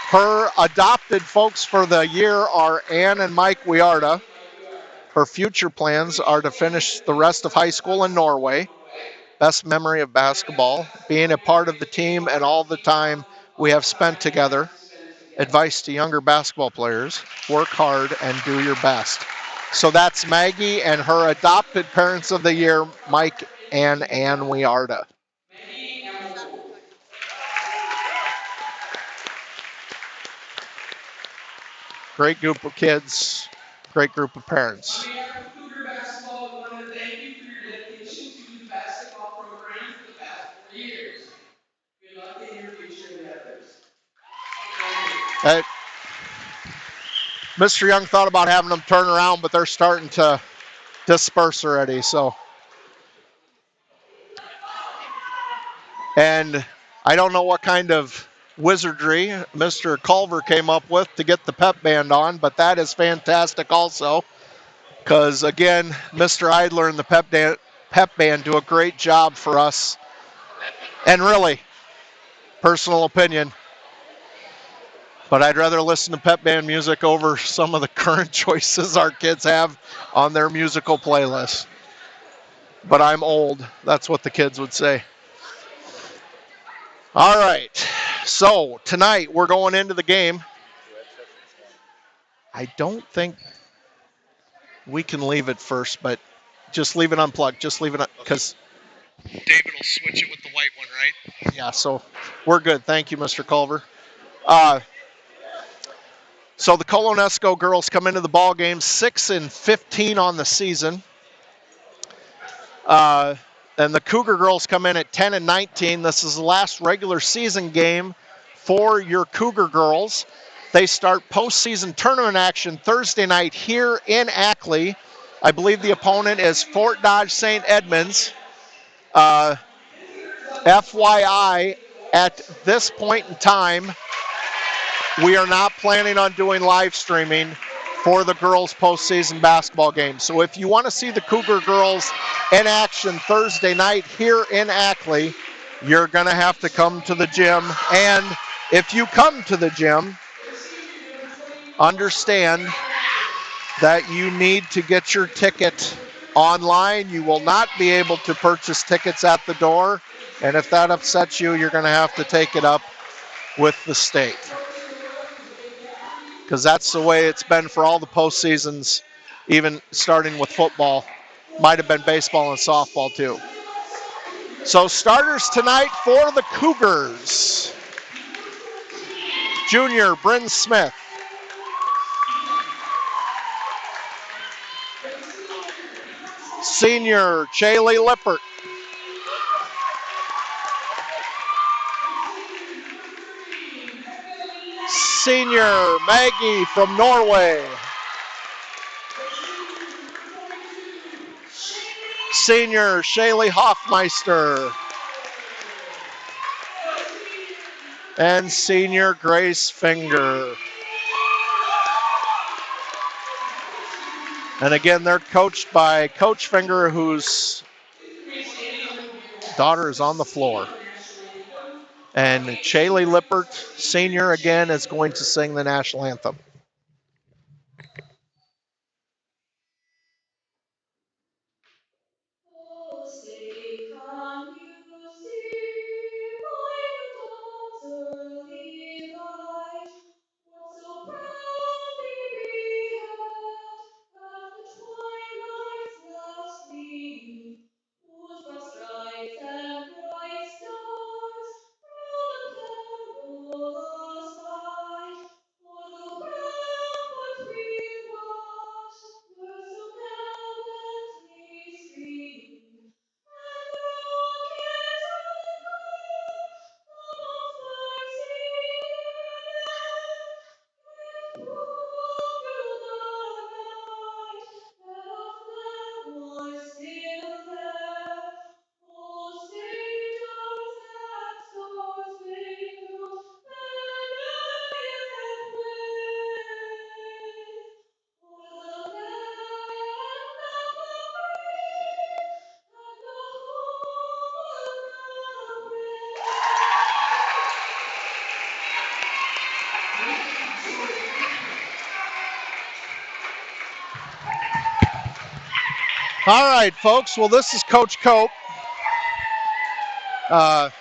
her adopted folks for the year are Ann and Mike Wiarda. Her future plans are to finish the rest of high school in Norway. Best memory of basketball: being a part of the team and all the time we have spent together. Advice to younger basketball players: work hard and do your best. So that's Maggie and her adopted parents of the year, Mike and Ann Wiarda. Great group of kids, great group of parents. Mr. Young thought about having them turn around, but they're starting to disperse already. So, and I don't know what kind of wizardry Mr. Culver came up with to get the pep band on, but that is fantastic also. Because again, Mr. Idler and the pep band do a great job for us. And really, personal opinion, but I'd rather listen to pep band music over some of the current choices our kids have on their musical playlist. But I'm old. That's what the kids would say. All right. So tonight we're going into the game. I don't think we can leave it first, but just leave it unplugged. Just leave it because David will switch it with the white one, right? Yeah, so we're good. Thank you, Mr. Culver. So the Colo-NESCO girls come into the ball game 6-15 on the season. And the Cougar girls come in at 10-19. This is the last regular season game for your Cougar girls. They start postseason tournament action Thursday night here in Ackley. I believe the opponent is Fort Dodge St. Edmunds. FYI, at this point in time, we are not planning on doing live streaming for the girls' postseason basketball game. So if you want to see the Cougar girls in action Thursday night here in Ackley, you're going to have to come to the gym. And if you come to the gym, understand that you need to get your ticket online. You will not be able to purchase tickets at the door. And if that upsets you, you're going to have to take it up with the state. Because that's the way it's been for all the postseasons, even starting with football. Might have been baseball and softball too. So starters tonight for the Cougars: junior Bryn Smith, senior Chaley Lippert, senior Maggie from Norway. Senior Shaylee Hoffmeister. And senior Grace Finger. And again, they're coached by Coach Finger, whose daughter is on the floor. And Shaylee Lippert, senior, again, is going to sing the national anthem. Oh, say, can you see by the dawn's early light what so proudly we hailed at the twilight's last gleam, whose broad stripes and bright stars through the perilous fight o'er the ramparts we watched were so gallantly streaming. And the rockets above bursting in, broke through the night, that our flag was still there. Oh, stars and star-spangled banner yet wave o'er the land of the brave and the home of the All right, folks. Well, this is Coach Cope. And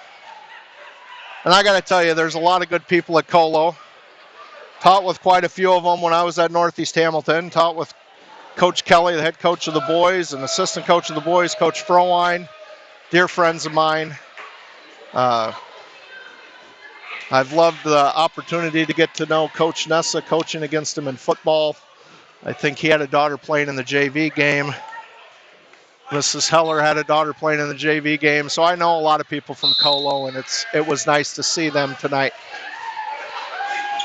I got to tell you, there's a lot of good people at Colo. Taught with quite a few of them when I was at Northeast Hamilton. Taught with Coach Kelly, the head coach of the boys, and assistant coach of the boys, Coach Frowine. Dear friends of mine. I've loved the opportunity to get to know Coach Nessa, coaching against him in football. I think he had a daughter playing in the JV game. Mrs. Heller had a daughter playing in the JV game. So I know a lot of people from Colo, and it was nice to see them tonight.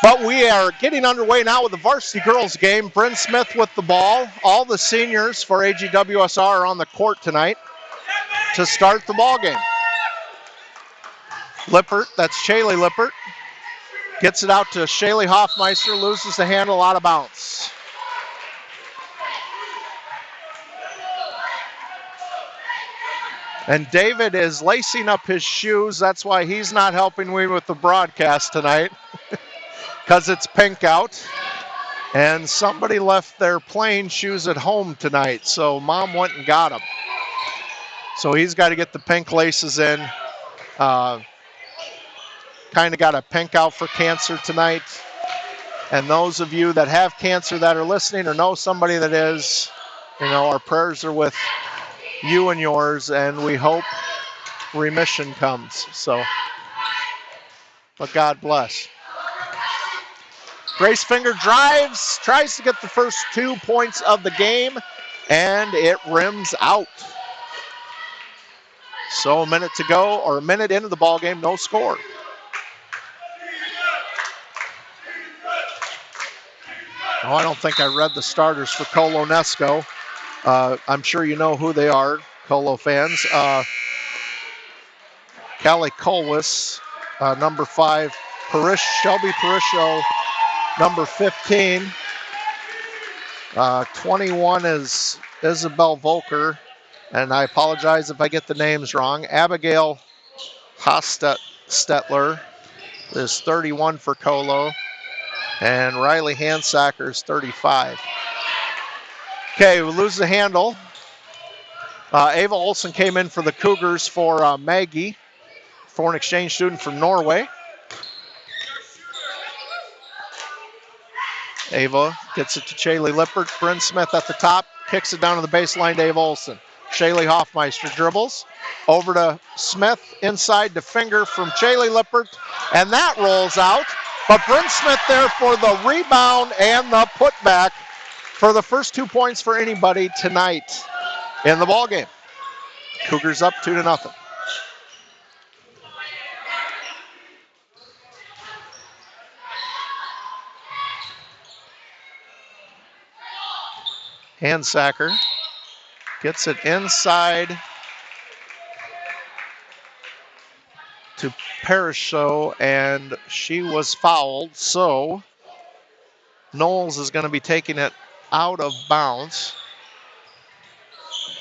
But we are getting underway now with the varsity girls game. Bryn Smith with the ball. All the seniors for AGWSR are on the court tonight to start the ball game. Lippert, that's Shaylee Lippert, gets it out to Shaylee Hoffmeister, loses the handle, out of bounds. And David is lacing up his shoes. That's why he's not helping me with the broadcast tonight, because it's pink out. And somebody left their plain shoes at home tonight, so Mom went and got them. So he's got to get the pink laces in. Kind of got a pink out for cancer tonight. And those of you that have cancer that are listening or know somebody that is, our prayers are with you and yours, and we hope remission comes. So, but God bless. Grace Finger drives, tries to get the first 2 points of the game, and it rims out. So a minute to go, or a minute into the ball game, no score. Oh, I don't think I read the starters for Colo-NESCO. I'm sure you know who they are, Colo fans. Callie Colwis, number 5. Shelby Parisho, number 15. 21 is Isabel Volker, and I apologize if I get the names wrong. Abigail Hostetler is 31 for Colo, and Riley Hansacker is 35. Okay, we lose the handle. Ava Olsen came in for the Cougars for Maggie, foreign exchange student from Norway. Ava gets it to Shaylee Lippert. Bryn Smith at the top, kicks it down to the baseline to Ava Olsen. Shaylee Hoffmeister dribbles. Over to Smith, inside to Finger from Shaylee Lippert, and that rolls out. But Bryn Smith there for the rebound and the putback for the first 2 points for anybody tonight in the ballgame. Cougars up 2-0. Handsacker gets it inside to Parashow, and she was fouled, so Knowles is going to be taking it out of bounds.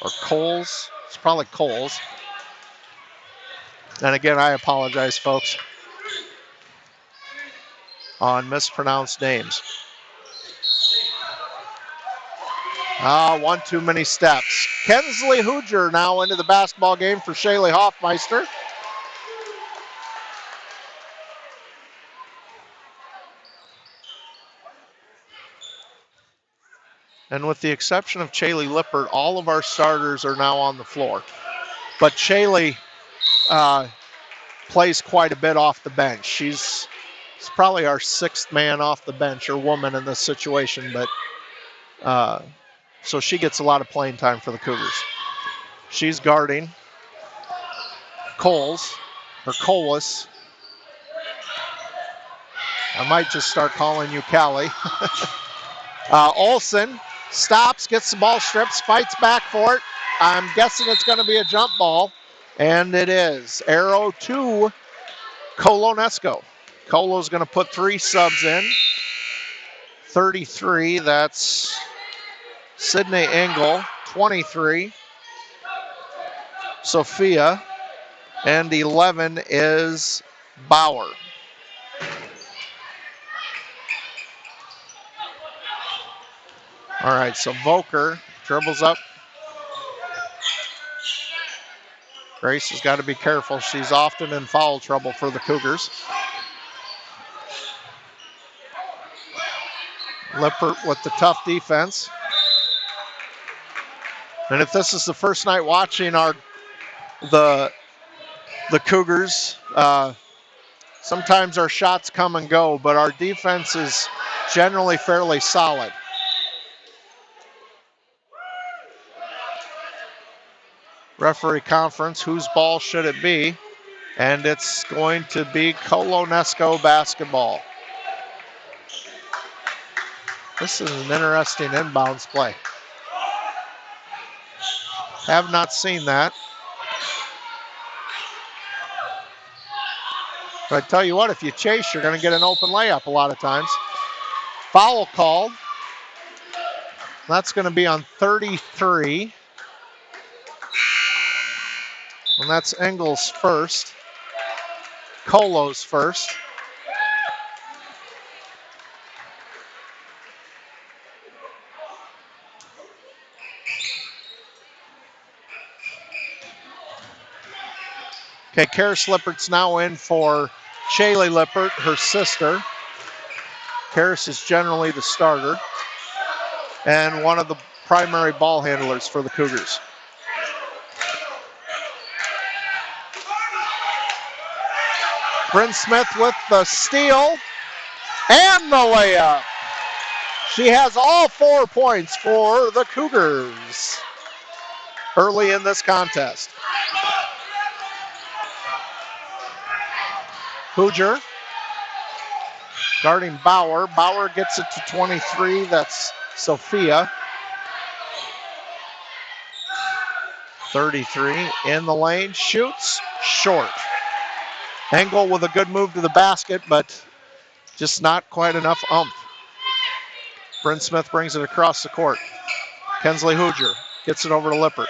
Or Coles. It's probably Coles. And again, I apologize, folks, on mispronounced names. One too many steps. Kensley Hooger now into the basketball game for Shaylee Hoffmeister. And with the exception of Shaylee Lippert, all of our starters are now on the floor. But Shaylee plays quite a bit off the bench. She's probably our sixth man off the bench, or woman in this situation, but so she gets a lot of playing time for the Cougars. She's guarding Coles. I might just start calling you Callie. Olsen stops, gets the ball stripped, fights back for it. I'm guessing it's going to be a jump ball, and it is. Arrow to Colo-NESCO. Colo's going to put 3 subs in. 33, that's Sydney Engel. 23, Sophia. And 11 is Bauer. All right, so Volker dribbles up. Grace has got to be careful. She's often in foul trouble for the Cougars. Lippert with the tough defense. And if this is the first night watching the Cougars, sometimes our shots come and go, but our defense is generally fairly solid. Referee conference, whose ball should it be? And it's going to be Colo-NESCO basketball. This is an interesting inbounds play. Have not seen that. But I tell you what, if you chase, you're going to get an open layup a lot of times. Foul called. That's going to be on 33. And that's Engel's first. Colo's first. Okay, Karis Lippert's now in for Shaylee Lippert, her sister. Karis is generally the starter and one of the primary ball handlers for the Cougars. Bryn Smith with the steal and the layup. She has all 4 points for the Cougars early in this contest. Hooger guarding Bauer. Bauer gets it to 23. That's Sophia. 33 in the lane. Shoots short. Engel with a good move to the basket, but just not quite enough umph. Bryn Smith brings it across the court. Kensley Hooger gets it over to Lippert.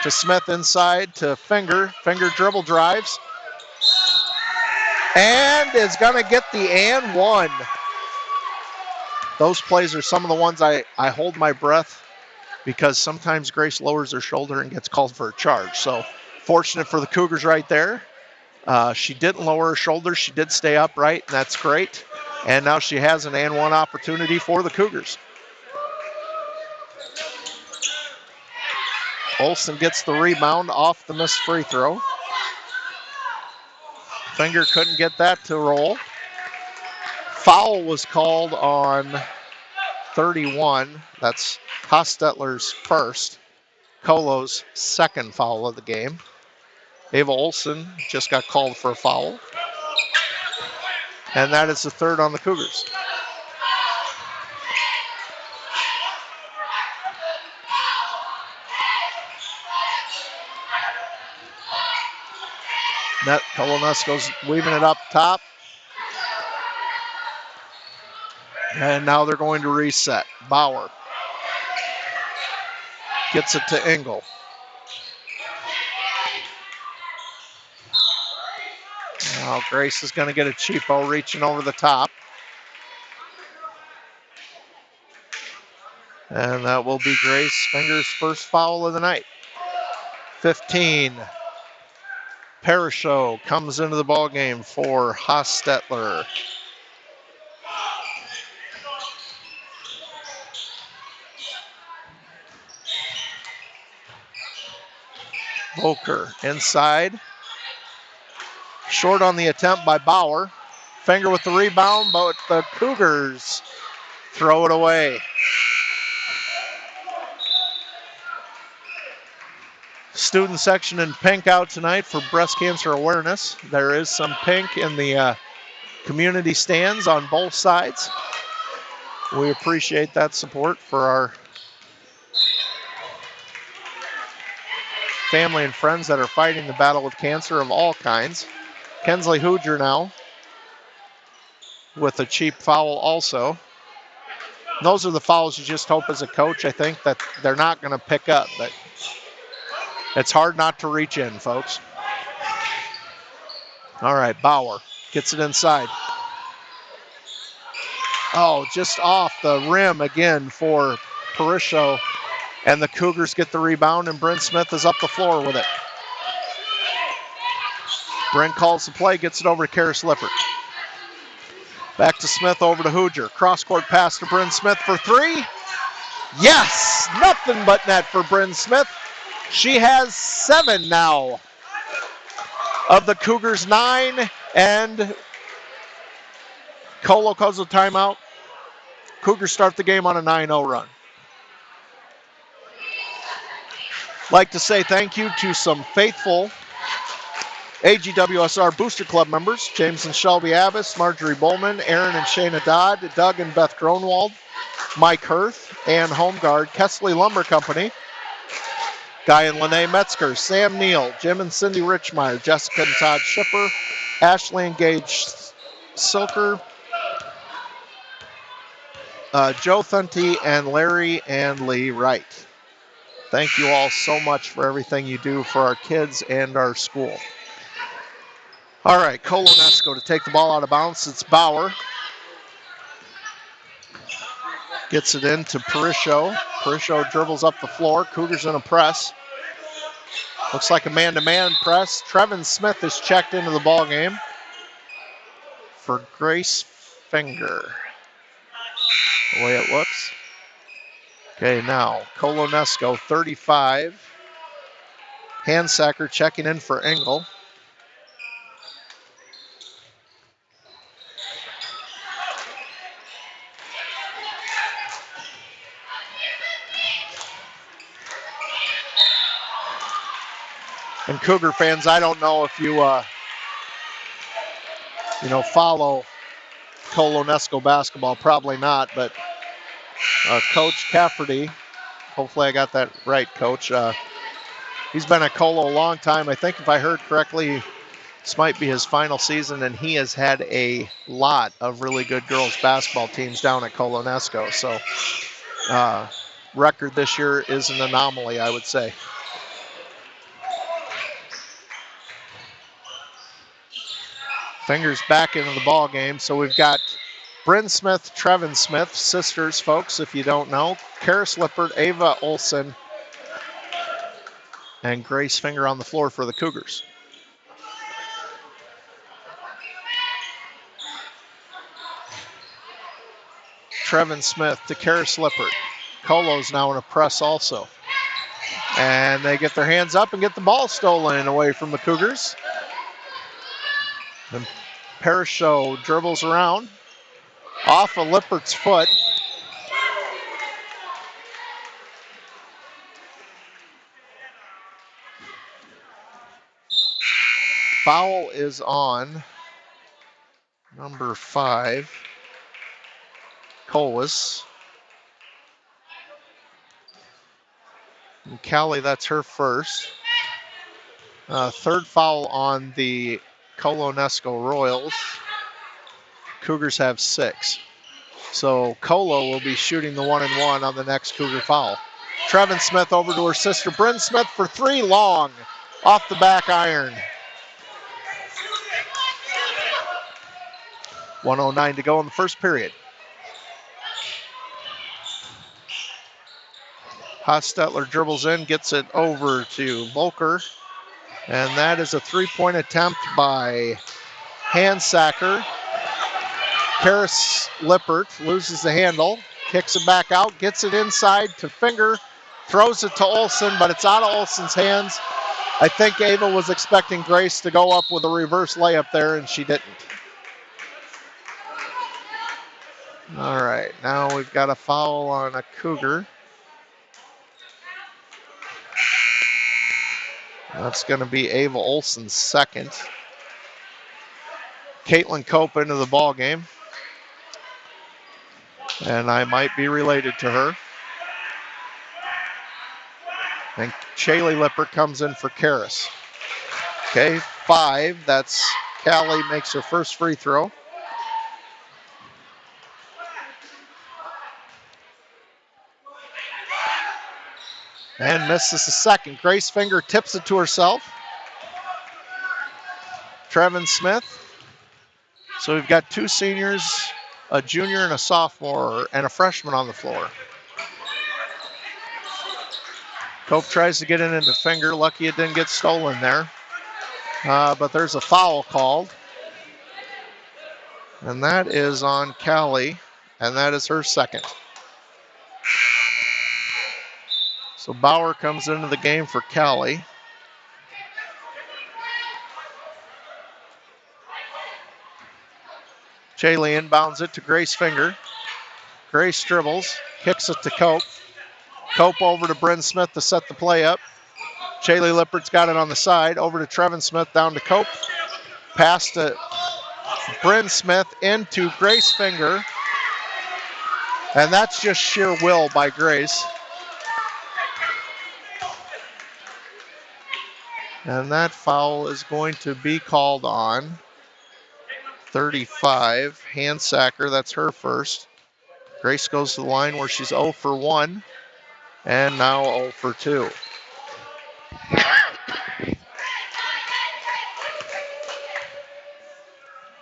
To Smith inside to Finger. Finger dribble drives. And is going to get the and one. Those plays are some of the ones I hold my breath because sometimes Grace lowers her shoulder and gets called for a charge. So fortunate for the Cougars right there. She didn't lower her shoulders. She did stay upright, and that's great. And now she has an and one opportunity for the Cougars. Olsen gets the rebound off the missed free throw. Finger couldn't get that to roll. Foul was called on 31. That's Hostetler's first. Colo's second foul of the game. Ava Olsen just got called for a foul. And that is the third on the Cougars. Colo-NESCO's weaving it up top. And now they're going to reset. Bauer gets it to Engel. Now Grace is going to get a cheapo reaching over the top. And that will be Grace Finger's first foul of the night. 15. Parashow comes into the ball game for Hostetler. Volker inside. Short on the attempt by Bauer. Finger with the rebound, but the Cougars throw it away. Student section in pink out tonight for breast cancer awareness. There is some pink in the community stands on both sides. We appreciate that support for our family and friends that are fighting the battle with cancer of all kinds. Kensley Hooger now with a cheap foul also. And those are the fouls you just hope as a coach, I think, that they're not going to pick up. But it's hard not to reach in, folks. All right, Bauer gets it inside. Oh, just off the rim again for Parashow. And the Cougars get the rebound, and Bryn Smith is up the floor with it. Bryn calls the play, gets it over to Karis Lippert. Back to Smith, over to Hooger. Cross-court pass to Bryn Smith for three. Yes! Nothing but net for Bryn Smith. She has 7 now of the Cougars' 9, and Colo calls a timeout. Cougars start the game on a 9-0 run. Like to say thank you to some faithful AGWSR Booster Club members: James and Shelby Abbas, Marjorie Bowman, Aaron and Shayna Dodd, Doug and Beth Gronwald, Mike Hirth, Ann Homeguard, Kesley Lumber Company, Guy and Lene Metzger, Sam Neal, Jim and Cindy Richmeyer, Jessica and Todd Shipper, Ashley and Gage Silker, Joe Thunty, and Larry and Lee Wright. Thank you all so much for everything you do for our kids and our school. All right, Colo-NESCO to take the ball out of bounds. It's Bauer. Gets it into Parashow. Parashow dribbles up the floor. Cougars in a press. Looks like a man-to-man press. Trevin Smith is checked into the ball game for Grace Finger. The way it looks. Okay, now Colo-NESCO 35. Handsacker checking in for Engel. And Cougar fans, I don't know if you follow Colo-NESCO basketball, probably not, but Coach Cafferty, hopefully I got that right, Coach. He's been at Colo a long time. I think if I heard correctly, this might be his final season, and he has had a lot of really good girls basketball teams down at Colo-NESCO. So record this year is an anomaly, I would say. Fingers back into the ball game. So we've got Bryn Smith, Trevin Smith, sisters, folks, if you don't know. Karis Lippert, Ava Olson, and Grace Finger on the floor for the Cougars. Trevin Smith to Karis Lippert. Colo's now in a press also. And they get their hands up and get the ball stolen away from the Cougars. And Parashow dribbles around off of Lippert's foot. Foul is on number 5, Colas. And Callie, that's her first. Third foul on the Colo-NESCO Royals. Cougars have 6. So Colo will be shooting the 1-and-1 on the next Cougar foul. Trevin Smith over to her sister Bryn Smith for 3, long, off the back iron. 1:09 to go in the first period. Hostetler dribbles in, gets it over to Volker. And that is a 3-point attempt by Handsacker. Karis Lippert loses the handle, kicks it back out, gets it inside to Finger, throws it to Olsen, but it's out of Olsen's hands. I think Ava was expecting Grace to go up with a reverse layup there, and she didn't. All right, now we've got a foul on a Cougar. That's going to be Ava Olsen's second. Caitlin Cope into the ball game, and I might be related to her. And Shaylee Lippert comes in for Karis. Okay, 5. That's Callie makes her first free throw. And misses the second. Grace Finger tips it to herself. Trevin Smith. So we've got 2 seniors, a junior and a sophomore, and a freshman on the floor. Cope tries to get it into Finger. Lucky it didn't get stolen there. But there's a foul called. And that is on Callie, and that is her second. So Bauer comes into the game for Callie. Chaley inbounds it to Grace Finger. Grace dribbles, kicks it to Cope. Cope over to Bryn Smith to set the play up. Chaley Lippert's got it on the side. Over to Trevin Smith, down to Cope. Pass to Bryn Smith into Grace Finger. And that's just sheer will by Grace. And that foul is going to be called on 35. Handsacker, that's her first. Grace goes to the line where she's 0 for 1. And now 0 for 2.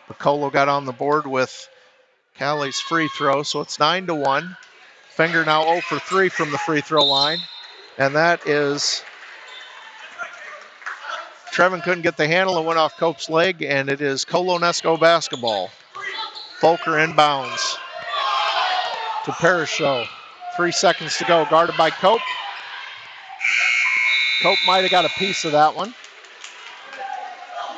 Piccolo got on the board with Callie's free throw, so it's 9-1. Finger now 0 for 3 from the free throw line. And that is, Trevin couldn't get the handle and went off Cope's leg, and it is Colo-NESCO basketball. Volker inbounds to Parashow. 3 seconds to go, guarded by Cope. Cope might have got a piece of that one.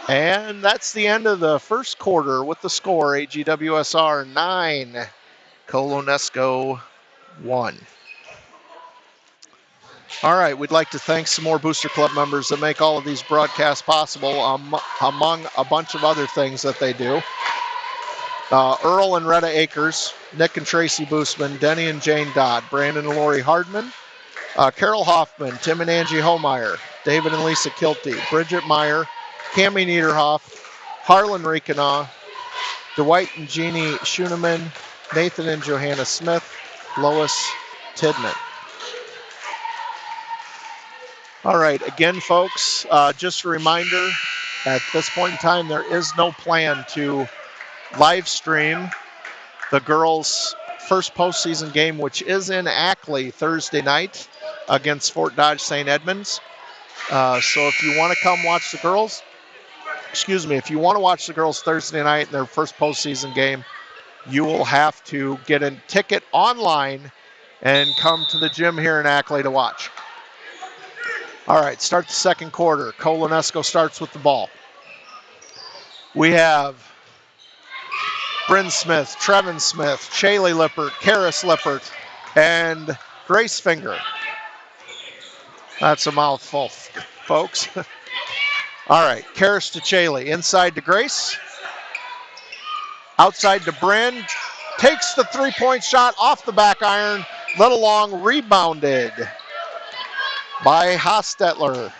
And that's the end of the first quarter with the score, AGWSR 9, Colo-NESCO 1. All right, we'd like to thank some more Booster Club members that make all of these broadcasts possible, among a bunch of other things that they do. Earl and Retta Akers, Nick and Tracy Boostman, Denny and Jane Dodd, Brandon and Lori Hardman, Carol Hoffman, Tim and Angie Homeyer, David and Lisa Kilty, Bridget Meyer, Cammie Niederhoff, Harlan Riekenaugh, Dwight and Jeannie Schuneman, Nathan and Johanna Smith, Lois Tidman. All right, again, folks, just a reminder, at this point in time, there is no plan to live stream the girls' first postseason game, which is in Ackley Thursday night against Fort Dodge St. Edmunds. So if you want to come watch the girls, if you want to watch the girls Thursday night in their first postseason game, you will have to get a ticket online and come to the gym here in Ackley to watch. All right, start the second quarter. Colo-NESCO starts with the ball. We have Bryn Smith, Trevin Smith, Shaylee Lippert, Karis Lippert, and Grace Finger. That's a mouthful, folks. All right, Karis to Shaylee, inside to Grace. Outside to Bryn. Takes the three-point shot off the back iron. Little long, rebounded by Hostetler.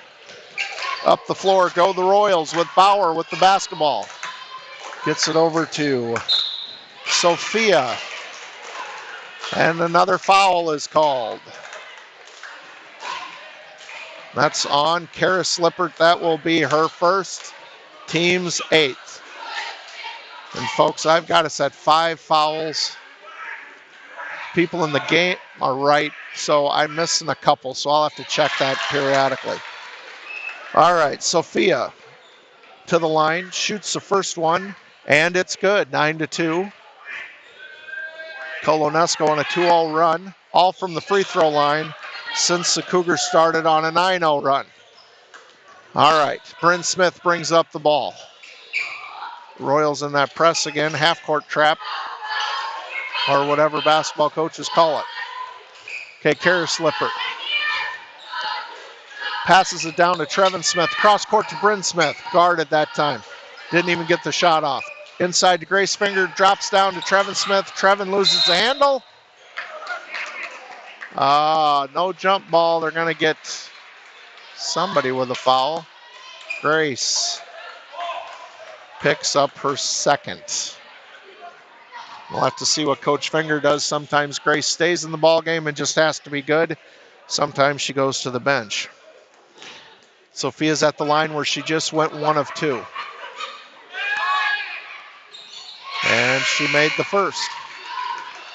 Up the floor go the Royals with Bauer with the basketball. Gets it over to Sophia. And another foul is called. That's on Karis Lippert. That will be her first, team's 8th. And folks, I've got us at 5 fouls. People in the game are right, so I'm missing a couple, so I'll have to check that periodically. All right, Sophia to the line, shoots the first one, and it's good, 9-2. Colo-NESCO on a 2-0 run, all from the free throw line since the Cougars started on a 9-0 run. All right, Bryn Smith brings up the ball. Royals in that press again, half-court trap, or whatever basketball coaches call it. Okay, Karis Lippert passes it down to Trevin Smith, cross court to Bryn Smith, guarded that time. Didn't even get the shot off. Inside to Grace Finger, drops down to Trevin Smith. Trevin loses the handle. No jump ball. They're going to get somebody with a foul. Grace picks up her second. We'll have to see what Coach Finger does. Sometimes Grace stays in the ball game and just has to be good. Sometimes she goes to the bench. Sophia's at the line where she just went 1 of 2. And she made the first.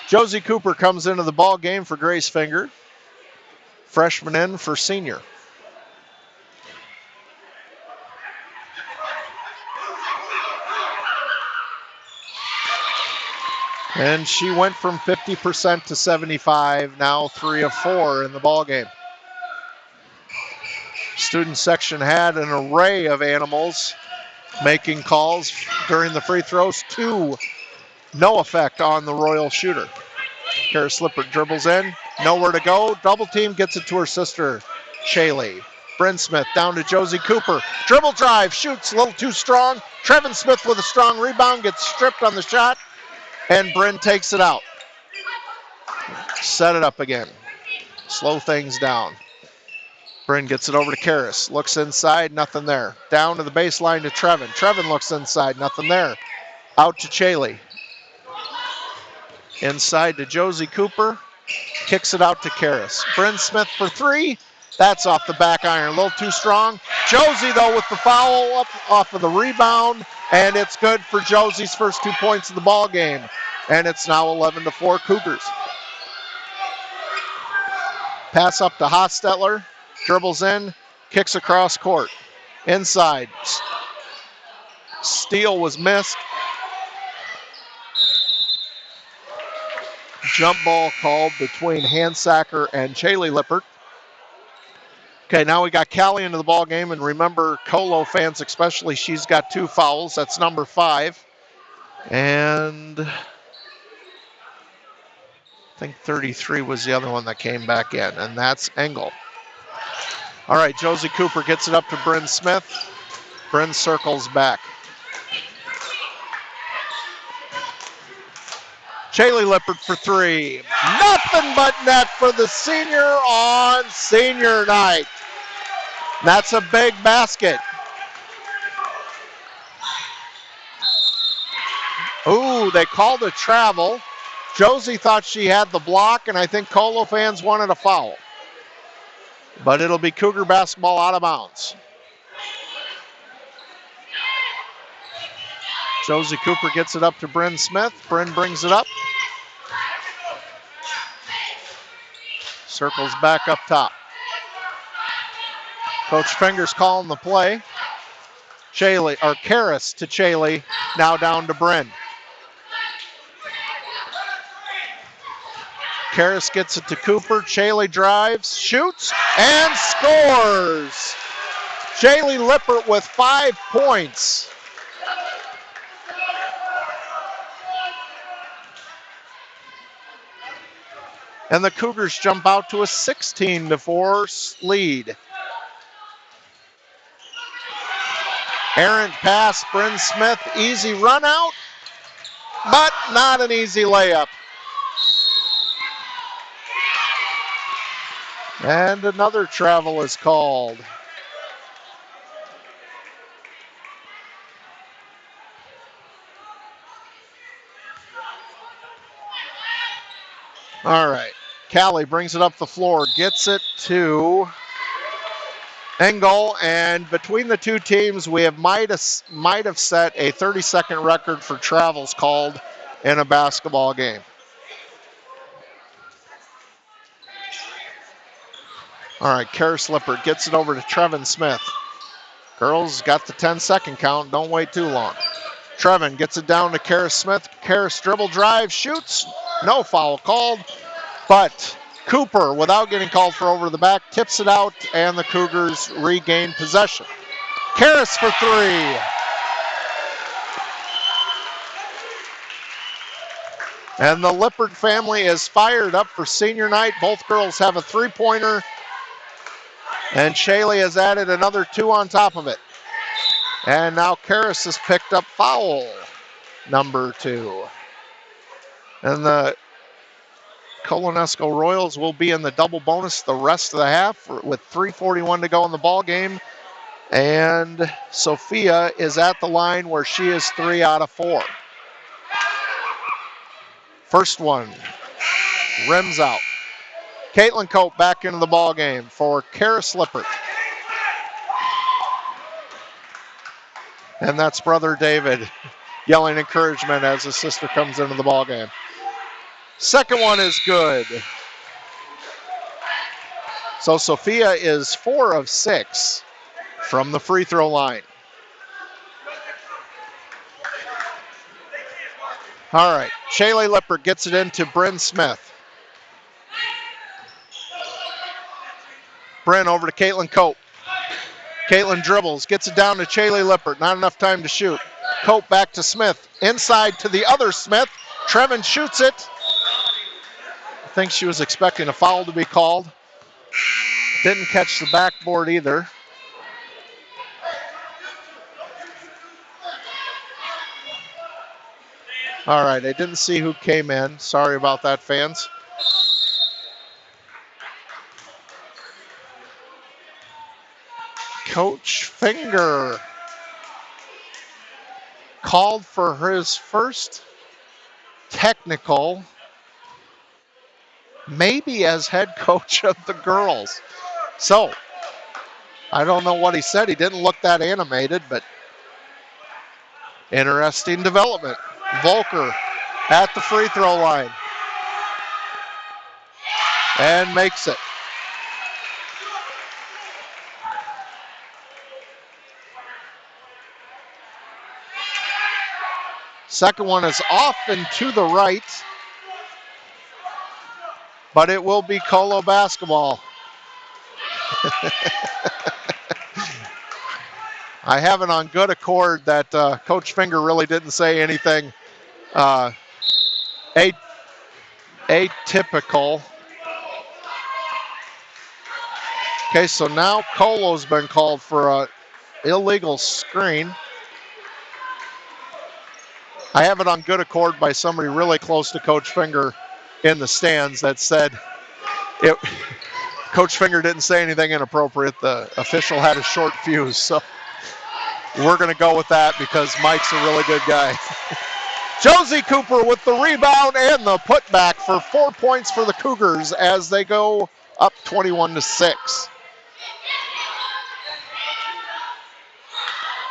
Josie Cooper comes into the ball game for Grace Finger. Freshman in for senior. And she went from 50% to 75, now 3 of 4 in the ball game. Student section had an array of animals making calls during the free throws. 2, no effect on the Royal shooter. Karis Lippert dribbles in, nowhere to go. Double team, gets it to her sister, Shaylee. Bryn Smith down to Josie Cooper. Dribble drive, shoots a little too strong. Trevin Smith with a strong rebound, gets stripped on the shot, and Bryn takes it out. Set it up again. Slow things down. Bryn gets it over to Karis. Looks inside, nothing there. Down to the baseline to Trevin. Trevin looks inside, nothing there. Out to Shaylee. Inside to Josie Cooper. Kicks it out to Karis. Bryn Smith for 3. That's off the back iron. A little too strong. Josie, though, with the foul up off of the rebound. And it's good for Josie's first 2 points of the ball game. And it's now 11-4 Cougars. Pass up to Hostetler. Dribbles in. Kicks across court. Inside. Steal was missed. Jump ball called between Hansacker and Shaylee Lippert. Okay, now we got Callie into the ball game, and remember, Colo fans especially, she's got 2 fouls. That's number 5. And I think 33 was the other one that came back in, and that's Engel. All right, Josie Cooper gets it up to Bryn Smith. Bryn circles back. Shaylee Lippert for 3. Nothing but net for the senior on senior night. That's a big basket. Ooh, they called a travel. Josie thought she had the block, and I think Colo fans wanted a foul. But it'll be Cougar basketball out of bounds. Josie Cooper gets it up to Bryn Smith. Bryn brings it up. Circles back up top. Coach Finger's calling the play. Karis to Shaylee, now down to Bryn. Karis gets it to Cooper. Shaylee drives, shoots, and scores. Shaylee Lippert with 5 points. And the Cougars jump out to a 16-4 lead. Errant pass, Bryn Smith, easy run out, but not an easy layup. And another travel is called. All right. Callie brings it up the floor, gets it to Engel, and between the two teams, we might have set a 30-second record for travels called in a basketball game. All right, Karis Lippert gets it over to Trevin Smith. Girls got the 10-second count. Don't wait too long. Trevin gets it down to Karis Smith. Karis dribble drive, shoots. No foul called. But Cooper, without getting called for over the back, tips it out, and the Cougars regain possession. Karis for three. And the Lippert family is fired up for senior night. Both girls have a three-pointer, and Shaylee has added another two on top of it. And now Karis has picked up foul number 2. And the Colo-NESCO Royals will be in the double bonus the rest of the half with 3:41 to go in the ball game. And Sophia is at the line where she is 3 out of 4. First one, rims out. Caitlin Cope back into the ball game for Karis Lippert. And that's brother David yelling encouragement as his sister comes into the ball game. Second one is good. So Sophia is 4 of 6 from the free throw line. All right, Shaylee Lippert gets it into Bryn Smith. Bryn over to Caitlin Cope. Caitlin dribbles, gets it down to Shaylee Lippert. Not enough time to shoot. Cope back to Smith. Inside to the other Smith. Trevin shoots it. I think she was expecting a foul to be called. Didn't catch the backboard either. All right, I didn't see who came in. Sorry about that, fans. Coach Finger called for his first technical, maybe as head coach of the girls. So, I don't know what he said. He didn't look that animated, but interesting development. Volker at the free throw line and makes it. Second one is off and to the right, but it will be Colo basketball. I have it on good accord that Coach Finger really didn't say anything atypical. Okay, so now Colo's been called for an illegal screen. I have it on good accord by somebody really close to Coach Finger in the stands that said Coach Finger didn't say anything inappropriate. The official had a short fuse, so we're going to go with that because Mike's a really good guy. Josie Cooper with the rebound and the putback for 4 points for the Cougars as they go up 21-6.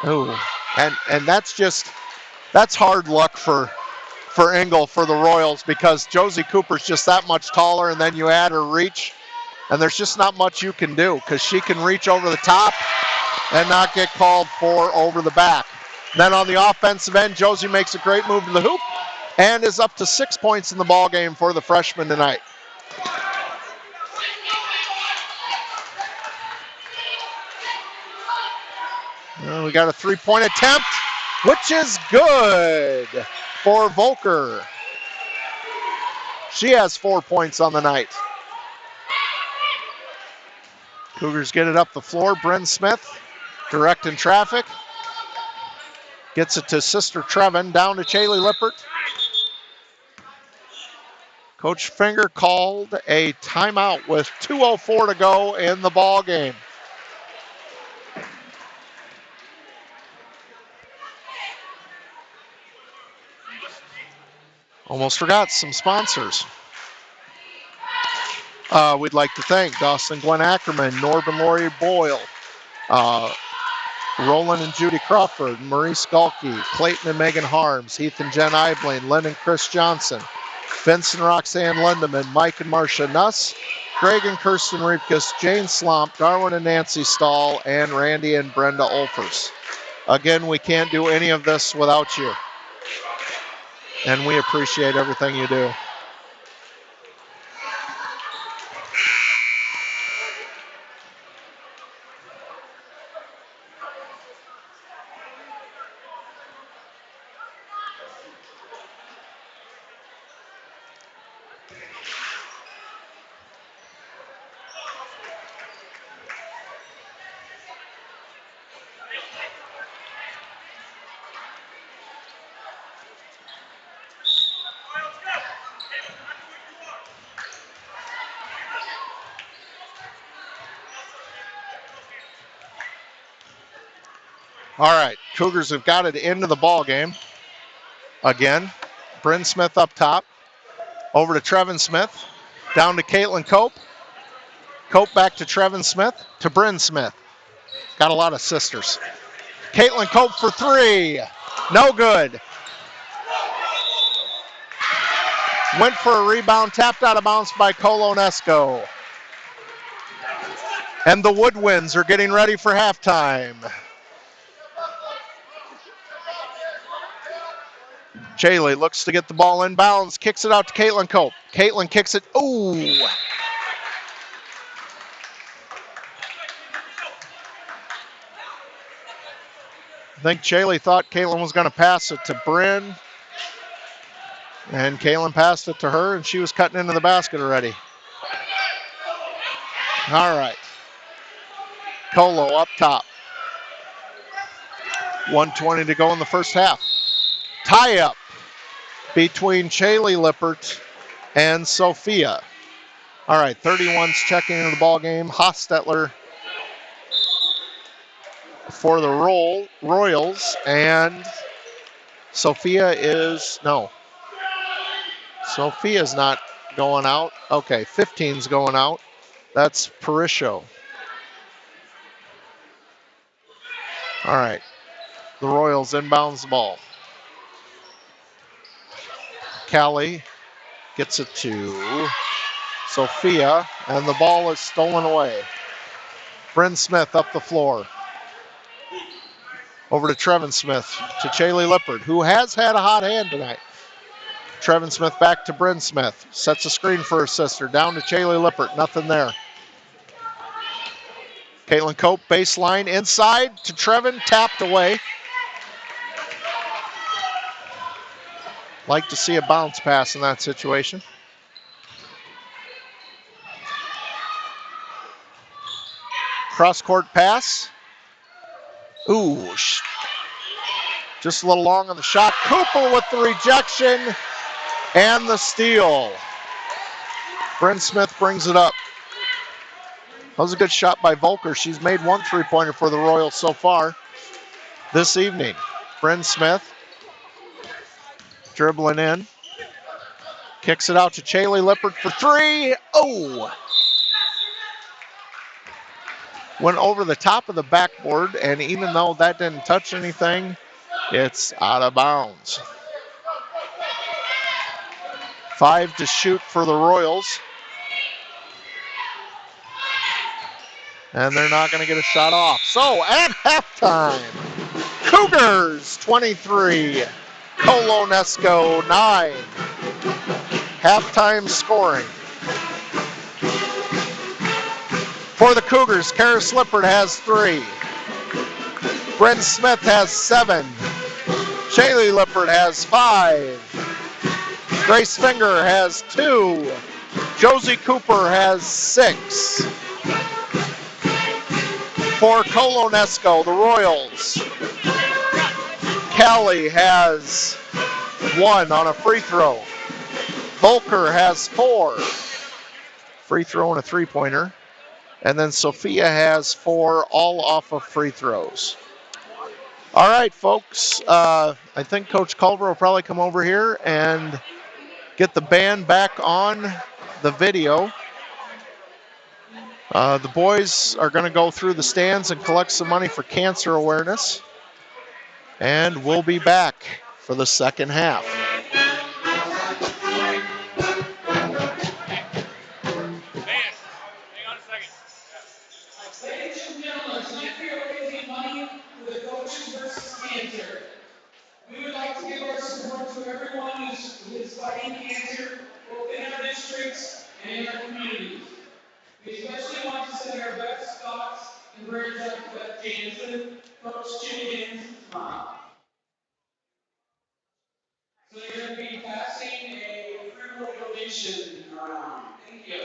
Oh, and that's hard luck for Engel for the Royals because Josie Cooper's just that much taller, and then you add her reach, and there's just not much you can do because she can reach over the top and not get called for over the back. Then on the offensive end, Josie makes a great move to the hoop and is up to 6 points in the ball game for the freshman tonight. Well, we got a three-point attempt, which is good for Volker. She has 4 points on the night. Cougars get it up the floor. Bryn Smith directing traffic. Gets it to sister Trevin, down to Shaylee Lippert. Coach Finger called a timeout with 2:04 to go in the ball game. Almost forgot some sponsors. We'd like to thank Dawson Gwen Ackerman, Norben Laurie Boyle, uh, Roland and Judy Crawford, Marie Skalke, Clayton and Megan Harms, Heath and Jen Eibling, Lynn and Chris Johnson, Vince and Roxanne Lindeman, Mike and Marcia Nuss, Greg and Kirsten Riepkes, Jane Slomp, Darwin and Nancy Stahl, and Randy and Brenda Olfers. Again, we can't do any of this without you, and we appreciate everything you do. All right, Cougars have got it into the ball game. Again, Bryn Smith up top, over to Trevin Smith, down to Caitlin Cope. Cope back to Trevin Smith, to Bryn Smith. Got a lot of sisters. Caitlin Cope for three. No good. Went for a rebound, tapped out of bounds by Colo-NESCO. And the Woodwinds are getting ready for halftime. Chaley looks to get the ball in bounds, kicks it out to Caitlin Cope. Caitlin kicks it. Ooh. I think Chaley thought Caitlin was going to pass it to Bryn. And Caitlin passed it to her, and she was cutting into the basket already. All right. Colo up top. 1:20 to go in the first half. Tie up between Chaley Lippert and Sophia. All right, 31's checking into the ball game. Hostetler for the Royals, and Sophia's not going out. Okay, 15's going out. That's Parisho. All right, the Royals inbounds the ball. Callie gets it to Sophia, and the ball is stolen away. Bryn Smith up the floor. Over to Trevin Smith, to Chaley Lippert, who has had a hot hand tonight. Trevin Smith back to Bryn Smith. Sets a screen for her sister. Down to Chaley Lippert. Nothing there. Caitlin Cope, baseline, inside to Trevin. Tapped away. Like to see a bounce pass in that situation. Cross-court pass. Ooh. Just a little long on the shot. Cooper with the rejection and the steal. Bryn Smith brings it up. That was a good shot by Volker. She's made one three-pointer for the Royals so far this evening. Bryn Smith dribbling in. Kicks it out to Chaley Lippert for three. Oh! Went over the top of the backboard, and even though that didn't touch anything, it's out of bounds. 5 to shoot for the Royals. And they're not going to get a shot off. So at halftime, Cougars 23, Colo-NESCO 9. Halftime scoring. For the Cougars, Karis Lippert has 3. Bryn Smith has 7. Chaley Lippert has 5. Grace Finger has 2. Josie Cooper has 6. For Colo-NESCO, the Royals, Callie has 1 on a free throw. Volker has 4. Free throw and a three-pointer. And then Sophia has 4, all off of free throws. All right, folks. I think Coach Culver will probably come over here and get the band back on the video. The boys are going to go through the stands and collect some money for cancer awareness. And we'll be back for the second half. Hang on a second. Ladies and gentlemen, tonight we are raising money for the Coaches versus Cancer. We would like to give our support to everyone who is fighting cancer, both in our districts and in our communities. We especially want to send our best thoughts and prayers out to Beth Jansen, Coach Jimmy Hanson's mom. So they're going to be passing a free will donation around. Thank you.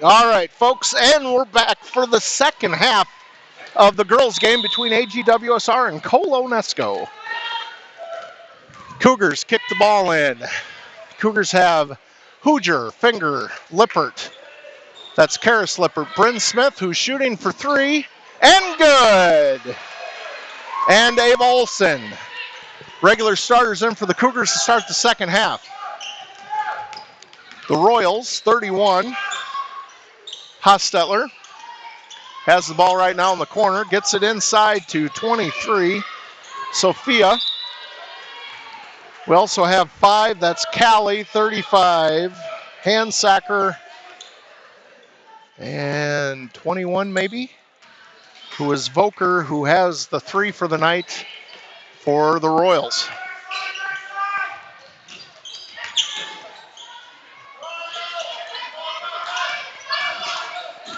All right, folks, and we're back for the second half of the girls' game between AGWSR and Colo-NESCO. Cougars kick the ball in. Cougars have Hooger, Finger, Lippert. That's Karis Lippert. Bryn Smith, who's shooting for three, and good. And Ava Olson. Regular starters in for the Cougars to start the second half. The Royals, 31. Hostetler has the ball right now in the corner, gets it inside to 23. Sophia. We also have 5. That's Callie, 35. Handsacker, and 21 maybe, who is Voker, who has the 3 for the night for the Royals.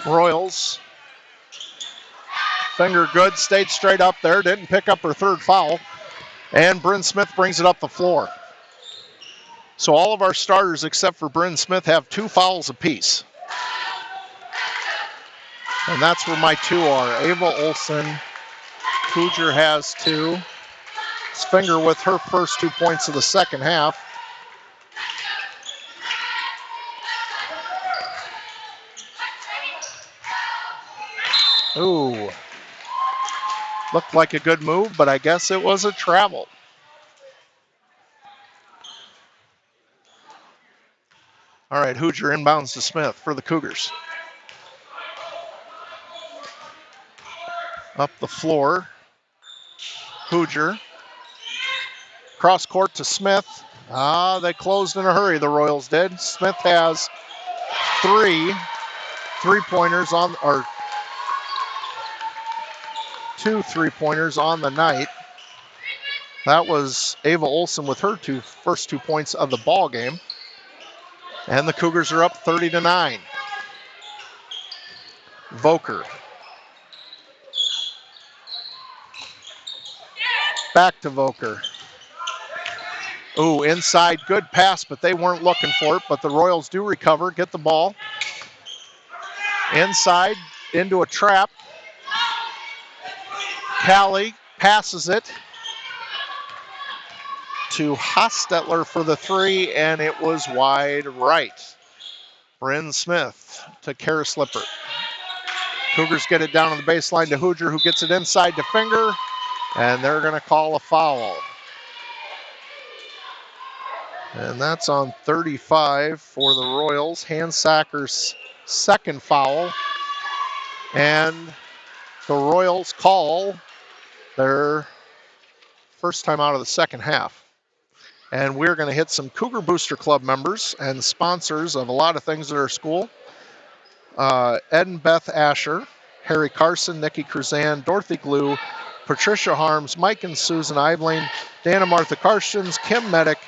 Royals. Finger good, stayed straight up there, didn't pick up her third foul. And Bryn Smith brings it up the floor. So all of our starters except for Bryn Smith have 2 fouls apiece. And that's where my 2 are. Ava Olson, Hooger has 2. Finger with her first 2 points of the second half. Ooh. Looked like a good move, but I guess it was a travel. All right, Hooger inbounds to Smith for the Cougars. Up the floor. Hooger. Cross court to Smith. They closed in a hurry, the Royals did. Smith has 3 3-pointers on, or 2 3-pointers on the night. That was Ava Olson with her first 2 points of the ball game. And the Cougars are up 30-9. Voker. Back to Voker. Ooh, inside, good pass, but they weren't looking for it. But the Royals do recover, get the ball. Inside, into a trap. Callie passes it to Hostetler for the 3, and it was wide right. Bryn Smith to Karis Lippert. Cougars get it down on the baseline to Hooger, who gets it inside to Finger, and they're going to call a foul. And that's on 35 for the Royals. Handsacker's second foul. And the Royals call their first time out of the second half. And we're going to hit some Cougar Booster Club members and sponsors of a lot of things at our school. Ed and Beth Asher, Harry Carson, Nikki Cruzan, Dorothy Glue, Patricia Harms, Mike and Susan Eibling, Dana Martha Karstens, Kim Medic,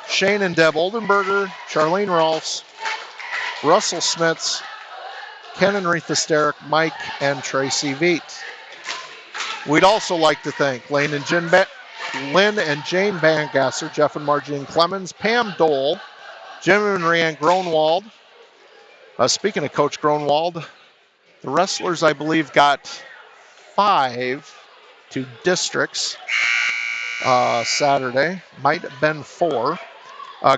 Shane and Deb Oldenberger, Charlene Rolfs, Russell Smits, Ken and Retha Sterick, Mike and Tracy Veet. We'd also like to thank Lynn and Jane Bangasser, Jeff and Margene Clemens, Pam Dole, Jim and Rhiann Gronwald. Speaking of Coach Gronwald, the wrestlers, I believe, got 5 to districts Saturday. Might have been 4.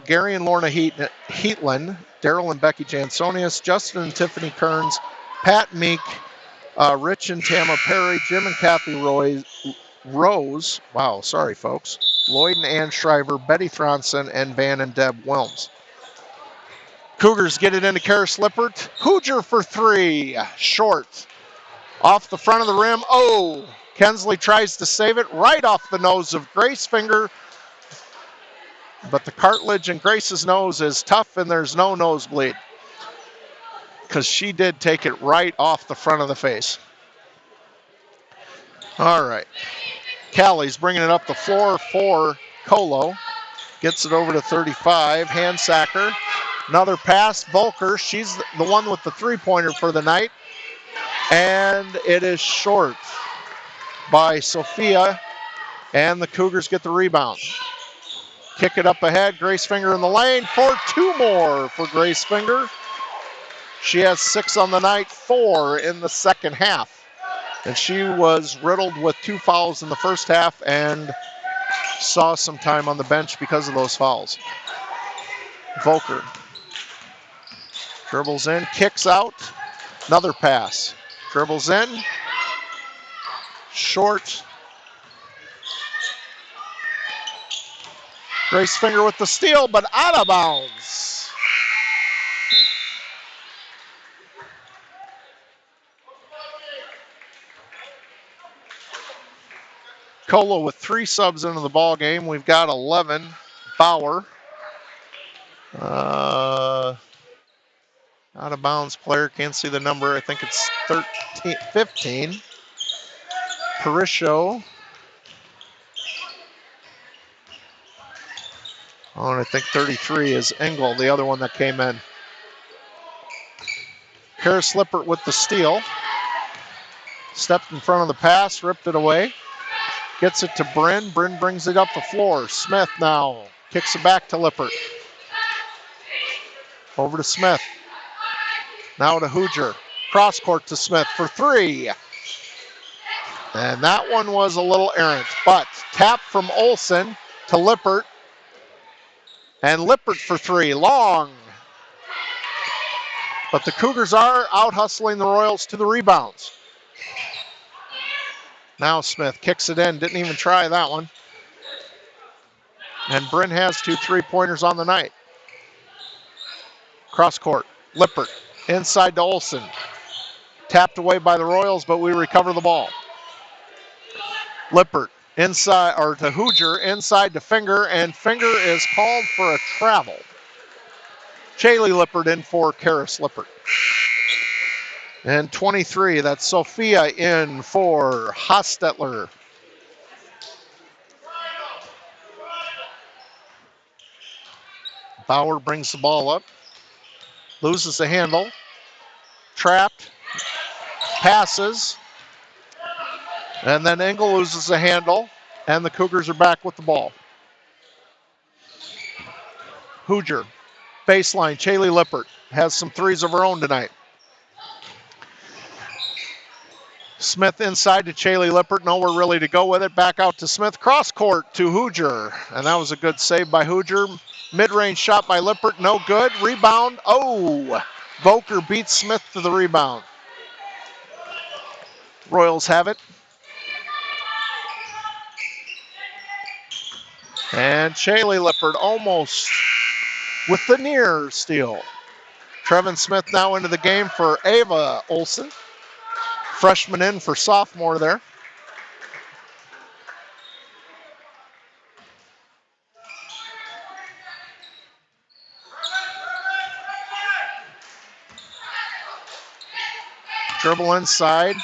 Gary and Lorna Heatland, Daryl and Becky Jansonius, Justin and Tiffany Kearns, Pat Meek, Rich and Tama Perry, Jim and Kathy Rose, wow, sorry folks, Lloyd and Ann Shriver, Betty Thronson, and Van and Deb Wilms. Cougars get it into Karis Lippert. Hooger for 3, short. Off the front of the rim, Kensley tries to save it right off the nose of Grace Finger. But the cartilage in Grace's nose is tough and there's no nosebleed. Because she did take it right off the front of the face. All right. Callie's bringing it up the floor for Colo. Gets it over to 35. Handsacker. Another pass. Volker. She's the one with the 3-pointer for the night. And it is short by Sophia. And the Cougars get the rebound. Kick it up ahead. Grace Finger in the lane for 2 more for Grace Finger. She has 6 on the night, 4 in the second half. And she was riddled with 2 fouls in the first half and saw some time on the bench because of those fouls. Volker dribbles in, kicks out, another pass. Dribbles in, short. Grace Finger with the steal, but out of bounds. Colo with 3 subs into the ball game. We've got 11. Bauer. Out of bounds player. Can't see the number. I think it's 15. Parisho. Oh, and I think 33 is Engel, the other one that came in. Karis Lippert with the steal. Stepped in front of the pass, ripped it away. Gets it to Bryn. Bryn brings it up the floor. Smith now kicks it back to Lippert. Over to Smith. Now to Hooger. Cross court to Smith for 3. And that one was a little errant, but tap from Olsen to Lippert. And Lippert for 3, long. But the Cougars are out hustling the Royals to the rebounds. Now Smith kicks it in, didn't even try that one. And Bryn has 2 3-pointers on the night. Cross court, Lippert inside to Olsen. Tapped away by the Royals, but we recover the ball. Lippert inside, or to Hooger, inside to Finger, and Finger is called for a travel. Chaley Lippert in for Karis Lippert. And 23, that's Sophia in for Hostetler. Bauer brings the ball up, loses the handle, trapped, passes, and then Engel loses the handle, and the Cougars are back with the ball. Hooger, baseline, Chaley Lippert has some 3s of her own tonight. Smith inside to Chaley Lippert, nowhere really to go with it. Back out to Smith, cross court to Hooger, and that was a good save by Hooger. Mid-range shot by Lippert, no good. Rebound, oh! Volker beats Smith to the rebound. Royals have it. And Chaley Lippert almost with the near steal. Trevin Smith now into the game for Ava Olsen. Freshman in for sophomore there. Dribble inside.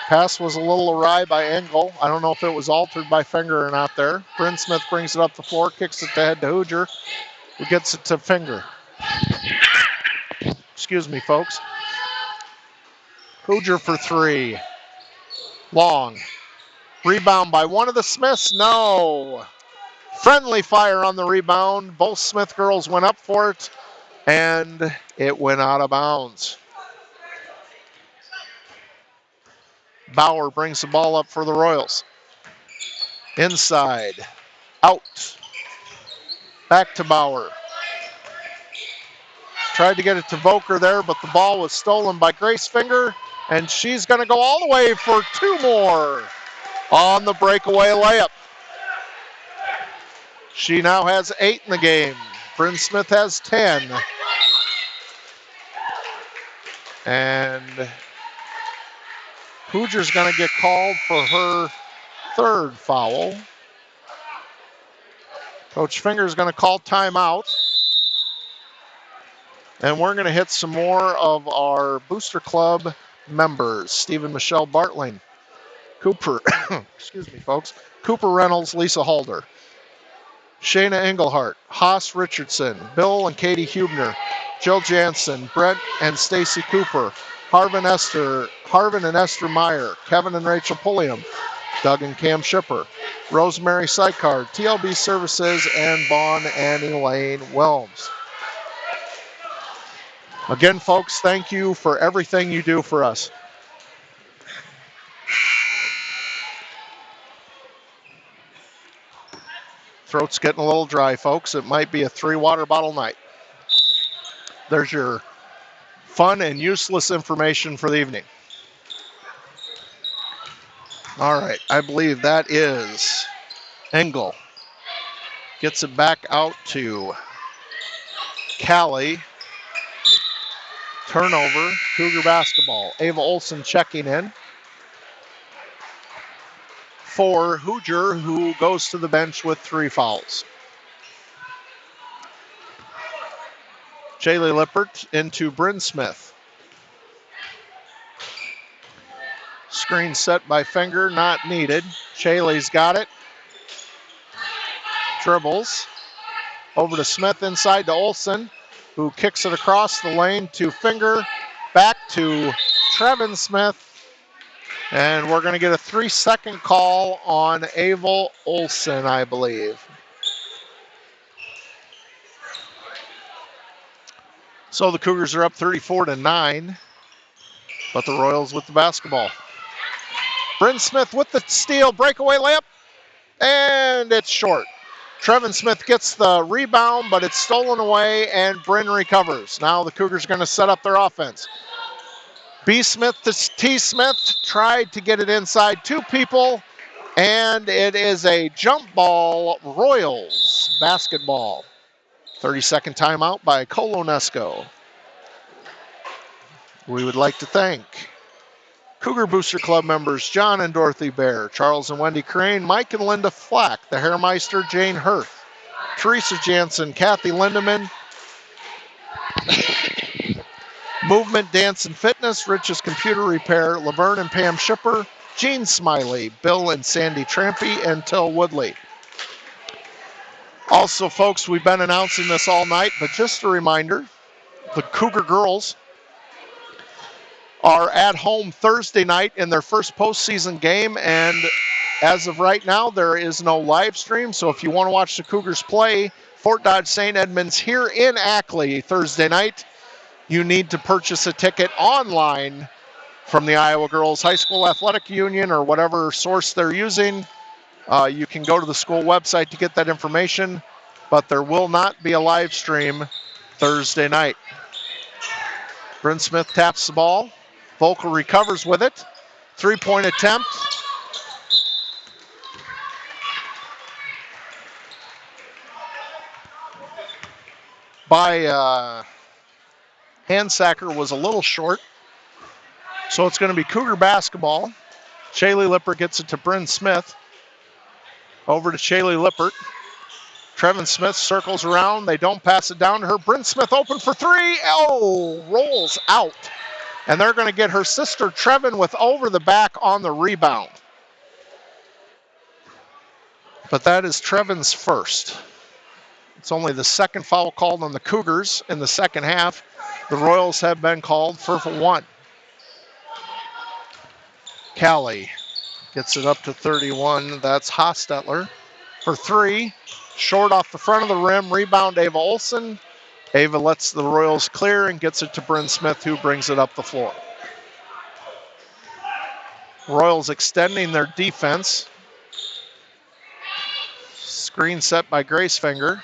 Pass was a little awry by Engel. I don't know if it was altered by Finger or not there. Bryn Smith brings it up the floor, kicks it to head to Hooger, who gets it to Finger. Excuse me, folks. Hooger for 3. Long. Rebound by one of the Smiths. No. Friendly fire on the rebound. Both Smith girls went up for it, and it went out of bounds. Bauer brings the ball up for the Royals. Inside. Out. Back to Bauer. Tried to get it to Volker there, but the ball was stolen by Grace Finger, and she's going to go all the way for 2 more on the breakaway layup. She now has 8 in the game. Bryn Smith has 10. And Hooger's going to get called for her 3rd foul. Coach Finger's going to call timeout. And we're going to hit some more of our Booster Club members. Stephen Michelle Bartling, Cooper, excuse me, folks, Cooper Reynolds, Lisa Halder, Shayna Engelhart, Haas Richardson, Bill and Katie Hubner, Jill Jansen, Brent and Stacy Cooper, Harvin and Esther Meyer, Kevin and Rachel Pulliam, Doug and Cam Shipper, Rosemary Sykard, TLB Services, and Vaughn and Elaine Wilms. Again, folks, thank you for everything you do for us. Throat's getting a little dry, folks. It might be a 3 water bottle night. There's your fun and useless information for the evening. All right, I believe that is Engel. Gets it back out to Callie. Turnover, Cougar basketball. Ava Olson checking in for Hoosier, who goes to the bench with 3 fouls. Shaylee Lippert into Bryn Smith. Screen set by Finger, not needed. Shaylee's got it. Dribbles. Over to Smith, inside to Olson, who kicks it across the lane to Finger. Back to Trevin Smith. And we're going to get a 3-second call on Ava Olson, I believe. So the Cougars are up 34-9, but the Royals with the basketball. Bryn Smith with the steal, breakaway layup, and it's short. Trevin Smith gets the rebound, but it's stolen away, and Bryn recovers. Now the Cougars are going to set up their offense. B. Smith to T. Smith, tried to get it inside 2 people, and it is a jump ball, Royals basketball. 30-second timeout by Colo-NESCO. We would like to thank Cougar Booster Club members John and Dorothy Bear, Charles and Wendy Crane, Mike and Linda Flack, the Hairmeister Jane Hirth, Teresa Jansen, Kathy Lindeman, Movement Dance and Fitness, Rich's Computer Repair, Laverne and Pam Shipper, Gene Smiley, Bill and Sandy Trampy, and Till Woodley. Also, folks, we've been announcing this all night, but just a reminder, the Cougar girls are at home Thursday night in their first postseason game, and as of right now, there is no live stream, so if you want to watch the Cougars play Fort Dodge St. Edmunds here in Ackley Thursday night, you need to purchase a ticket online from the Iowa Girls High School Athletic Union or whatever source they're using. You can go to the school website to get that information, but there will not be a live stream Thursday night. Bryn Smith taps the ball. Volkel recovers with it. 3-point attempt. By Handsacker was a little short. So it's going to be Cougar basketball. Shaylee Lippert gets it to Bryn Smith. Over to Shaylee Lippert. Trevin Smith circles around. They don't pass it down to her. Bryn Smith open for 3. Oh, rolls out. And they're going to get her sister Trevin with over the back on the rebound. But that is Trevin's first. It's only the second foul called on the Cougars in the second half. The Royals have been called for 1. Callie gets it up to 31. That's Hostetler for 3. Short off the front of the rim. Rebound Ava Olson. Ava lets the Royals clear and gets it to Bryn Smith, who brings it up the floor. Royals extending their defense. Screen set by Grace Finger.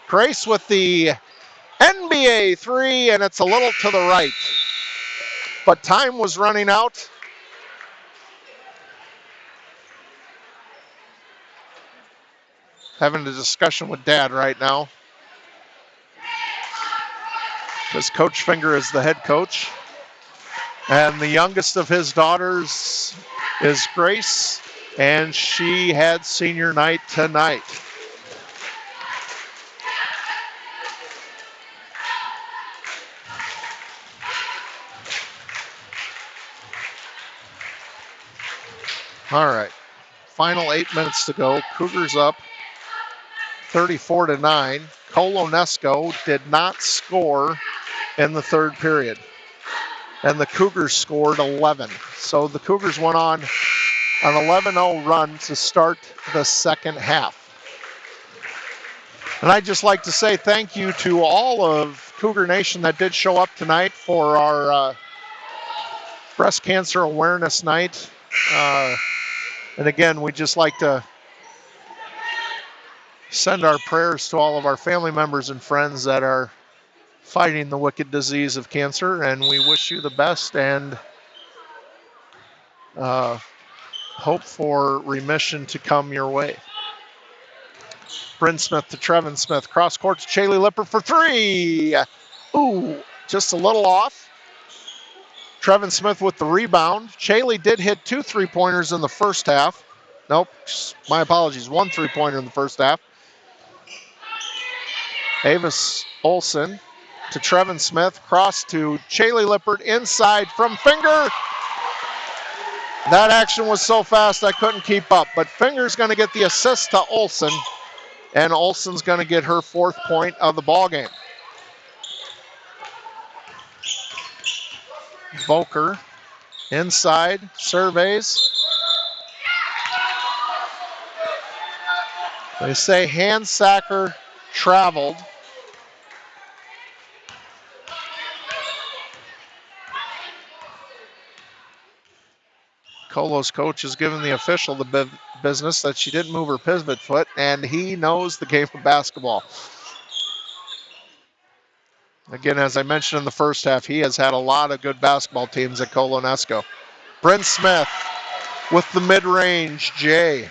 Grace with the NBA 3, and it's a little to the right. But time was running out. Having a discussion with Dad right now, because Coach Finger is the head coach. And the youngest of his daughters is Grace, and she had senior night tonight. All right, final 8 minutes to go. Cougars up 34-9. Colo-NESCO did not score in the third period, and the Cougars scored 11. So the Cougars went on an 11-0 run to start the second half. And I'd just like to say thank you to all of Cougar Nation that did show up tonight for our Breast Cancer Awareness Night. And again, we'd just like to send our prayers to all of our family members and friends that are fighting the wicked disease of cancer, and we wish you the best and hope for remission to come your way. Bryn Smith to Trevin Smith. Cross court to Chaley Lipper for three. Ooh, just a little off. Trevin Smith with the rebound. Chaley did hit 2 3-pointers in the first half. Nope, my apologies. 1 3-pointer in the first half. Avis Olsen to Trevin Smith. Cross to Chaley Lippert inside from Finger. That action was so fast I couldn't keep up. But Finger's going to get the assist to Olsen. And Olsen's going to get her 4th point of the ballgame. Volker inside, surveys. They say Handsacker traveled. Colo's coach has given the official the business that she didn't move her pivot foot, and he knows the game of basketball. Again, as I mentioned in the first half, he has had a lot of good basketball teams at Colo-NESCO. Bryn Smith with the mid-range J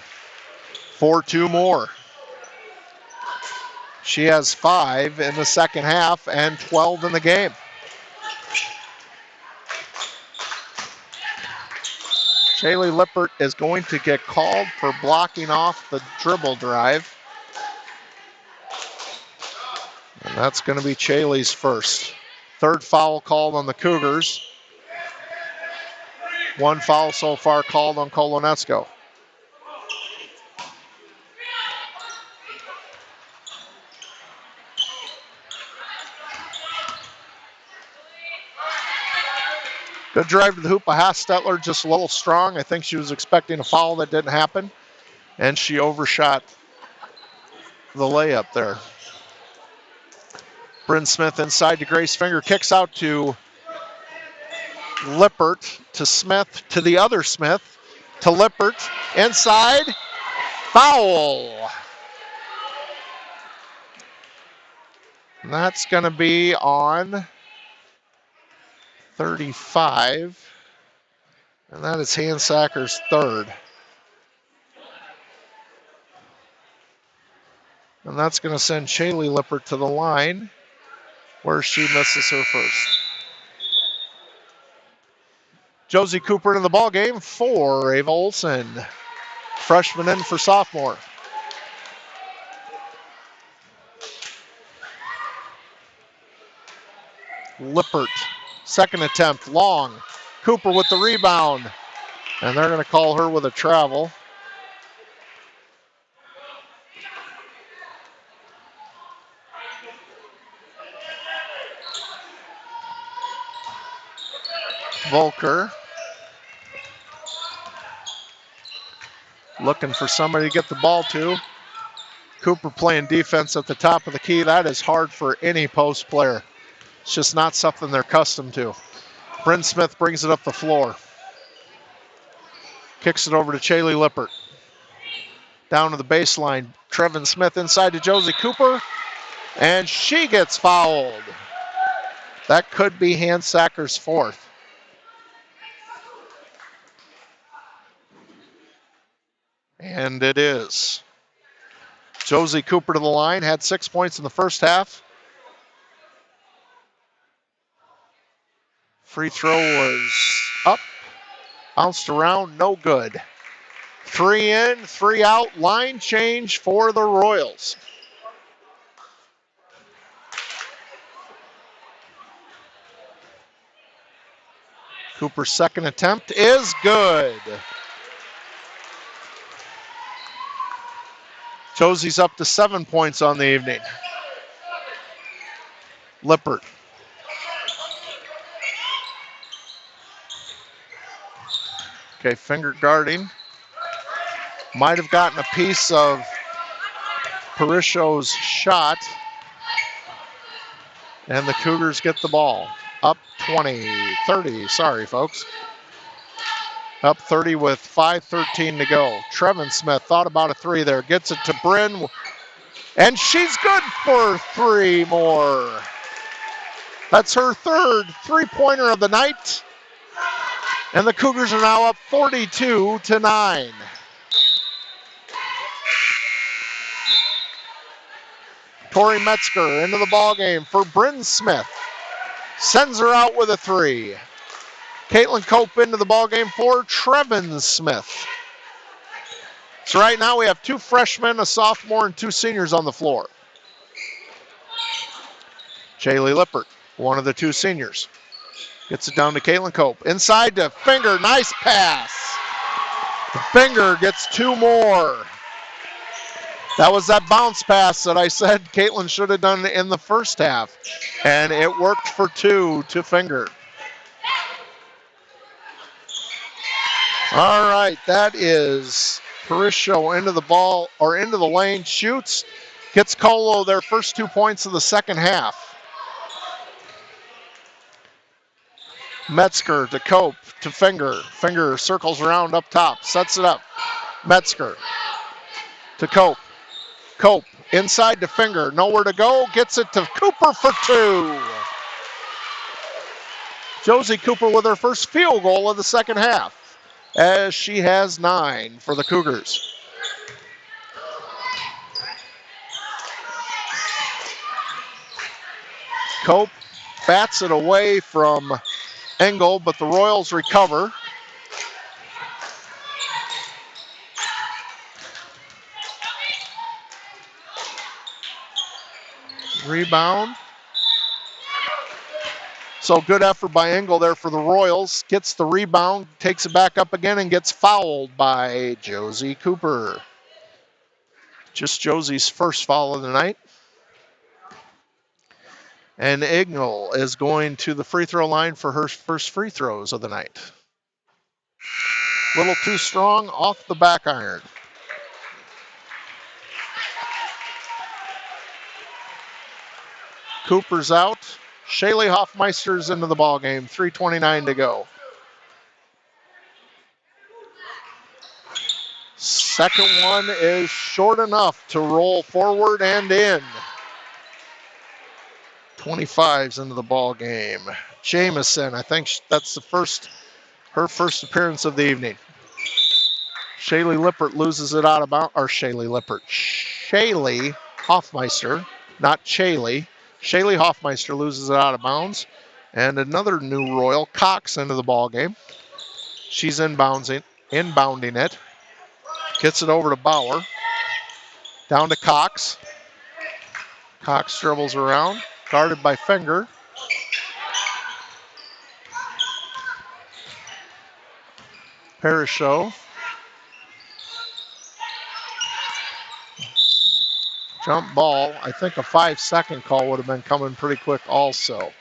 for 2 more. She has 5 in the second half and 12 in the game. Chaley Lippert is going to get called for blocking off the dribble drive. And that's going to be Chaley's first. 3rd foul called on the Cougars. 1 foul so far called on Colo-NESCO. Good drive to the hoop by Hastetler, just a little strong. I think she was expecting a foul that didn't happen, and she overshot the layup there. Bryn Smith inside to Grace Finger, kicks out to Lippert, to Smith, to the other Smith, to Lippert, inside, foul. And that's going to be on 35, and that is Handsacker's 3rd. And that's going to send Chaley Lippert to the line, where she misses her first. Josie Cooper in the ball game for Ava Olsen. Freshman in for sophomore. Lippert, 2nd attempt, long. Cooper with the rebound. And they're going to call her with a travel. Volker looking for somebody to get the ball to. Cooper playing defense at the top of the key. That is hard for any post player. It's just not something they're accustomed to. Bryn Smith brings it up the floor. Kicks it over to Chaley Lippert. Down to the baseline. Trevin Smith inside to Josie Cooper. And she gets fouled. That could be Handsacker's 4th. And it is. Josie Cooper to the line, had 6 points in the first half. Free throw was up, bounced around, no good. 3 in, 3 out, line change for the Royals. Cooper's 2nd attempt is good. Josie's up to 7 points on the evening. Lippert. Okay, Finger guarding. Might have gotten a piece of Parisho's shot. And the Cougars get the ball. Up 30. Sorry, folks. Up 30 with 5:13 to go. Trevin Smith thought about a three there. Gets it to Bryn. And she's good for three more. That's her third three-pointer of the night. And the Cougars are now up 42-9. Tori Metzger into the ballgame for Bryn Smith. Sends her out with a three. Caitlin Cope into the ballgame for Trevin Smith. So right now we have two freshmen, a sophomore, and two seniors on the floor. Shaylee Lippert, one of the two seniors. Gets it down to Caitlin Cope. Inside to Finger, nice pass. Finger gets two more. That was that bounce pass that I said Caitlin should have done in the first half. And it worked for two to Finger. All right, that is Parisho into the ball, or into the lane, shoots, gets Colo their first 2 points of the second half. Metzger to Cope to Finger. Finger circles around up top, sets it up. Metzger to Cope. Cope inside to Finger, nowhere to go, gets it to Cooper for two. Josie Cooper with her first field goal of the second half, as she has 9 for the Cougars. Cope bats it away from Engel, but the Royals recover. Rebound. So good effort by Engel there for the Royals. Gets the rebound, takes it back up again, and gets fouled by Josie Cooper. Just Josie's first foul of the night. And Engel is going to the free throw line for her first free throws of the night. Little too strong, off the back iron. Cooper's out. Shaylee Hoffmeister's into the ballgame. 3:29 to go. Second one is short enough to roll forward and in. 25's into the ball game. Jamison, I think that's her first appearance of the evening. Shaylee Lippert loses it out of bounds, or Shaylee Hoffmeister, not Shaylee. Shaylee Hoffmeister loses it out of bounds. And another new Royal, Cox, into the ball game. She's inbounding it. Gets it over to Bauer. Down to Cox. Cox dribbles around. Guarded by Finger. Parisho. Jump ball. I think a 5-second call would have been coming pretty quick also.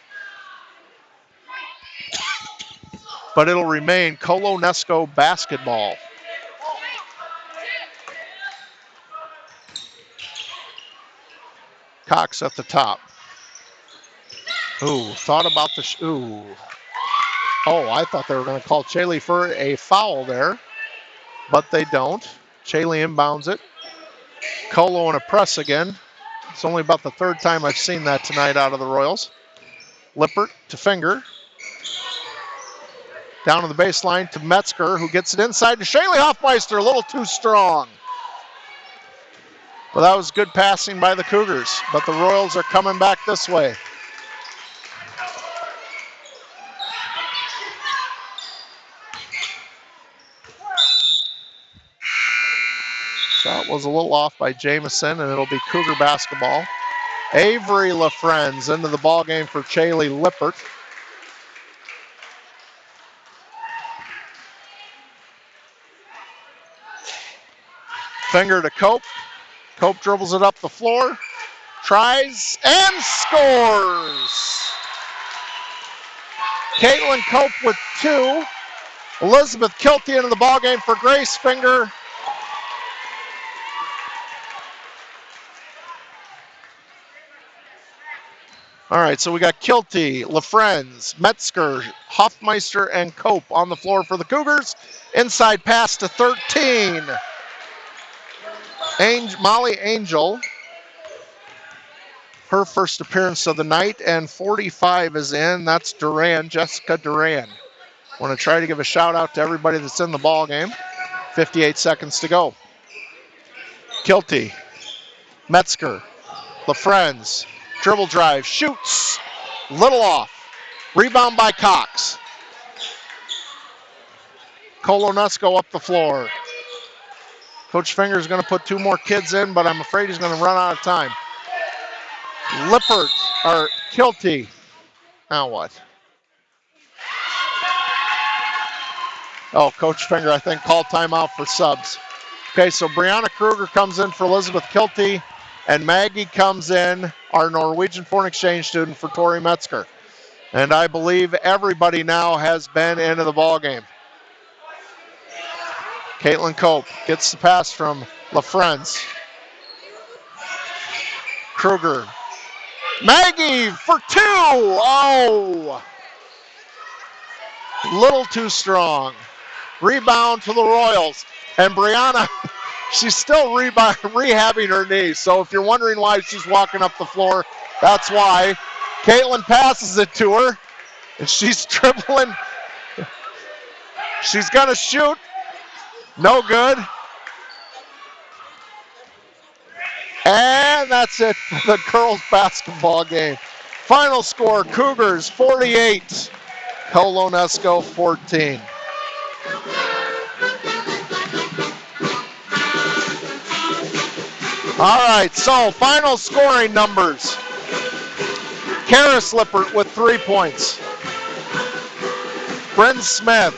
But it'll remain Colo-NESCO basketball. Cox at the top. Ooh, thought about the... ooh. Oh, I thought they were going to call Chaley for a foul there, but they don't. Chaley inbounds it. Colo in a press again. It's only about the third time I've seen that tonight out of the Royals. Lippert to Finger. Down to the baseline to Metzger, who gets it inside to Shaylee Hoffmeister, a little too strong. Well, that was good passing by the Cougars, but the Royals are coming back this way. Shot was a little off by Jamison, and it'll be Cougar basketball. Avery LaFrenz into the ballgame for Shaylee Lippert. Finger to Cope. Cope dribbles it up the floor, tries, and scores! Caitlin Cope with 2. Elizabeth Kilty into the ballgame for Grace Finger. All right, so we got Kilty, LaFrenz, Metzger, Hoffmeister, and Cope on the floor for the Cougars. Inside pass to 13. Molly Angel, her first appearance of the night, and 45 is in. That's Duran, Jessica Duran. Want to try to give a shout out to everybody that's in the ball game. 58 seconds to go. Kilty, Metzger, LaFrenz, dribble drive, shoots, little off. Rebound by Cox. Colo-NESCO up the floor. Coach Finger's going to put 2 more kids in, but I'm afraid he's going to run out of time. Lippert, or Kilty. Now what? Oh, Coach Finger, I think, called timeout for subs. Okay, so Brianna Kruger comes in for Elizabeth Kilty, and Maggie comes in, our Norwegian foreign exchange student, for Tori Metzger. And I believe everybody now has been into the ball game. Caitlin Cope gets the pass from LaFrenz. Kruger. Maggie for 2! Oh! Little too strong. Rebound to the Royals. And Brianna, she's still rehabbing her knee. So if you're wondering why she's walking up the floor, that's why. Caitlin passes it to her. And she's dribbling. She's going to shoot. No good. And that's it for the girls basketball game. Final score, Cougars 48, Colo-NESCO 14. All right, so final scoring numbers. Karis Lippert with 3 points. Bryn Smith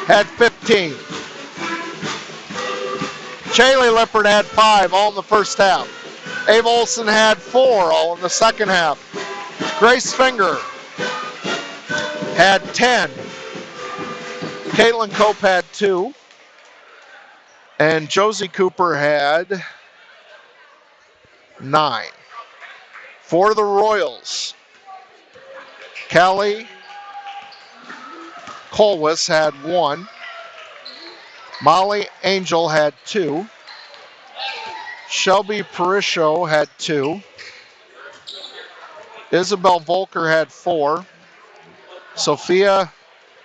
had 15. Shaylee Lippert had 5, all in the first half. Abe Olson had 4, all in the second half. Grace Finger had 10. Caitlin Cope had 2. And Josie Cooper had 9. For the Royals, Callie Colwis had 1. Molly Angel had 2. Shelby Parisho had 2. Isabel Volker had 4. Sophia,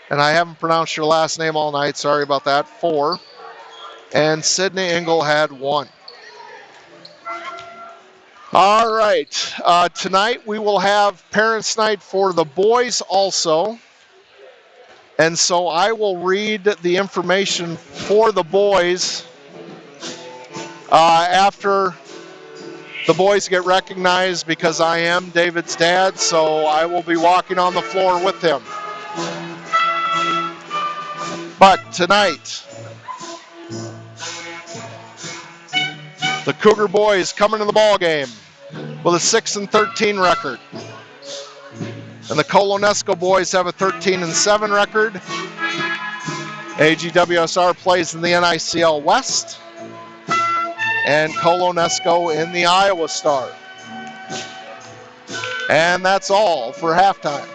and I haven't pronounced your last name all night, sorry about that, 4. And Sydney Engel had 1. All right, tonight we will have Parents' Night for the boys also. And so I will read the information for the boys after the boys get recognized, because I am David's dad, so I will be walking on the floor with him. But tonight, the Cougar boys coming to the ball game with a 6-13 record. And the Colo-NESCO boys have a 13-7 record. AGWSR plays in the NICL West, and Colo-NESCO in the Iowa Star. And that's all for halftime.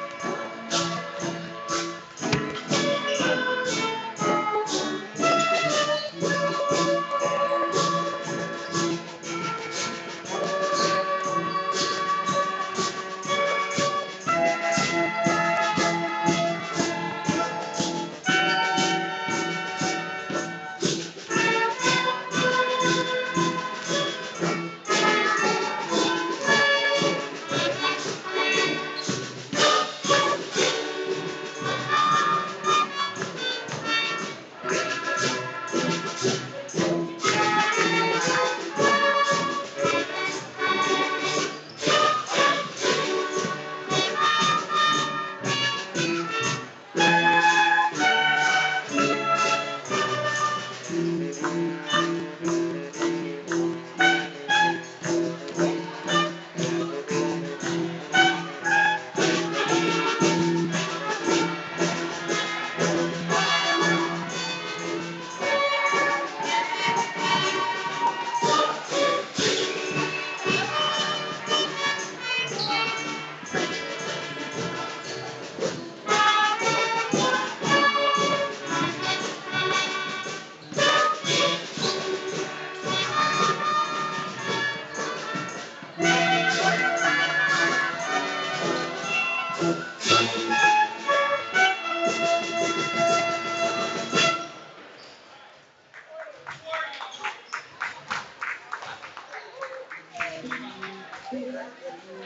Still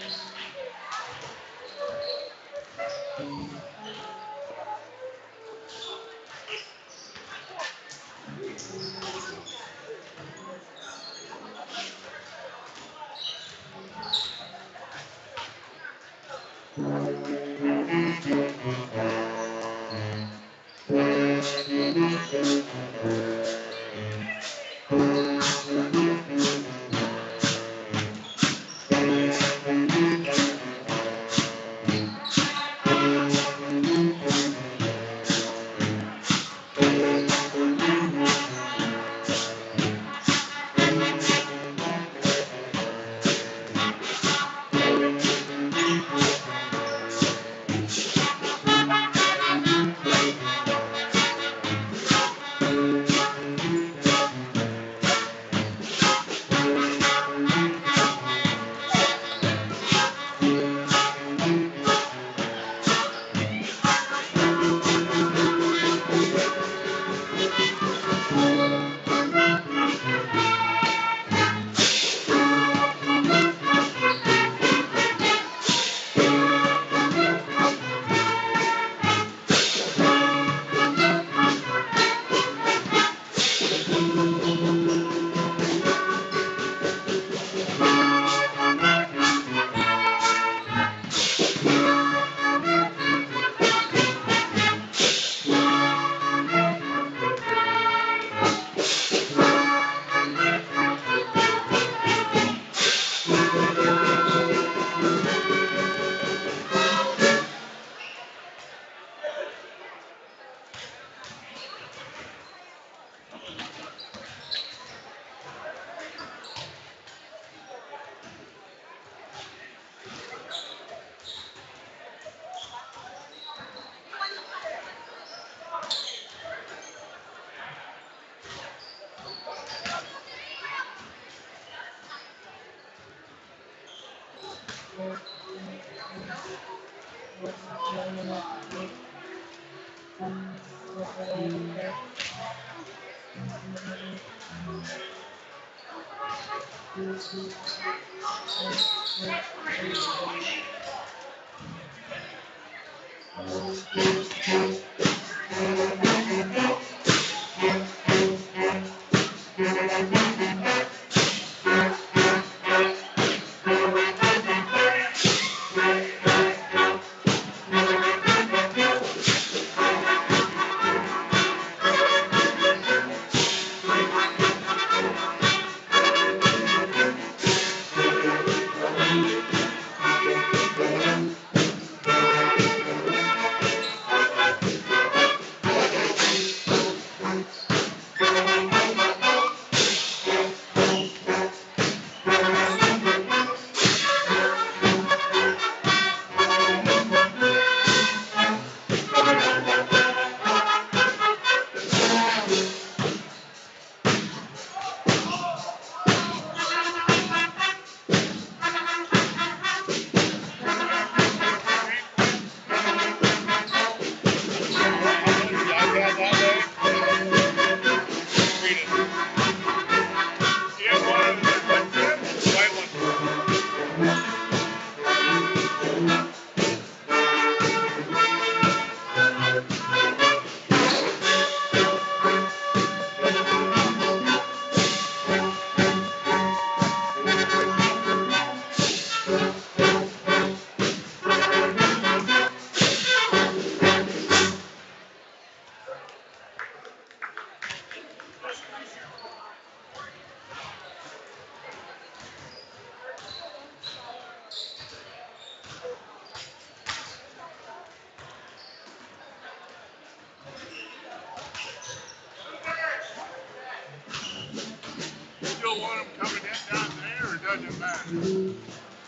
want them coming in down there, or doesn't matter?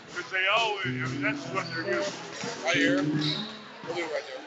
Because they always, I mean, that's what they're doing. Right here. We'll do it right there.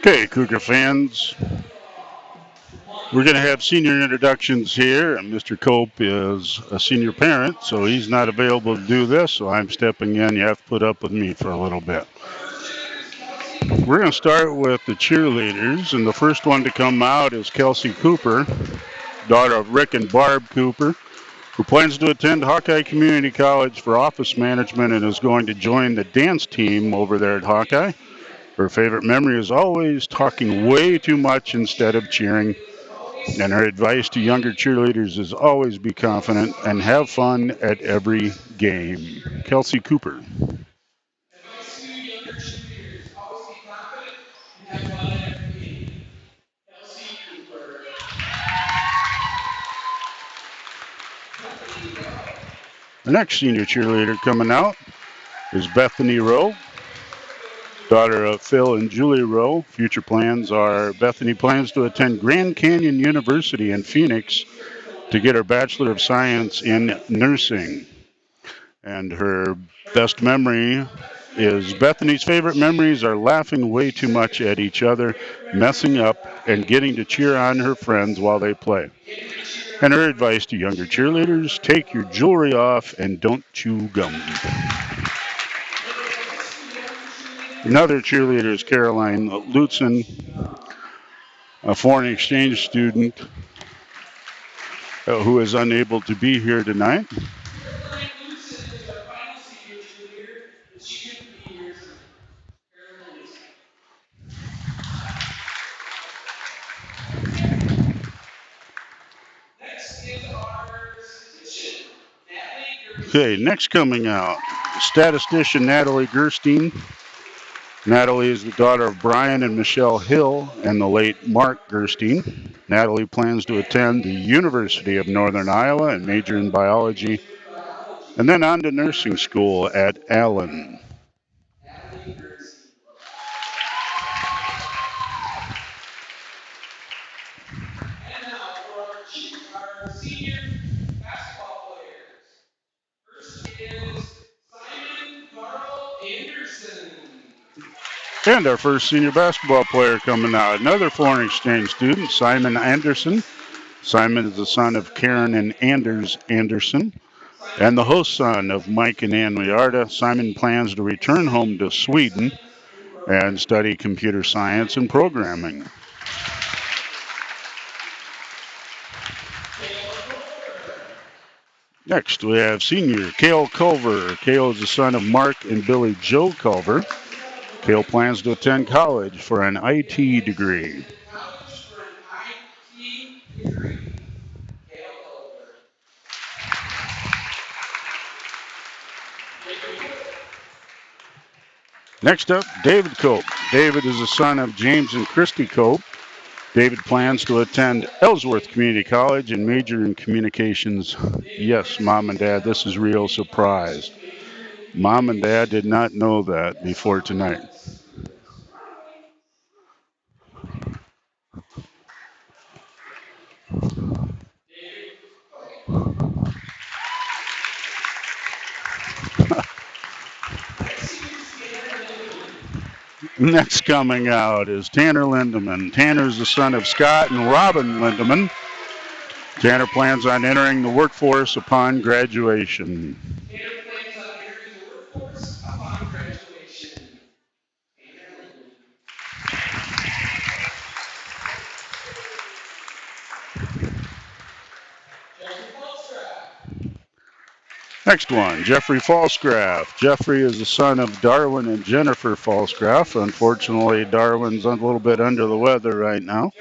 Okay, Cougar fans, we're going to have senior introductions here, and Mr. Cope is a senior parent, so he's not available to do this, so I'm stepping in. You have to put up with me for a little bit. We're going to start with the cheerleaders, and the first one to come out is Kelsey Cooper, daughter of Rick and Barb Cooper, who plans to attend Hawkeye Community College for office management and is going to join the dance team over there at Hawkeye. Her favorite memory is always talking way too much instead of cheering. And her advice to younger cheerleaders is always be confident and have fun at every game. Kelsey Cooper. Advice to younger cheerleaders: always be confident and have fun at every game. Kelsey Cooper. Bethany Rowe. The next senior cheerleader coming out is Bethany Rowe, daughter of Phil and Julie Rowe. Future plans are Bethany plans to attend Grand Canyon University in Phoenix to get her Bachelor of Science in Nursing. And her best memory is Bethany's favorite memories are laughing way too much at each other, messing up, and getting to cheer on her friends while they play. And her advice to younger cheerleaders, take your jewelry off and don't chew gum. Another cheerleader is Caroline Lutzen, a foreign exchange student who is unable to be here tonight. Caroline Lutzen is our final senior cheerleader, but she couldn't be here tonight. Caroline Lutzen. Next is our statistician, Natalie Okay, Gerstein. next coming out, statistician Natalie Gerstein. Natalie is the daughter of Brian and Michelle Hill and the late Mark Gerstein. Natalie plans to attend the University of Northern Iowa and major in biology, and then on to nursing school at Allen. Natalie Gerstein. And now for our senior basketball players. First is Simon Carl Anderson. And our first senior basketball player coming out, another foreign exchange student, Simon Anderson. Simon is the son of Karen and Anders Anderson and the host son of Mike and Ann Liarda. Simon plans to return home to Sweden and study computer science and programming. Next, we have senior Cale Culver. Cale is the son of Mark and Billy Joe Culver. Cale plans to attend college for an IT degree. College for an IT degree. Cale Culver. David Cook. Next up, David Cope. David is the son of James and Christy Cope. David plans to attend Ellsworth Community College and major in communications. Yes, Mom and Dad, this is real surprise. Mom and Dad did not know that before tonight. David Cook. Next senior is Tanner Lindeman. Next coming out is Tanner Lindeman. Tanner is the son of Scott and Robin Lindeman. Tanner plans on entering the workforce upon graduation. Tanner plans on entering the workforce upon graduation. Tanner Lindeman. Jeffrey Falstraff. Next one, Jeffrey Falsgraf. Jeffrey is the son of Darwin and Jennifer Falsgraf. Unfortunately, Darwin's a little bit under the weather right now,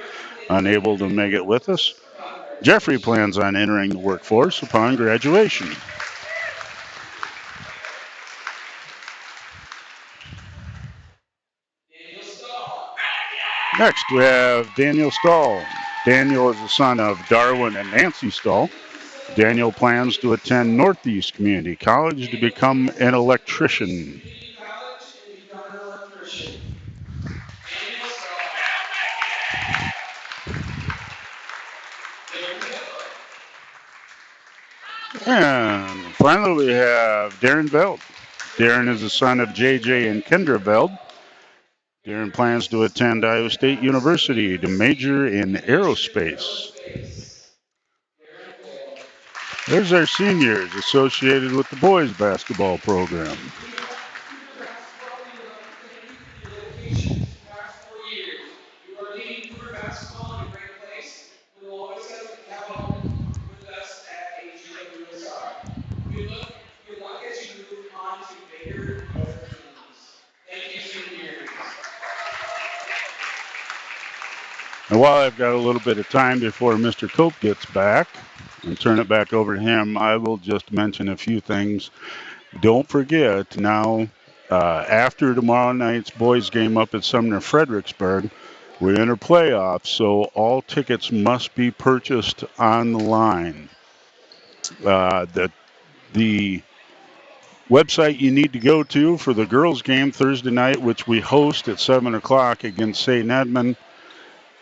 unable to make it with us. Jeffrey plans on entering the workforce upon graduation. Daniel Stahl. Next, we have Daniel Stahl. Daniel is the son of Darwin and Nancy Stahl. Daniel plans to attend Northeast Community College to become an electrician. Community College and become an electrician. Daniel Stahl. Darren Hill. And finally, we have Darren Veld. Darren is the son of JJ and Kendra Veld. Darren plans to attend Iowa State University to major in aerospace. There's our seniors associated with the boys basketball program. You are leading Cougar basketball in a great place. We will always have a home with us at AGWSR. Good luck as you move on to bigger and better things. Thank you, seniors. And while I've got a little bit of time before Mr. Cope gets back and turn it back over to him, I will just mention a few things. Don't forget now, after tomorrow night's boys game up at Sumner Fredericksburg, we enter playoffs, so all tickets must be purchased on the line. The website you need to go to for the girls' game Thursday night, which we host at 7 o'clock against St. Edmund,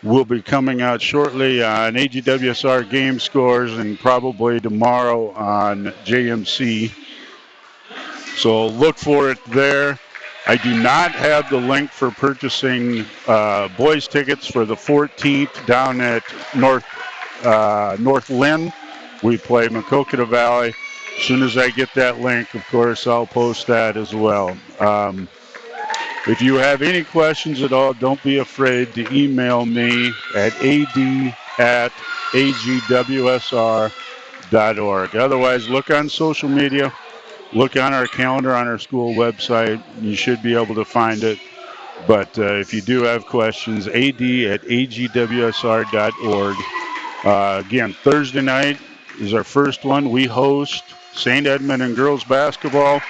will be coming out shortly on AGWSR game scores and probably tomorrow on JMC. So look for it there. I do not have the link for purchasing boys tickets for the 14th down at North Lynn. We play Macokota Valley. As soon as I get that link, of course, I'll post that as well. If you have any questions at all, don't be afraid to email me at ad@agwsr.org. Otherwise, look on social media, look on our calendar on our school website. You should be able to find it. But if you do have questions, ad@agwsr.org. Again, Thursday night is our first one. We host St. Edmund and girls basketball.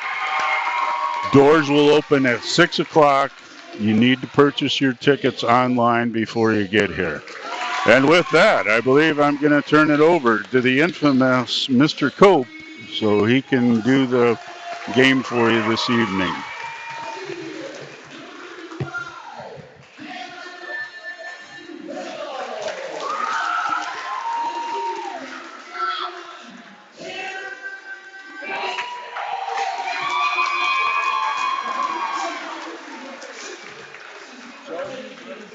Doors will open at 6 o'clock. You need to purchase your tickets online before you get here. And with that, I believe I'm going to turn it over to the infamous Mr. Cope so he can do the game for you this evening.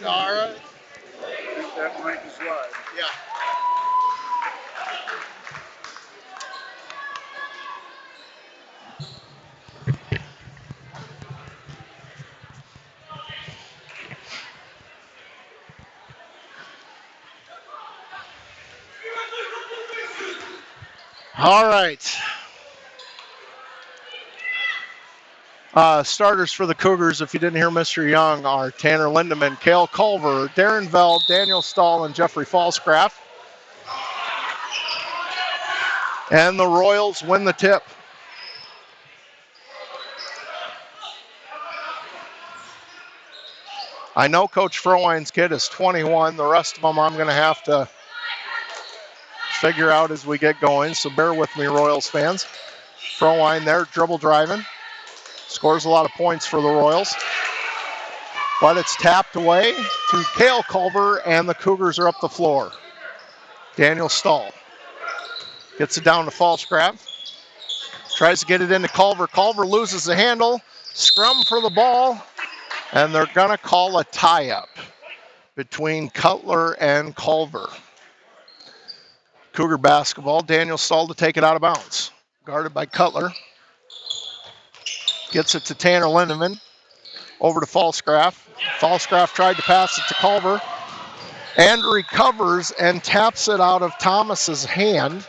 All right. That mic is live. Yeah. All right. Starters for the Cougars, if you didn't hear Mr. Young, are Tanner Lindeman, Cale Culver, Darren Veld, Daniel Stahl, and Jeffrey Falscraft. And the Royals win the tip. I know Coach Frowine's kid is 21. The rest of them I'm going to have to figure out as we get going, so bear with me, Royals fans. Frowine there, dribble driving. Scores a lot of points for the Royals. But it's tapped away to Cale Culver, and the Cougars are up the floor. Daniel Stahl gets it down to Falscraft. Tries to get it into Culver. Culver loses the handle. Scrum for the ball. And they're going to call a tie-up between Cutler and Culver. Cougar basketball. Daniel Stahl to take it out of bounds. Guarded by Cutler. Gets it to Tanner Lindeman. Over to Falscraft. Falscraft tried to pass it to Culver. And recovers and taps it out of Thomas's hand.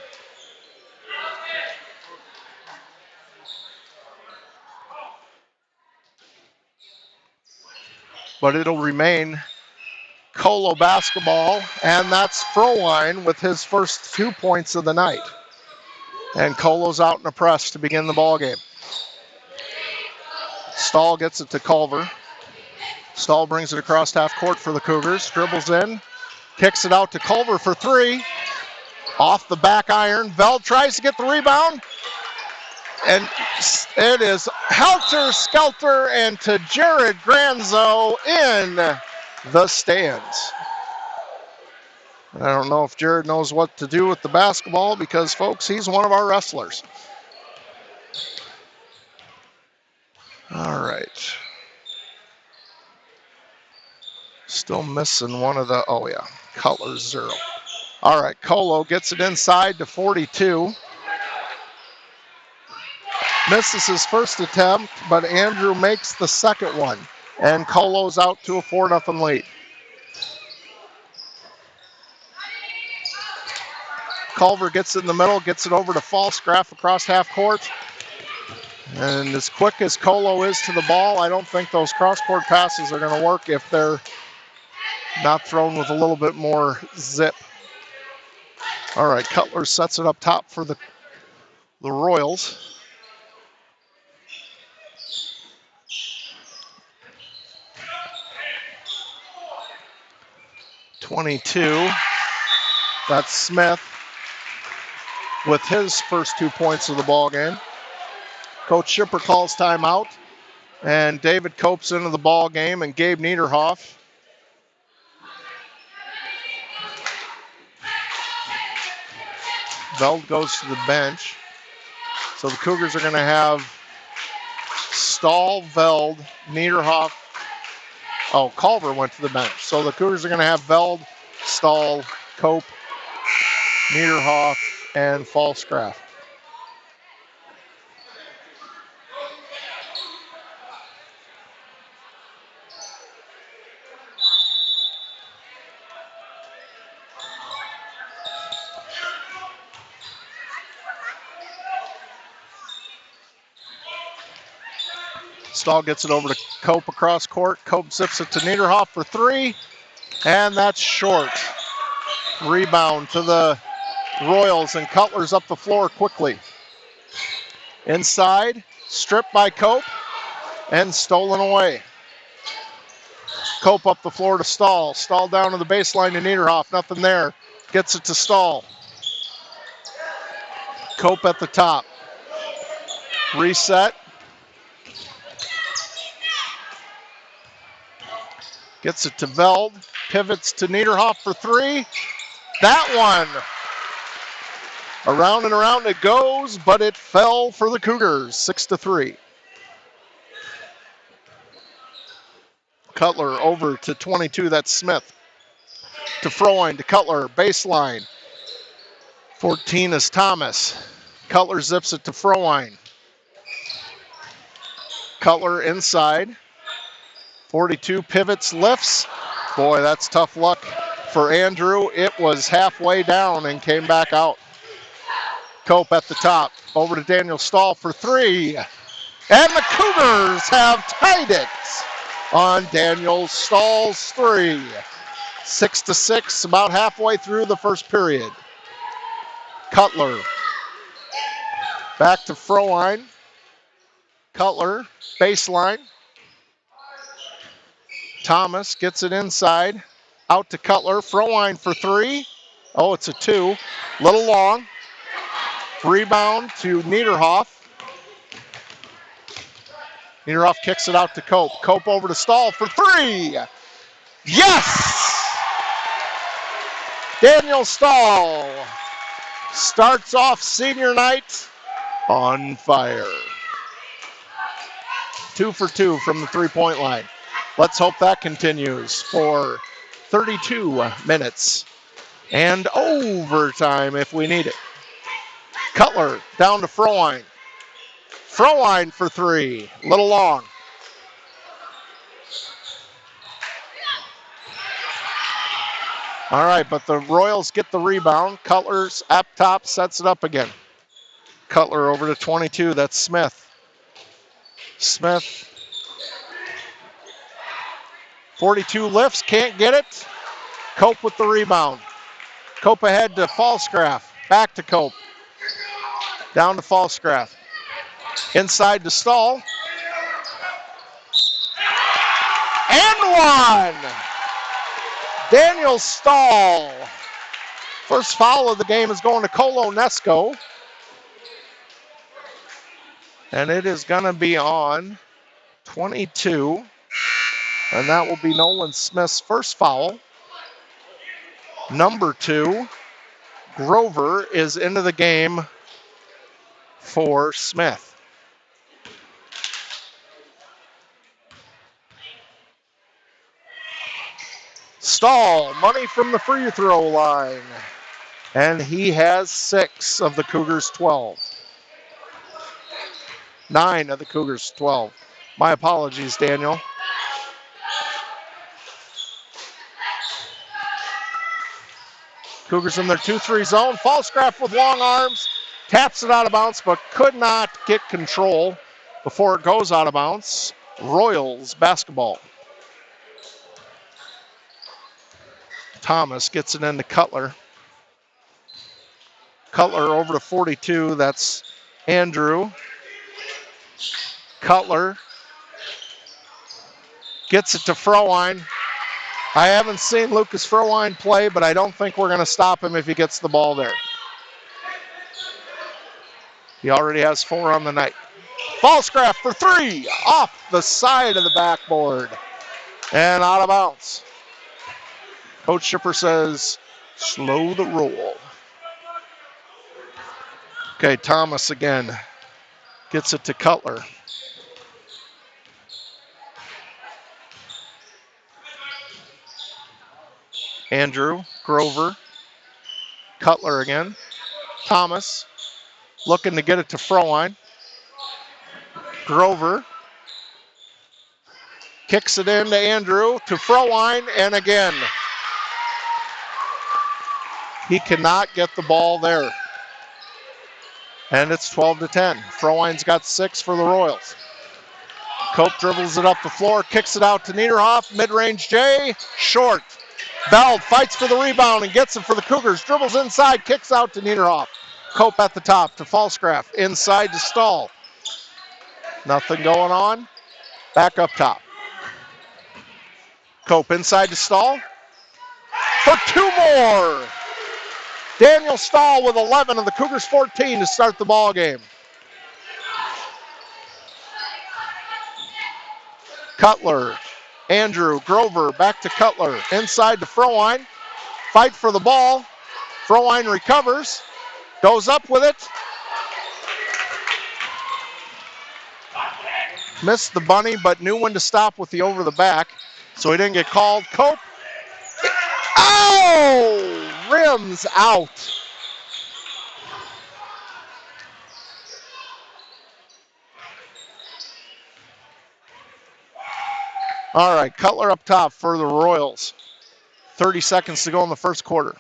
But it'll remain Colo basketball, and that's Frowine with his first 2 points of the night. And Colo's out in a press to begin the ball game. Stahl gets it to Culver. Stahl brings it across half court for the Cougars. Dribbles in, kicks it out to Culver for three. Off the back iron. Veld tries to get the rebound. And it is helter-skelter and to Jared Granzo in the stands. I don't know if Jared knows what to do with the basketball because, folks, he's one of our wrestlers. All right. Still missing one of the, oh yeah, Cutler 0. All right, Colo gets it inside to 42. Misses his first attempt, but Andrew makes the second one. And Colo's out to a 4-0 lead. Culver gets it in the middle, gets it over to Falsgraf across half court. And as quick as Colo is to the ball, I don't think those cross-court passes are going to work if they're not thrown with a little bit more zip. All right, Cutler sets it up top for the Royals. .22. That's Smith with his first 2 points of the ball game. Coach Schipper calls timeout, and David Cope's into the ball game, and Gabe Niederhoff. Veld goes to the bench. So the Cougars are going to have Stahl, Veld, Niederhoff. Oh, Culver went to the bench. So the Cougars are going to have Veld, Stahl, Cope, Niederhoff, and Falsgraf. Stahl gets it over to Cope across court. Cope zips it to Niederhoff for 3, and that's short. Rebound to the Royals, and Cutler's up the floor quickly. Inside, stripped by Cope, and stolen away. Cope up the floor to Stahl. Stahl down to the baseline to Niederhoff. Nothing there. Gets it to Stahl. Cope at the top. Reset. Gets it to Veld. Pivots to Niederhoff for 3. That one. Around and around it goes, but it fell for the Cougars. 6-3. Cutler over to 22. That's Smith. To Froine, to Cutler. Baseline. 14 is Thomas. Cutler zips it to Froine. Cutler inside. 42 pivots, lifts. Boy, that's tough luck for Andrew. It was halfway down and came back out. Cope at the top. Over to Daniel Stahl for 3. And the Cougars have tied it on Daniel Stahl's 3. 6-6, about halfway through the first period. Cutler. Back to Froine. Cutler, baseline. Thomas gets it inside. Out to Cutler. Froine for 3. Oh, it's a 2. Little long. Rebound to Niederhoff. Niederhoff kicks it out to Cope. Cope over to Stahl for 3. Yes! Daniel Stahl starts off senior night on fire. 2 for 2 from the three-point line. Let's hope that continues for 32 minutes and overtime if we need it. Cutler down to Froine. Froine for 3. Little long. All right, but the Royals get the rebound. Cutler's up top, sets it up again. Cutler over to 22. That's Smith. Smith. 42 lifts, can't get it. Cope with the rebound. Cope ahead to Falsgraf. Back to Cope. Down to Falsgraf. Inside to Stahl. And one! Daniel Stahl. First foul of the game is going to Colo-NESCO. And it is going to be on 22. And that will be Nolan Smith's first foul. Number 2, Grover is into the game for Smith. Stahl, money from the free throw line. And he has 6 of the Cougars' 12. 9 of the Cougars' 12. My apologies, Daniel. Cougars in their 2-3 zone. Falscraft with long arms. Taps it out of bounds, but could not get control before it goes out of bounds. Royals basketball. Thomas gets it into Cutler. Cutler over to 42. That's Andrew. Cutler gets it to Frohwein. I haven't seen Lucas Frohwein play, but I don't think we're going to stop him if he gets the ball there. He already has 4 on the night. Falscraft for 3. Off the side of the backboard. And out of bounds. Coach Shipper says, slow the roll. Okay, Thomas again. Gets it to Cutler. Andrew, Grover, Cutler again. Thomas looking to get it to Frohwein. Grover kicks it in to Andrew, to Frohwein, and again, he cannot get the ball there. And it's 12-10. Frohwein's got 6 for the Royals. Cope dribbles it up the floor, kicks it out to Niederhoff. Mid-range J, short. Bell fights for the rebound and gets it for the Cougars. Dribbles inside, kicks out to Niederhoff. Cope at the top to Falscraft. Inside to Stahl. Nothing going on. Back up top. Cope inside to Stahl. For 2 more. Daniel Stahl with 11 of the Cougars 14 to start the ball game. Cutler, Andrew, Grover, back to Cutler. Inside to Frohwein. Fight for the ball. Frohwein recovers. Goes up with it. Missed the bunny, but knew when to stop with the over the back. So he didn't get called. Cope. Oh! Rims out. All right, Cutler up top for the Royals. 30 seconds to go in the first quarter.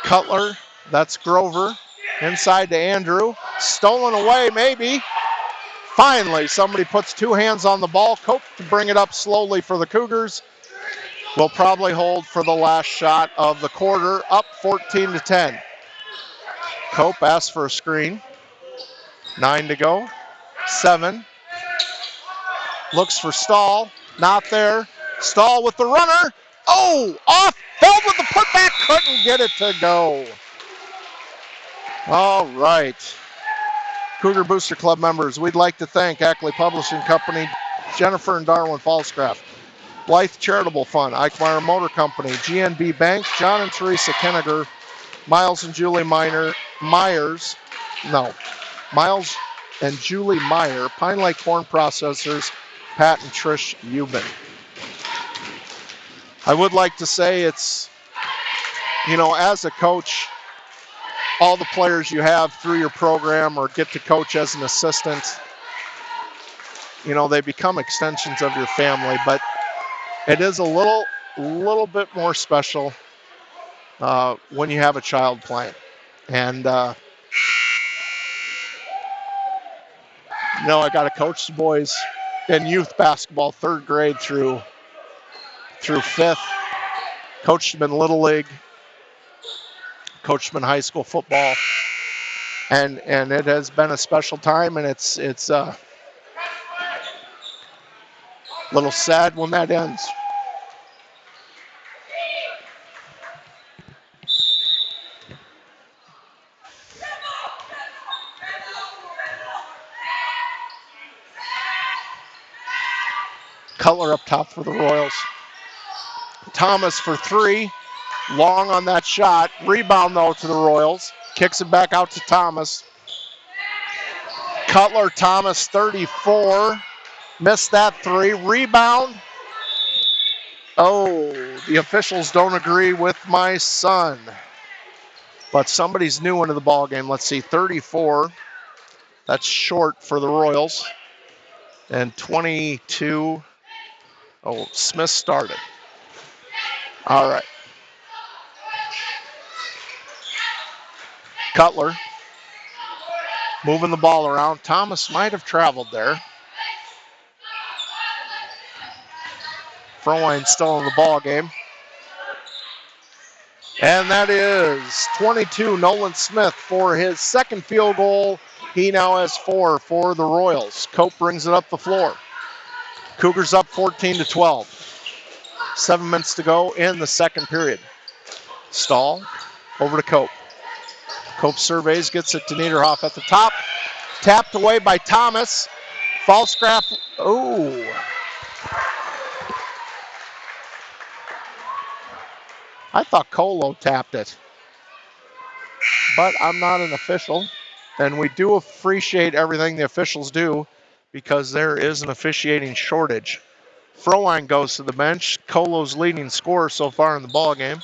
Cutler, that's Grover. Inside to Andrew. Stolen away, maybe. Finally, somebody puts 2 hands on the ball. Cope to bring it up slowly for the Cougars. Will probably hold for the last shot of the quarter. Up 14-10. Cope asks for a screen. 9 to go. 7. Looks for Stahl. Not there. Stahl with the runner. Oh, off. Held with the putback. Couldn't get it to go. All right. Cougar Booster Club members, we'd like to thank Ackley Publishing Company, Jennifer and Darwin Falscraft, Blythe Charitable Fund, Eichmeyer Motor Company, GNB Bank, John and Teresa Kenniger, Miles and Julie Myers, Pine Lake Corn Processors, Pat and Trish Euban. I would like to say it's, as a coach, all the players you have through your program or get to coach as an assistant, they become extensions of your family, but it is a little bit more special when you have a child playing. And, I got to coach the boys in youth basketball, 3rd grade through 5th. Coached them in Little League. Coached them in high school football. And it has been a special time, and it's a little sad when that ends. Cutler up top for the Royals. Thomas for 3. Long on that shot. Rebound, though, to the Royals. Kicks it back out to Thomas. Cutler, Thomas, 34. Missed that 3. Rebound. Oh, the officials don't agree with my son. But somebody's new into the ball game. Let's see, 34. That's short for the Royals. And 22. Oh, Smith started. All right. Cutler moving the ball around. Thomas might have traveled there. Frohline still in the ball game. And that is 22, Nolan Smith for his second field goal. He now has 4 for the Royals. Cope brings it up the floor. Cougars up 14-12. 7 minutes to go in the second period. Stahl over to Cope. Cope surveys, gets it to Niederhoff at the top. Tapped away by Thomas. Falstaff. Oh. I thought Colo tapped it. But I'm not an official. And we do appreciate everything the officials do because there is an officiating shortage. Frohline goes to the bench. Colo's leading scorer so far in the ball game.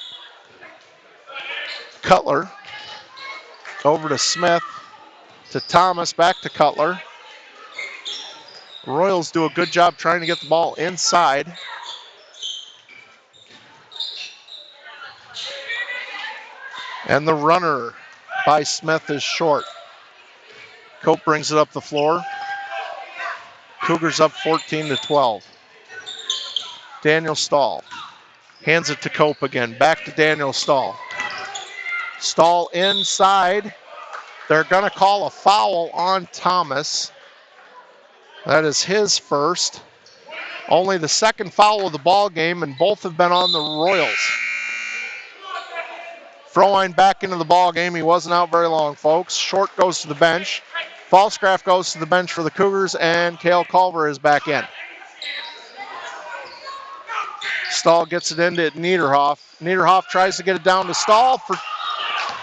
Cutler over to Smith, to Thomas, back to Cutler. Royals do a good job trying to get the ball inside. And the runner by Smith is short. Cope brings it up the floor. Cougars up 14-12. Daniel Stahl hands it to Cope again. Back to Daniel Stahl. Stahl inside. They're going to call a foul on Thomas. That is his first. Only the second foul of the ball game, and both have been on the Royals. Frohline back into the ball game. He wasn't out very long, folks. Short goes to the bench. Falstaff goes to the bench for the Cougars, and Cale Culver is back in. Stahl gets it into Niederhoff. Niederhoff tries to get it down to Stahl for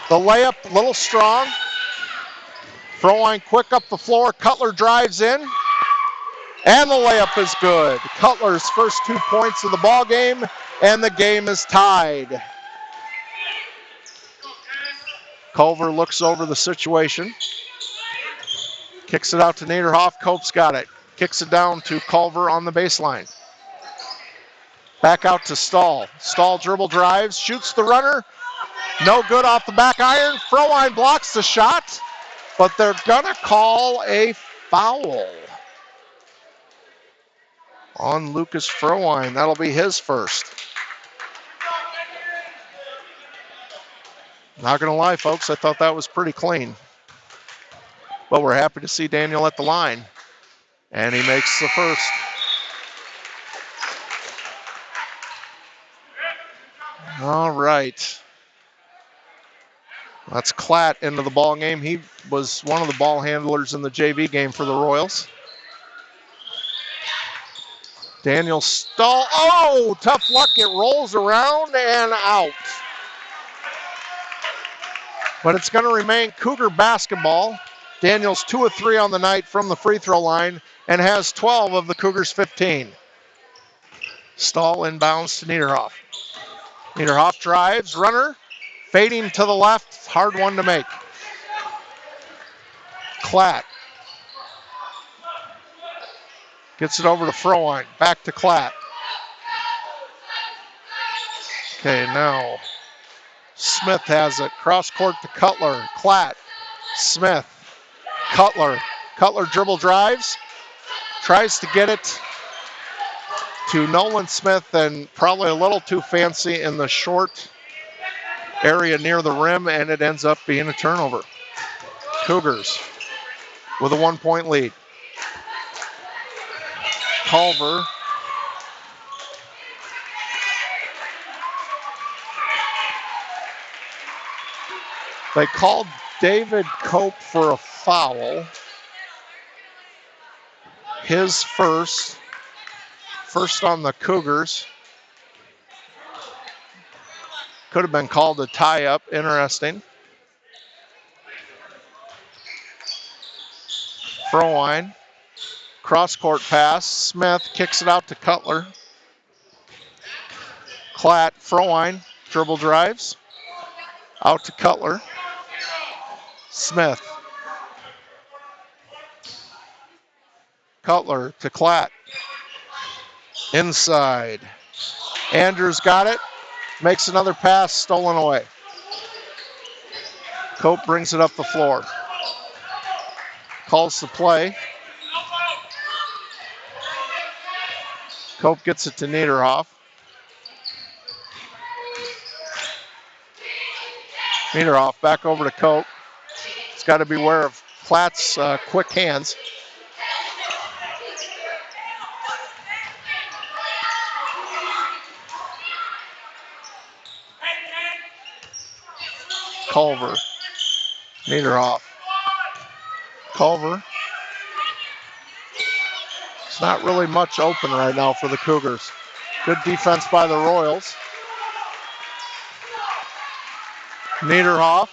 the layup, a little strong. Frohline quick up the floor. Cutler drives in, and the layup is good. Cutler's first 2 points of the ball game, and the game is tied. Culver looks over the situation. Kicks it out to Niederhoff. Cope's got it. Kicks it down to Culver on the baseline. Back out to Stahl. Stahl dribble drives, shoots the runner. No good off the back iron. Frohline blocks the shot, but they're going to call a foul on Lucas Frohline. That'll be his first. Not going to lie, folks, I thought that was pretty clean. But we're happy to see Daniel at the line. And he makes the first. All right. That's Klatt into the ball game. He was one of the ball handlers in the JV game for the Royals. Daniel Stahl. Oh, tough luck. It rolls around and out. But it's going to remain Cougar basketball. Daniel's 2 of 3 on the night from the free throw line and has 12 of the Cougars' 15. Stahl inbounds to Niederhoff. Niederhoff drives, runner, fading to the left, hard one to make. Klatt gets it over to Frohline, back to Klatt. Okay, now Smith has it, cross court to Cutler, Klatt, Smith, Cutler. Cutler dribble drives, tries to get it to Nolan Smith, and probably a little too fancy in the short area near the rim, and it ends up being a turnover. Cougars with a 1-point lead. Culver they called David Cope for a foul. His first on the Cougars. Could have been called a tie-up. Interesting. Frohline. Cross-court pass. Smith kicks it out to Cutler. Klatt, Frohwein, dribble drives. Out to Cutler. Smith. Cutler to Klatt. Inside. Andrews got it. Makes another pass, stolen away. Cope brings it up the floor. Calls the play. Cope gets it to Niederhoff. Niederhoff back over to Cope. He's got to beware of Klatt's quick hands. Culver. Niederhoff. Culver. It's not really much open right now for the Cougars. Good defense by the Royals. Niederhoff.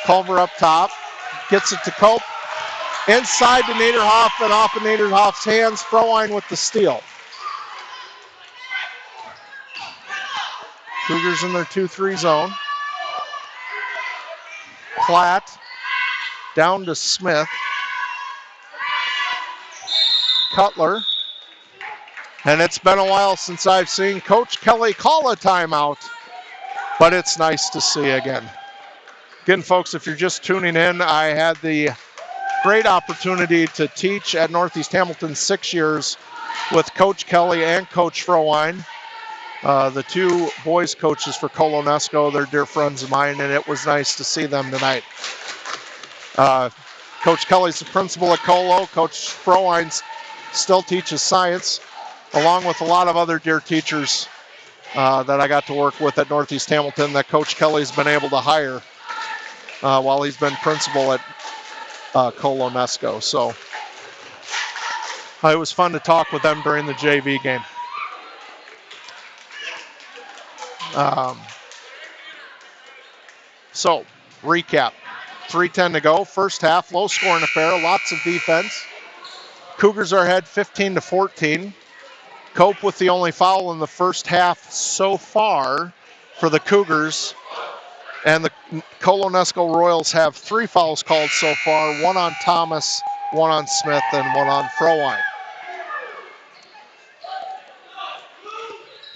Culver up top. Gets it to Cope. Inside to Niederhoff and off of Niederhoff's hands. Frohwein with the steal. Cougars in their 2-3 zone. Klatt down to Smith. Cutler. And it's been a while since I've seen Coach Kelly call a timeout, but it's nice to see again. Again, folks, if you're just tuning in, I had the great opportunity to teach at Northeast Hamilton 6 years with Coach Kelly and Coach Frohwein, the two boys coaches for Colo-NESCO. They're dear friends of mine, and it was nice to see them tonight. Coach Kelly's the principal at Colo. Coach Frohwein still teaches science, along with a lot of other dear teachers that I got to work with at Northeast Hamilton that Coach Kelly's been able to hire while he's been principal at Colo-NESCO. So it was fun to talk with them during the JV game. So, recap. 3:10 to go. First half, low scoring affair, lots of defense. Cougars are ahead 15-14. Cope with the only foul in the first half so far for the Cougars. And the Colo-NESCO Royals have 3 fouls called so far, 1 on Thomas, 1 on Smith, and 1 on Frohwein.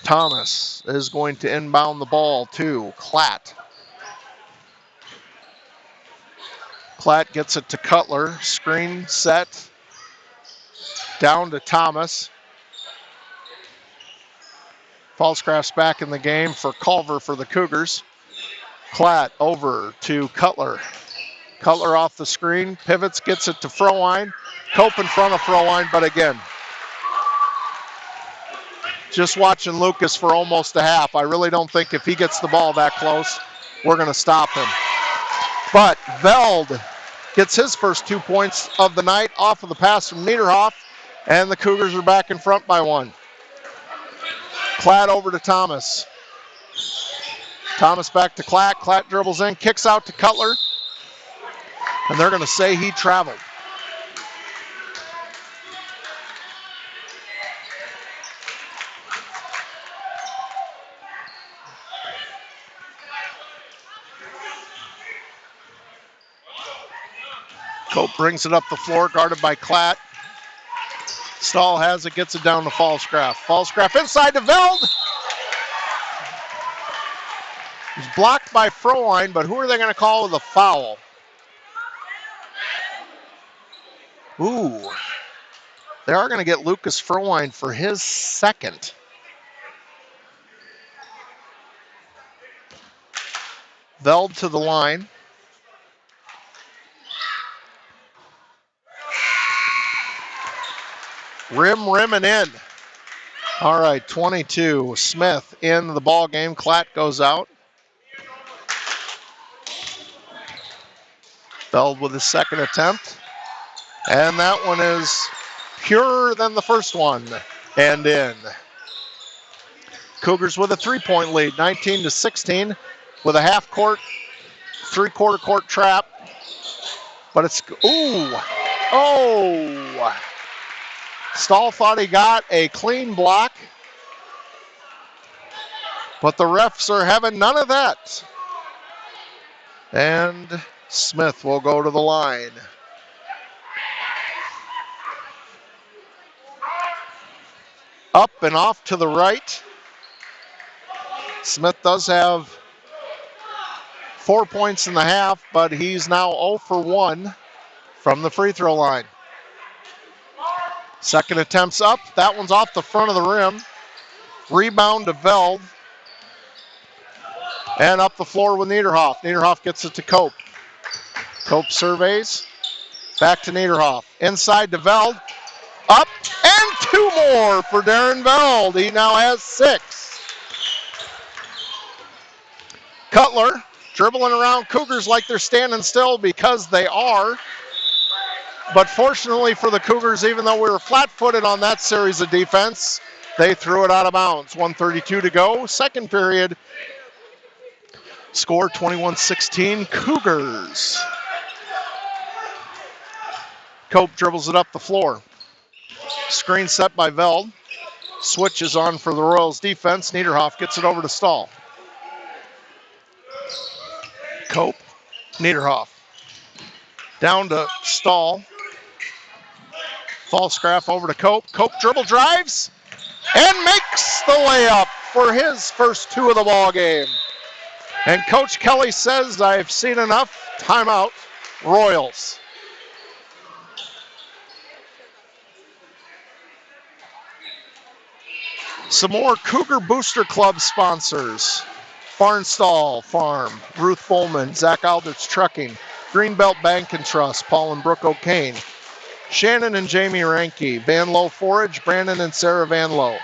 Thomas is going to inbound the ball to Klatt. Klatt gets it to Cutler. Screen set. Down to Thomas. Falscraft's back in the game for Culver for the Cougars. Klatt over to Cutler. Cutler off the screen. Pivots, gets it to Frohwein. Cope in front of Frohwein, but again, just watching Lucas for almost a half. I really don't think if he gets the ball that close, we're going to stop him. But Veld gets his first 2 points of the night off of the pass from Niederhoff, and the Cougars are back in front by 1. Klatt over to Thomas. Thomas back to Klatt. Klatt dribbles in, kicks out to Cutler, and they're going to say he traveled. Cope brings it up the floor, guarded by Klatt. Stahl has it, gets it down to Falscraft. Falscraft inside to Veld. He's blocked by Frohwein, but who are they going to call with a foul? Ooh. They are going to get Lucas Frohwein for his second. Veld to the line. Rim and in. All right, 22. Smith in the ball game. Klatt goes out. Veld with his second attempt. And that one is purer than the first one. And in. Cougars with a 3-point lead, 19-16, with a half-court, 3-quarter court trap. But it's, ooh, oh. Stahl thought he got a clean block, But the refs are having none of that. And Smith will go to the line. Up and off to the right. Smith does have 4 points in the half, but he's now 0 for 1 from the free throw line. Second attempt's up. That one's off the front of the rim. Rebound to Veld. And up the floor with Niederhoff. Niederhoff gets it to Cope. Cope surveys. Back to Niederhoff. Inside to Veld. Up and 2 more for Darren Veld. He now has 6. Cutler dribbling around Cougars like they're standing still, because they are. But fortunately for the Cougars, even though we were flat-footed on that series of defense, they threw it out of bounds. 1:32 to go. Second period. Score 21-16 Cougars. Cope dribbles it up the floor. Screen set by Veld. Switch is on for the Royals defense. Niederhoff gets it over to Stahl. Cope, Niederhoff. Down to Stahl. Falscraft over to Cope. Cope dribble drives and makes the layup for his first 2 of the ball game. And Coach Kelly says, I've seen enough. Timeout, Royals. Some more Cougar Booster Club sponsors. Farnstall Farm, Ruth Bowman, Zach Aldrich Trucking, Greenbelt Bank and Trust, Paul and Brooke O'Kane, Shannon and Jamie Ranke, Van Lowe Forage, Brandon and Sarah Van Lowe,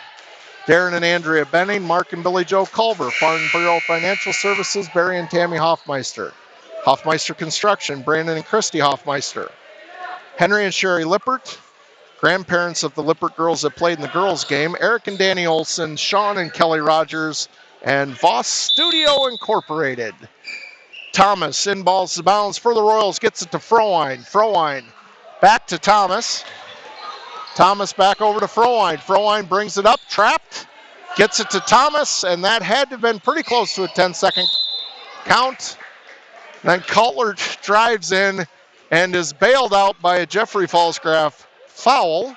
Darren and Andrea Benning, Mark and Billy Joe Culver, Farm Bureau Financial Services, Barry and Tammy Hoffmeister, Hoffmeister Construction, Brandon and Christy Hoffmeister, Henry and Sherry Lippert, grandparents of the Lippert girls that played in the girls' game, Eric and Danny Olson, Sean and Kelly Rogers, and Voss Studio Incorporated. Thomas inballs the bounds for the Royals, gets it to Frohwein. Frohwein back to Thomas. Thomas back over to Frohwein. Frohwein brings it up, trapped, gets it to Thomas, and that had to have been pretty close to a 10-second count. Then Cutler drives in and is bailed out by a Jeffrey Falsgraf foul.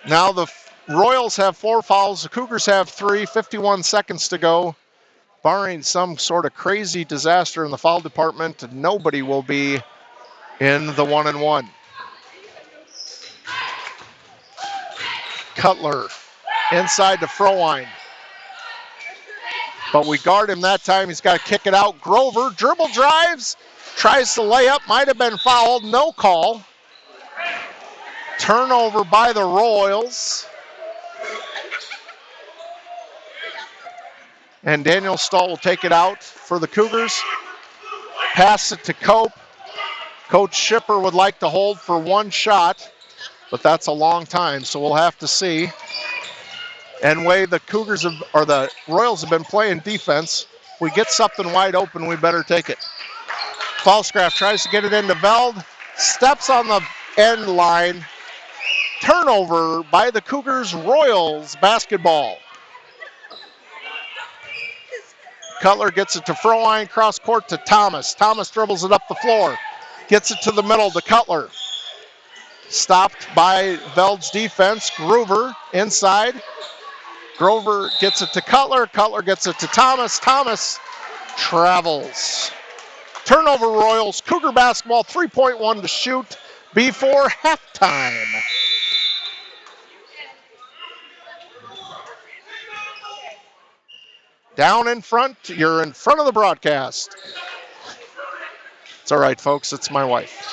Now the Royals have 4 fouls. The Cougars have 3, 51 seconds to go. Barring some sort of crazy disaster in the foul department, nobody will be in the 1-and-1. Cutler inside to Frohwein. But we guard him that time. He's got to kick it out. Grover dribble drives, tries to lay up, might have been fouled, no call. Turnover by the Royals. And Daniel Stahl will take it out for the Cougars. Pass it to Cope. Coach Schipper would like to hold for 1 shot, but that's a long time, so we'll have to see. And way the Cougars have, or the Royals have been playing defense, we get something wide open, we better take it. Falscraft tries to get it into Veld, steps on the end line. Turnover by the Cougars. Royals basketball. Cutler gets it to Frohwein, cross court to Thomas. Thomas dribbles it up the floor. Gets it to the middle to Cutler. Stopped by Veld's defense. Grover inside. Grover gets it to Cutler. Cutler gets it to Thomas. Thomas travels. Turnover Royals. Cougar basketball, 3.1 to shoot before halftime. Down in front, you're in front of the broadcast. It's all right, folks, it's my wife.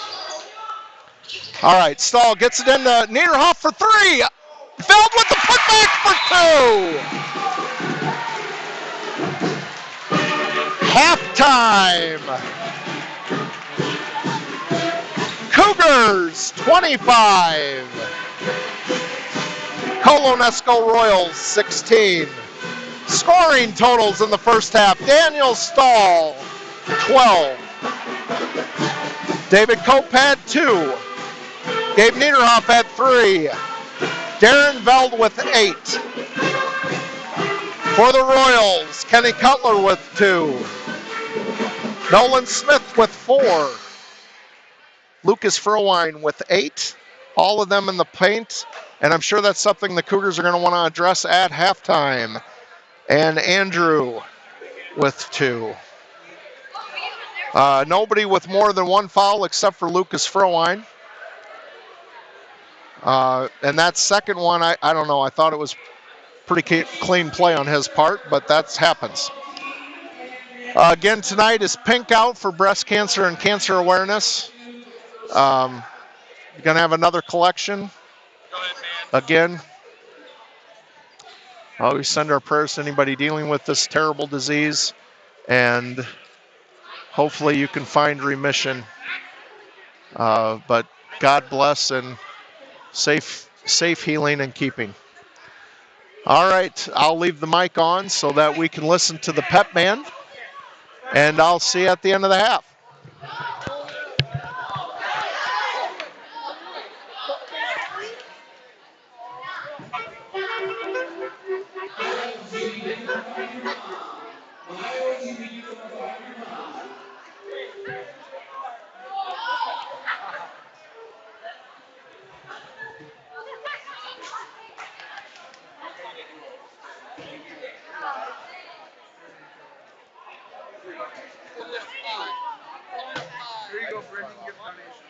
All right, Stahl gets it into Niederhoff for 3. Veld with the putback for 2. Halftime. Cougars 25. Colo-NESCO Royals 16. Scoring totals in the first half. Daniel Stahl, 12. David Cope had 2. Gabe Niederhoff had 3. Darren Veld with 8. For the Royals, Kenny Cutler with 2. Nolan Smith with 4. Lucas Furwine with 8. All of them in the paint. And I'm sure that's something the Cougars are going to want to address at halftime. And Andrew with 2. Nobody with more than 1 foul except for Lucas Furwine. And that second one, I don't know. I thought it was pretty clean play on his part, but that happens. Again, tonight is Pink Out for breast cancer and cancer awareness. You're going to have another collection. Again, always send our prayers to anybody dealing with this terrible disease, and hopefully you can find remission. But God bless and safe healing and keeping. All right, I'll leave the mic on so that we can listen to the pep band, and I'll see you at the end of the half. Here you go, Brendan. Your donation.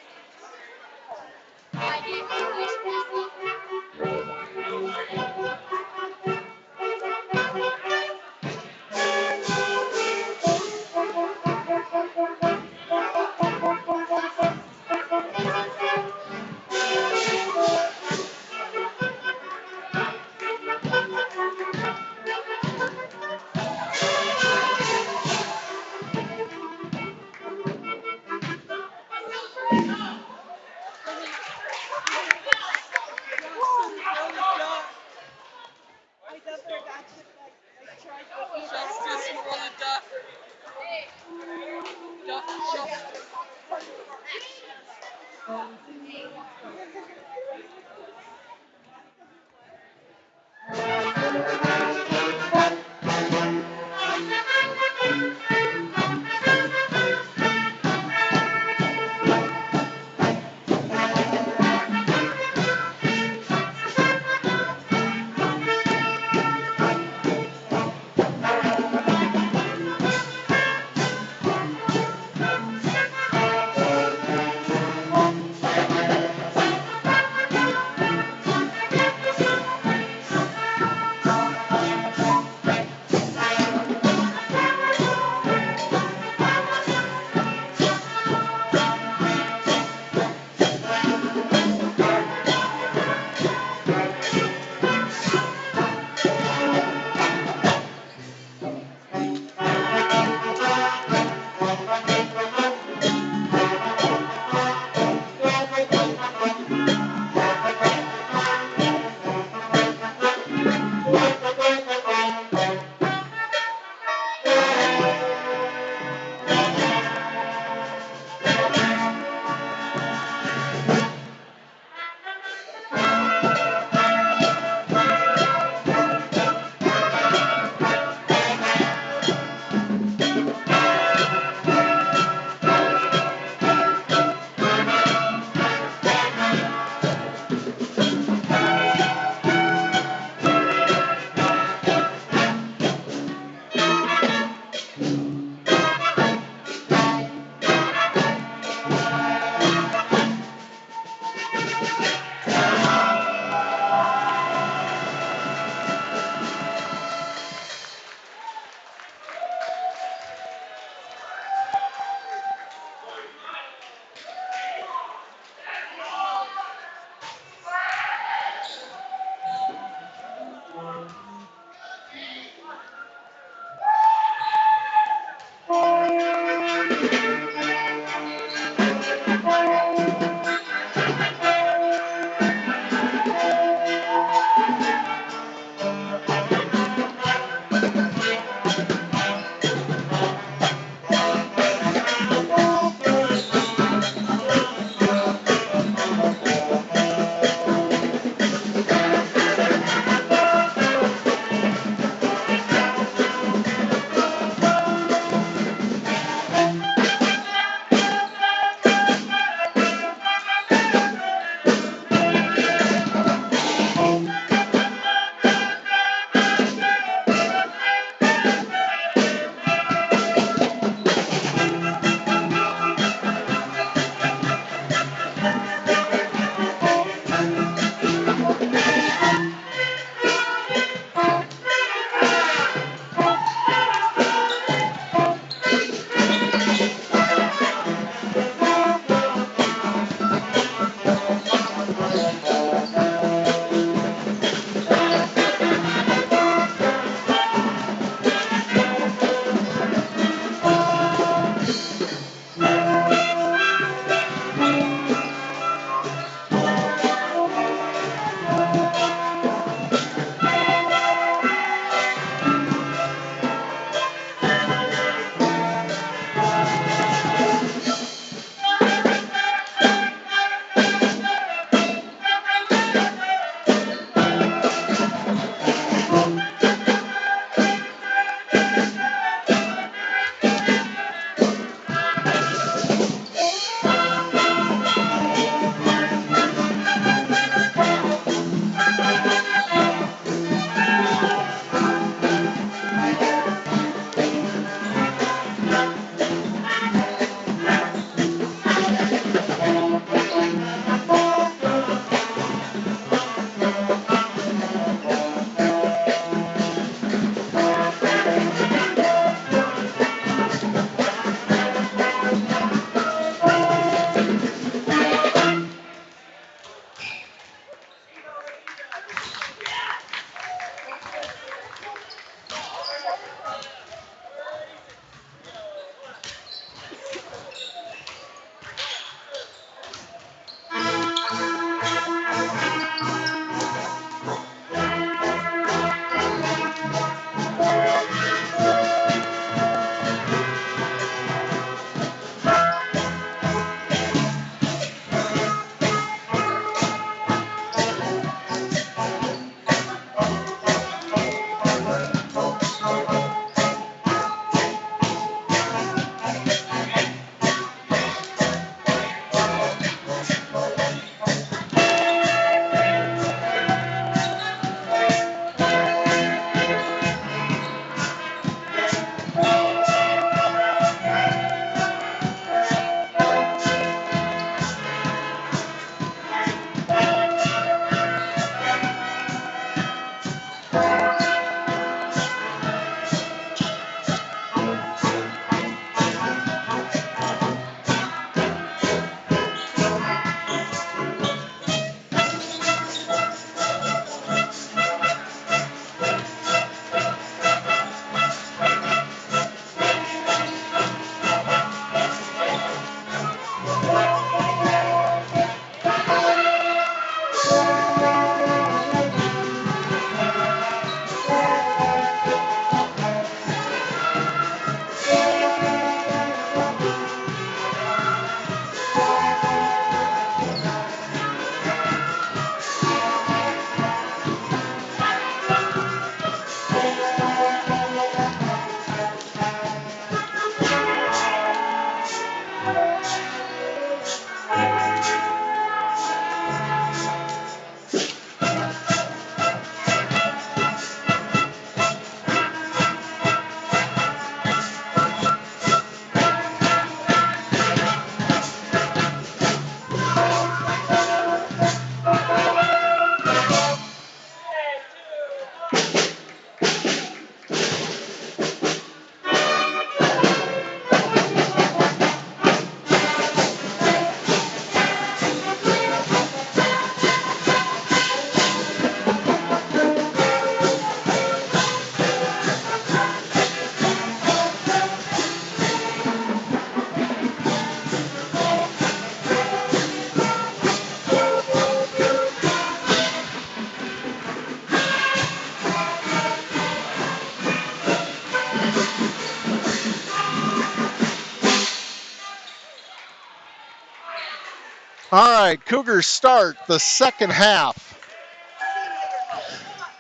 All right, Cougars start the second half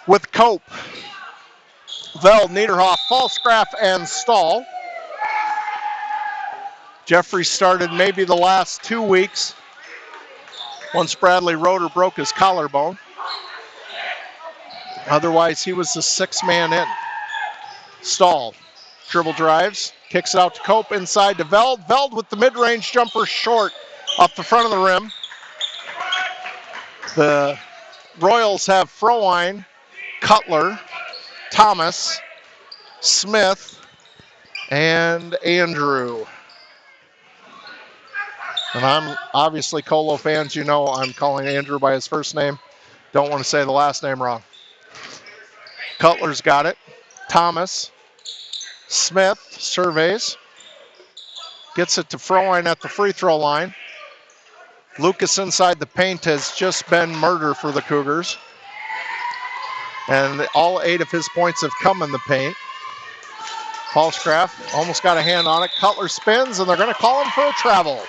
with Cope, Veld, Niederhoff, Falsgraf, and Stahl. Jeffrey started maybe the last 2 weeks once Bradley Roeder broke his collarbone. Otherwise, he was the 6th man in. Stahl dribble drives, kicks it out to Cope, inside to Veld. Veld with the mid-range jumper short off the front of the rim. The Royals have Frohwein, Cutler, Thomas, Smith, and Andrew. And I'm obviously Colo fans, you know I'm calling Andrew by his first name. Don't want to say the last name wrong. Cutler's got it. Thomas, Smith surveys, gets it to Frohwein at the free throw line. Lucas inside the paint has just been murder for the Cougars. And all 8 of his points have come in the paint. Falsgraf almost got a hand on it. Cutler spins, and they're going to call him for a travel.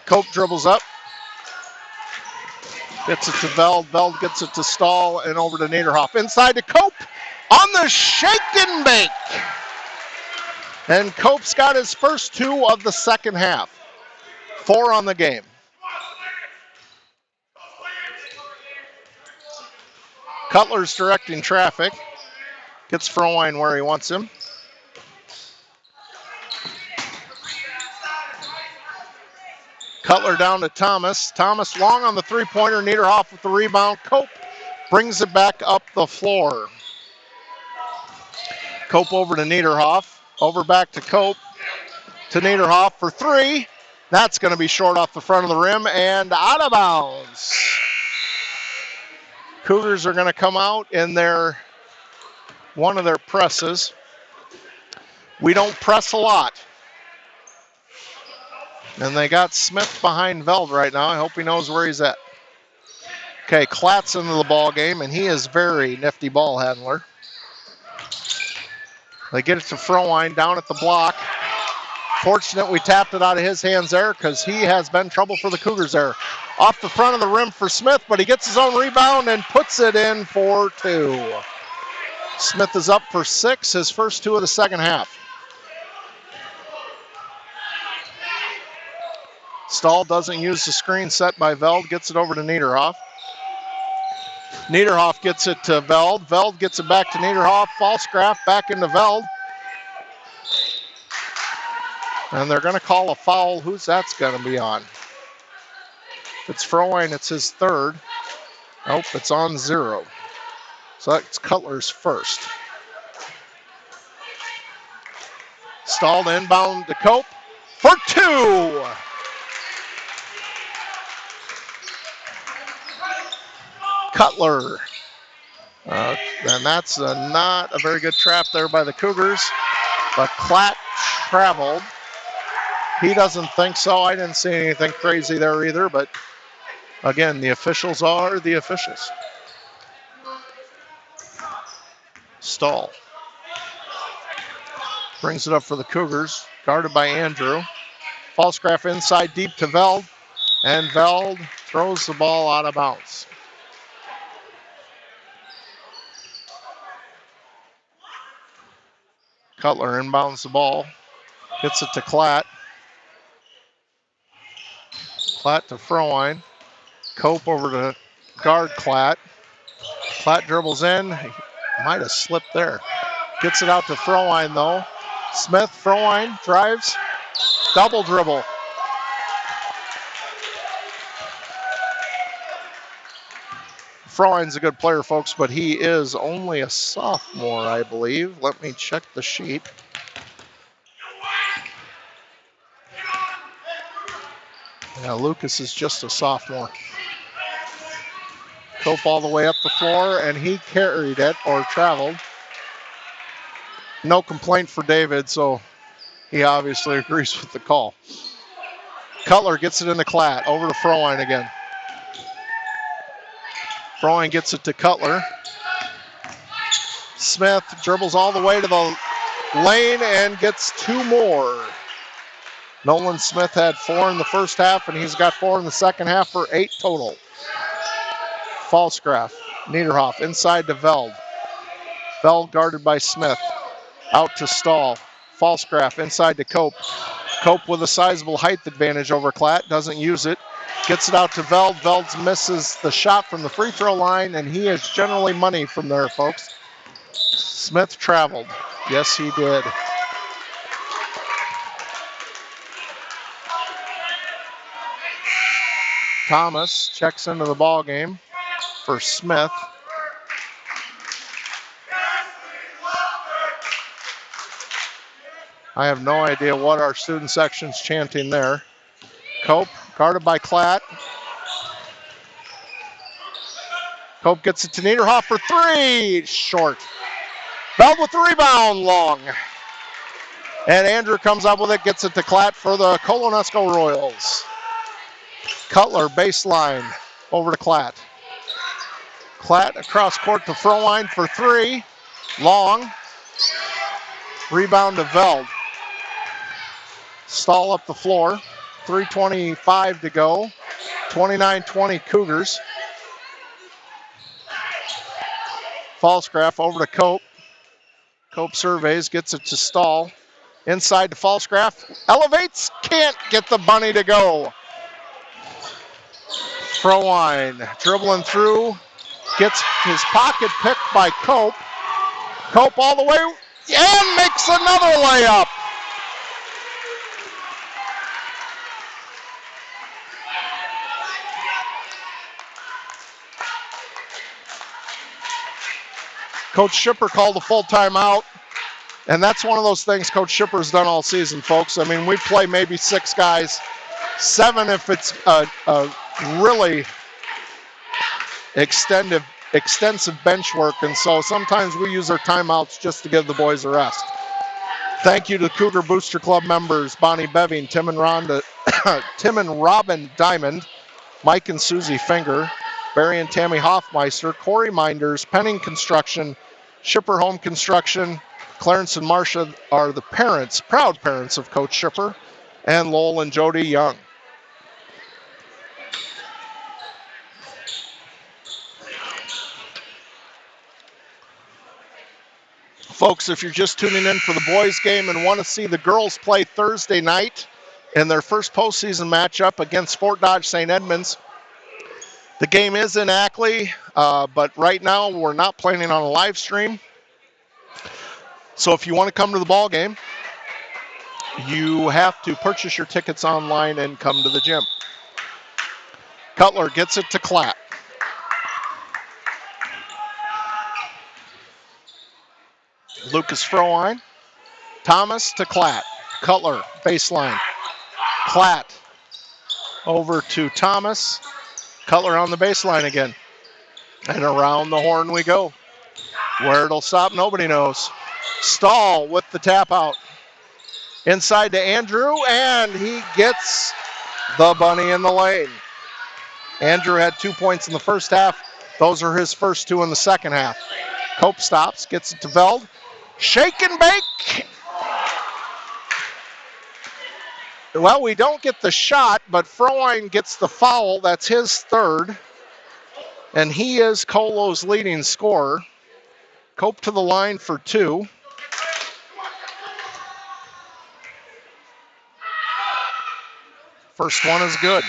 Cope dribbles up. Gets it to Veld. Veld gets it to Stahl and over to Niederhoff. Inside to Cope on the shake and bake. And Cope's got his first 2 of the second half. 4 on the game. Cutler's directing traffic. Gets Frohwein where he wants him. Cutler down to Thomas. Thomas long on the three-pointer. Niederhoff with the rebound. Cope brings it back up the floor. Cope over to Niederhoff. Over back to Cope. To Niederhoff for 3. That's going to be short off the front of the rim and out of bounds. Cougars are going to come out in one of their presses. We don't press a lot. And they got Smith behind Veld right now. I hope he knows where he's at. Okay, Klatt's into the ball game, and he is very nifty ball handler. They get it to Frohwein down at the block. Fortunate we tapped it out of his hands there because he has been trouble for the Cougars there. Off the front of the rim for Smith, but he gets his own rebound and puts it in for 2. Smith is up for 6, his first 2 of the second half. Stahl doesn't use the screen set by Veld, gets it over to Niederhoff. Niederhoff gets it to Veld. Veld gets it back to Niederhoff. Falsgraf back into Veld. And they're going to call a foul. Who's that's going to be on? If it's Frohwein, it's his 3rd. Nope, it's on 0. So that's Cutler's first. Stahl inbound to Cope for 2. Cutler. And that's not a very good trap there by the Cougars. But Klatt traveled. He doesn't think so. I didn't see anything crazy there either. But again, the officials are the officials. Stahl brings it up for the Cougars. Guarded by Andrew. Falsgraf inside deep to Veld. And Veld throws the ball out of bounds. Cutler inbounds the ball. Gets it to Klatt. Klatt to Frohwein. Cope over to guard Klatt. Klatt dribbles in. He might have slipped there. Gets it out to Frohwein though. Smith, Frohwein drives. Double dribble. Frohwein's a good player, folks, but he is only a sophomore, I believe. Let me check the sheet. Yeah, Lucas is just a sophomore. Cope all the way up the floor, and he carried it or traveled. No complaint for David, so he obviously agrees with the call. Cutler gets it into Klatt. Over to Frohline again. Frohline gets it to Cutler. Smith dribbles all the way to the lane and gets 2 more. Nolan Smith had 4 in the first half, and he's got 4 in the second half for 8 total. Falsgraf, Niederhoff inside to Veld. Veld guarded by Smith. Out to Stahl. Falsgraf inside to Cope. Cope with a sizable height advantage over Klatt. Doesn't use it. Gets it out to Veld. Veld misses the shot from the free throw line, and he is generally money from there, folks. Smith traveled. Yes, he did. Thomas checks into the ball game for Smith. I have no idea what our student section's chanting there. Cope, guarded by Klatt. Cope gets it to Niederhoff for 3. Short. Veld with the rebound, long. And Andrew comes up with it, gets it to Klatt for the Colo-NESCO Royals. Cutler, baseline, over to Klatt. Klatt across court to Frohline for 3. Long. Rebound to Veld. Stahl up the floor. 3:25 to go. 29-20 Cougars. Falsgraf over to Cope. Cope surveys, gets it to Stahl. Inside to Falsgraf. Elevates, can't get the bunny to go. Frohline dribbling through. Gets his pocket picked by Cope. Cope all the way and makes another layup. Coach Schipper called a full timeout, and that's one of those things Coach Schipper's done all season, folks. I mean, we play maybe 6 guys, 7 if it's a really extensive bench work, and so sometimes we use our timeouts just to give the boys a rest. Thank you to Cougar Booster Club members, Bonnie Beving, Tim and Robin Diamond, Mike and Susie Finger, Barry and Tammy Hoffmeister, Corey Minders, Penning Construction, Schipper Home Construction, Clarence and Marcia are the parents, proud parents of Coach Schipper, and Lowell and Jody Young. Folks, if you're just tuning in for the boys game and want to see the girls play Thursday night in their first postseason matchup against Fort Dodge St. Edmunds, the game is in Ackley, but right now we're not planning on a live stream. So if you want to come to the ball game, you have to purchase your tickets online and come to the gym. Cutler gets it to Klatt. Lucas Frohline. Thomas to Klatt. Cutler, baseline. Klatt over to Thomas. Cutler on the baseline again. And around the horn we go. Where it'll stop, nobody knows. Stahl with the tap out. Inside to Andrew, and he gets the bunny in the lane. Andrew had 2 points in the first half. Those are his first 2 in the second half. Cope stops, gets it to Veld. Shake and bake. Well, we don't get the shot, but Frohline gets the foul. That's his 3rd. And he is Colo's leading scorer. Cope to the line for 2. First one is good.